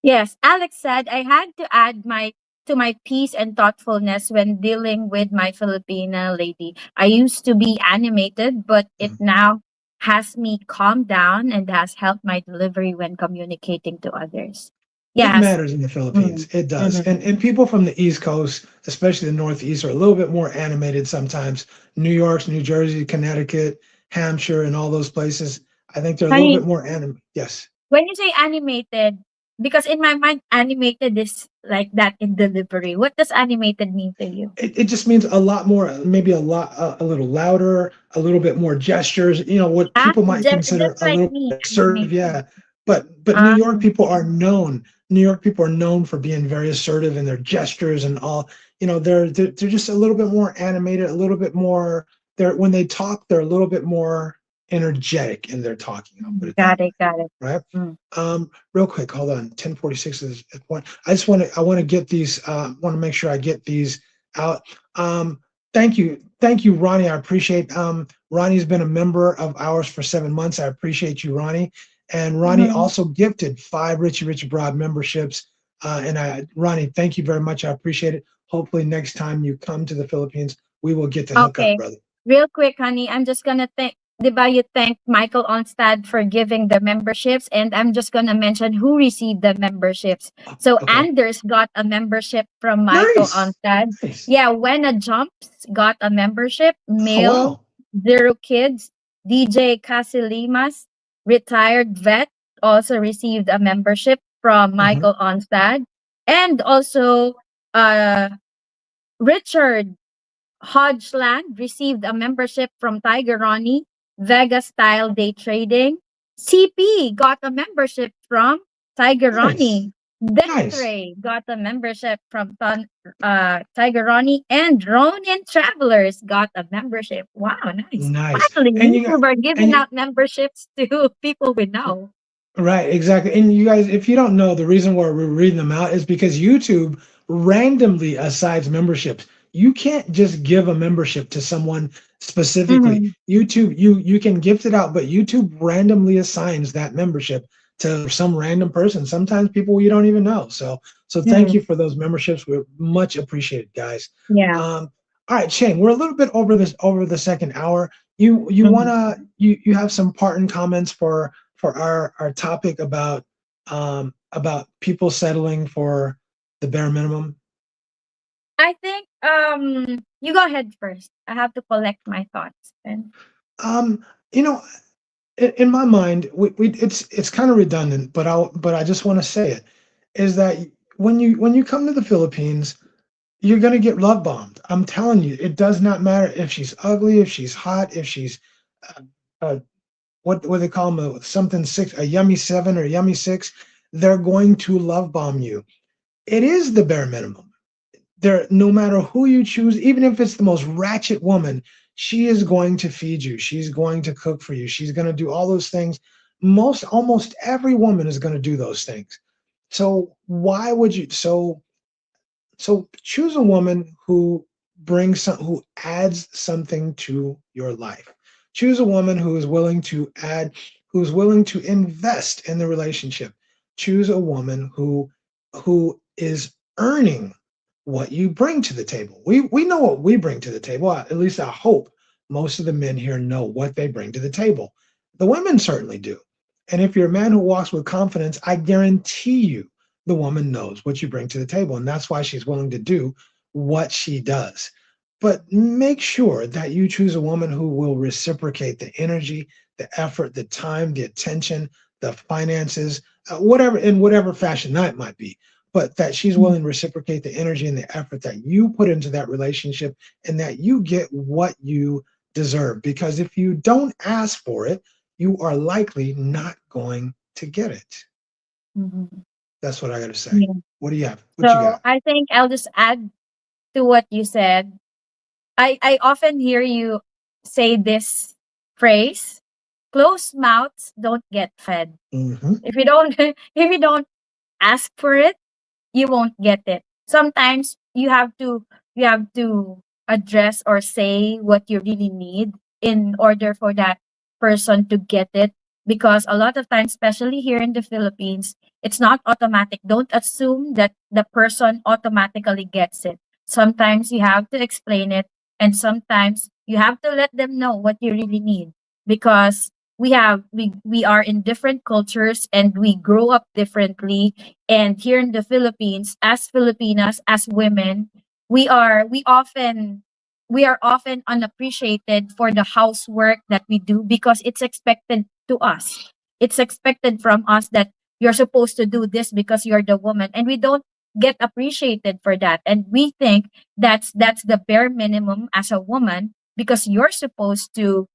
Yes, Alex said I had to add my to my peace and thoughtfulness when dealing with my Filipina lady. I used to be animated, but it Mhm. now has me calm down and has helped my delivery when communicating to others. It Yes. matters in the Philippines. Mm, It does. mhm. And people from the East Coast, especially the Northeast, are a little bit more animated sometimes. New York, New Jersey, Connecticut, Hampshire, and all those places. I think they're a little Honey, bit more animated. Yes. when you say animated, because in my mind, animated is like that in delivery. What does animated mean to you? It just means a lot more, maybe a little louder, a little bit more gestures, what Ah, people might consider just a like little me, assertive. animated. Yeah. But Ah, New York people are known for being very assertive in their gestures and all. They're just a little bit more animated, a little bit more, when they talk, they're a little bit more energetic in their talking. I'll put it that got it, got it. way. Right. Mm. Real quick, hold on. 10:46 is the point. I want to get these. Want to make sure I get these out. Thank you, Ronnie. I appreciate. Ronnie's been a member of ours for 7 months. I appreciate you, Ronnie. And Ronnie Mhm. also gifted 5 Richie Broad memberships. Ronnie, thank you very much. I appreciate it. Hopefully, next time you come to the Philippines, we will get to hook up, Okay. brother. Real quick, honey, I'm just gonna thank Diba, you thank Michael Onstad for giving the memberships, and I'm just gonna mention who received the memberships. So Okay. Anders got a membership from Michael Nice. Onstad. Nice. Yeah, Wena Jumps got a membership. Oh Male wow. Zero Kids, DJ Casilimas, retired vet, also received a membership from Mhm. Michael Onstad. And also Richard Hodgland received a membership from Tiger Ronnie, Vega Style Day Trading. CP got a membership from Tiger Nice. Ronnie. Nice. Desiree got a membership from Tiger Ronnie. And Ronin Travelers got a membership. Wow, nice. Nice. Finally, And you got YouTube are giving and out memberships to people we know. Right, exactly. And you guys, if you don't know, the reason why we're reading them out is because YouTube randomly assigns memberships. You can't just give a membership to someone specifically. Mhm. YouTube, you can gift it out, but YouTube randomly assigns that membership to some random person. Sometimes people you don't even know. So thank you Mhm. for those memberships. We're much appreciated, guys. Yeah. All right, Chang, we're a little bit over the second hour. Mhm. You have some parting comments for our topic about people settling for the bare minimum? I think You go ahead first. I have to collect my thoughts. And You know, in my mind, it's kind of redundant, but I just want to say it is that when you come to the Philippines, you're gonna get love bombed. I'm telling you, it does not matter if she's ugly, if she's hot, if she's uh, uh, what they call them, something six, a yummy seven or a yummy six. They're going to love bomb you. It is the bare minimum. There, no matter who you choose, even if it's the most ratchet woman, she is going to feed you. She's going to cook for you. She's going to do all those things. Almost every woman is going to do those things. So why would you? So choose a woman who adds something to your life. Choose a woman who is willing to add, who's willing to invest in the relationship. Choose a woman who is earning what you bring to the table. We know what we bring to the table. At least I hope most of the men here know what they bring to the table. The women certainly do. And if you're a man who walks with confidence, I guarantee you the woman knows what you bring to the table. And that's why she's willing to do what she does. But make sure that you choose a woman who will reciprocate the energy, the effort, the time, the attention, the finances, whatever, in whatever fashion that might be. But that she's willing to reciprocate the energy and the effort that you put into that relationship and that you get what you deserve. Because if you don't ask for it, you are likely not going to get it. mhm. That's what I got to say. Yeah. What do you have? What you So got? I think I'll just add to what you said. I often hear you say this phrase: closed mouths don't get fed. Mm-hmm. If you don't if you don't ask for it, you won't get it. Sometimes you have to address or say what you really need in order for that person to get it, because a lot of times, especially here in the Philippines, it's not automatic. Don't assume that the person automatically gets it. Sometimes you have to explain it, and sometimes you have to let them know what you really need, because we are in different cultures and we grow up differently. And here in the Philippines, as Filipinas, as women, we are often unappreciated for the housework that we do, because it's expected to us. It's expected from us that you're supposed to do this because you're the woman, and we don't get appreciated for that. And we think that's the bare minimum as a woman, because you're supposed to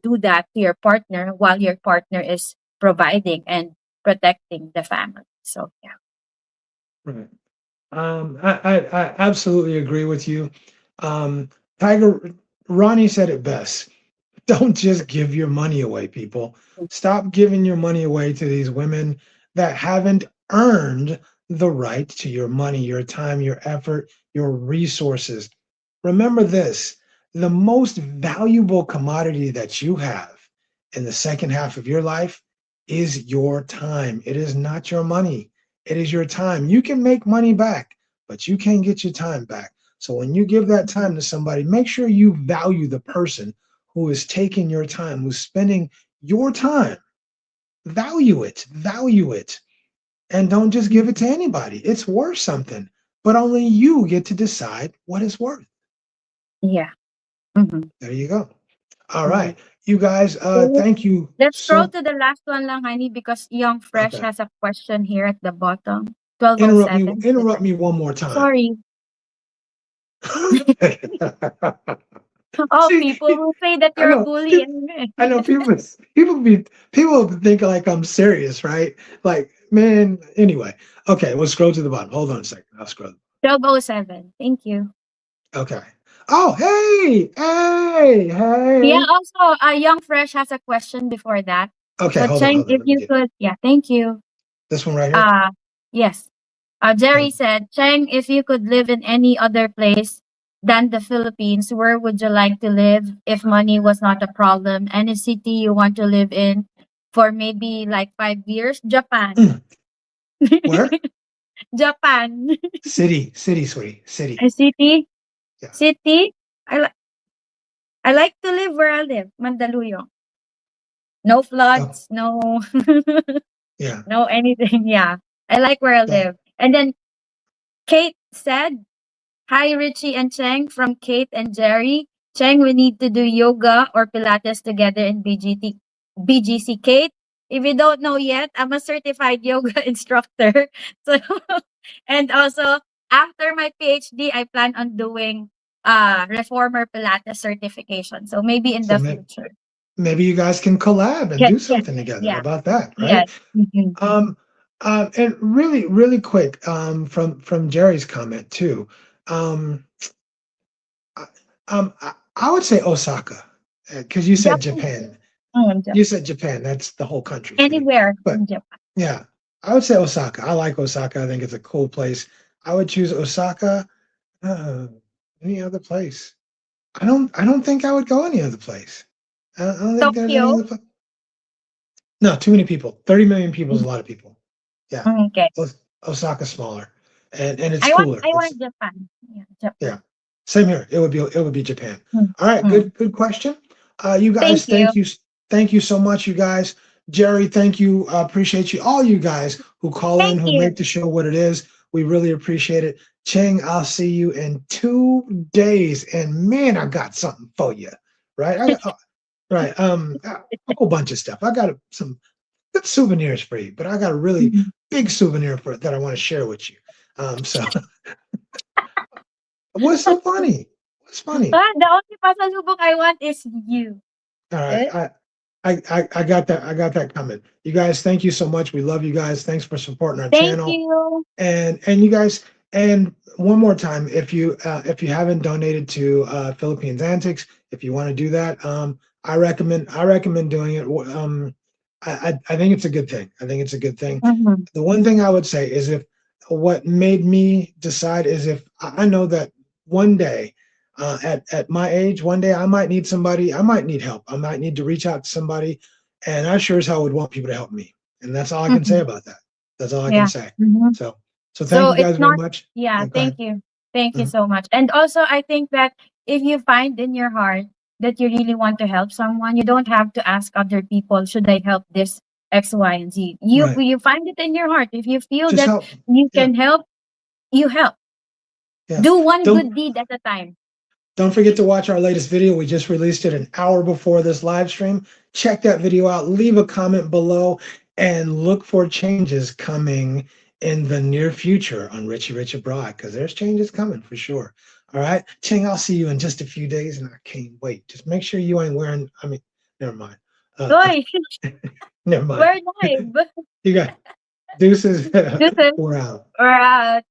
do that to your partner while your partner is providing and protecting the family. So yeah. Right. I absolutely agree with you. Tiger Ronnie said it best. Don't just give your money away, people. Stop giving your money away to these women that haven't earned the right to your money, your time, your effort, your resources. Remember this: the most valuable commodity that you have in the second half of your life is your time. It is not your money, it is your time. You can make money back, but you can't get your time back. So when you give that time to somebody, make sure you value the person who is taking your time, who's spending your time. Value it, and don't just give it to anybody. It's worth something, but only you get to decide what it's worth. Yeah. Mm-hmm. There you go. All Mm-hmm. right, you guys. So Thank you let's scroll so. to the last one lang, honey, because Young Fresh Okay, has a question here at the bottom. 1207. interrupt me one more time. Sorry. Oh, See, people will say that I you're a know. bully. I know people think like I'm serious, right? Like, man. Anyway, okay, we'll scroll to the bottom. Hold on a second. I'll scroll. 1207. Thank you. Okay. Oh, Yeah, hey. also, Young Fresh has a question before that. Okay, But hold on, Chang, hold on. if Let me you get could, yeah, thank you. this one right here. Yes. Jerry said, Chang, if you could live in any other place than the Philippines, where would you like to live if money was not a problem? Any city you want to live in for maybe like 5 years? Japan. Where? Japan. City, sweetie, A city. city? Yeah. City? I, li- I like to live where I live, Mandaluyong. No Oh, floods, no yeah. no anything. Yeah. I like where I Yeah. live. And then Kate said Hi, Richie and Chang from Kate and Jerry. Chang, we need to do yoga or Pilates together in BGC. Kate, if you don't know yet, I'm a certified yoga instructor. So, and also after my PhD, I plan on doing reformer Pilates certification. So maybe in So the future. maybe you guys can collab and Yes, do yes, something together. How yeah, about that, yes. right? Mhm. And really quick, from Jerry's comment too. Um, I- I would say Osaka, because you said Japan. Japan. Japan. You said Japan. That's the whole country's name. Anywhere But in Japan. yeah, I would say Osaka. I like Osaka. I think it's a cool place. I would choose Osaka. Uh, any other place? I don't think I would go any other place. I don't think there's any Tokyo. other place. No, too many people. 30 million people is a lot of people. Yeah. Okay. Osaka's smaller and it's I cooler. It's want Japan. Yeah, yeah. Japan. Same here. It would be Japan. Mm, All right, mm. good question. You Thank guys, you. thank you so much, you guys. Jerry, thank you. Appreciate you, all you guys who call in, Thank who you. make the show what it is. We really appreciate it. Chang, I'll see you in 2 days, and man, I got something for you. Right? Right. A whole bunch of stuff. I got some good souvenirs for you, but I got a really Mhm. big souvenir that I want to share with you. So what's so funny? What's funny? The only pasalubong I want is you. All right, Eh? I got that. I got that coming. You guys, thank you so much. We love you guys. Thanks for supporting our Thank channel. you. And you guys, and one more time, if you haven't donated to Philippines Antics, if you want to do that, I recommend doing it. I think it's a good thing. I think it's a good thing. Mhm. The one thing I would say is, if what made me decide is, if I know that one day, at my age, one day I might need somebody, I might need help, I might need to reach out to somebody, and I sure as hell would want people to help me. And that's all I can say Mhm. about that. That's all I can Yeah. say. Mhm. So thank So you it's guys very not, much. yeah, Okay. thank you. Thank you Mhm. so much. And also, I think that if you find in your heart that you really want to help someone, you don't have to ask other people, should I help this X, Y, and Z? Right. You find it in your heart. If you feel Just that help. you Yeah. can help, you help. Yeah. Do one Don't good deed at a time. Don't forget to watch our latest video. We just released it an hour before this live stream. Check that video out. Leave a comment below and look for changes coming in the near future on Richie Rich Abroad, because there's changes coming for sure. All right. Chang, I'll see you in just a few days, and I can't wait. Just make sure you ain't wearing, never mind. Oy, Never mind. we're live. You got deuces. This is We're out. we're out.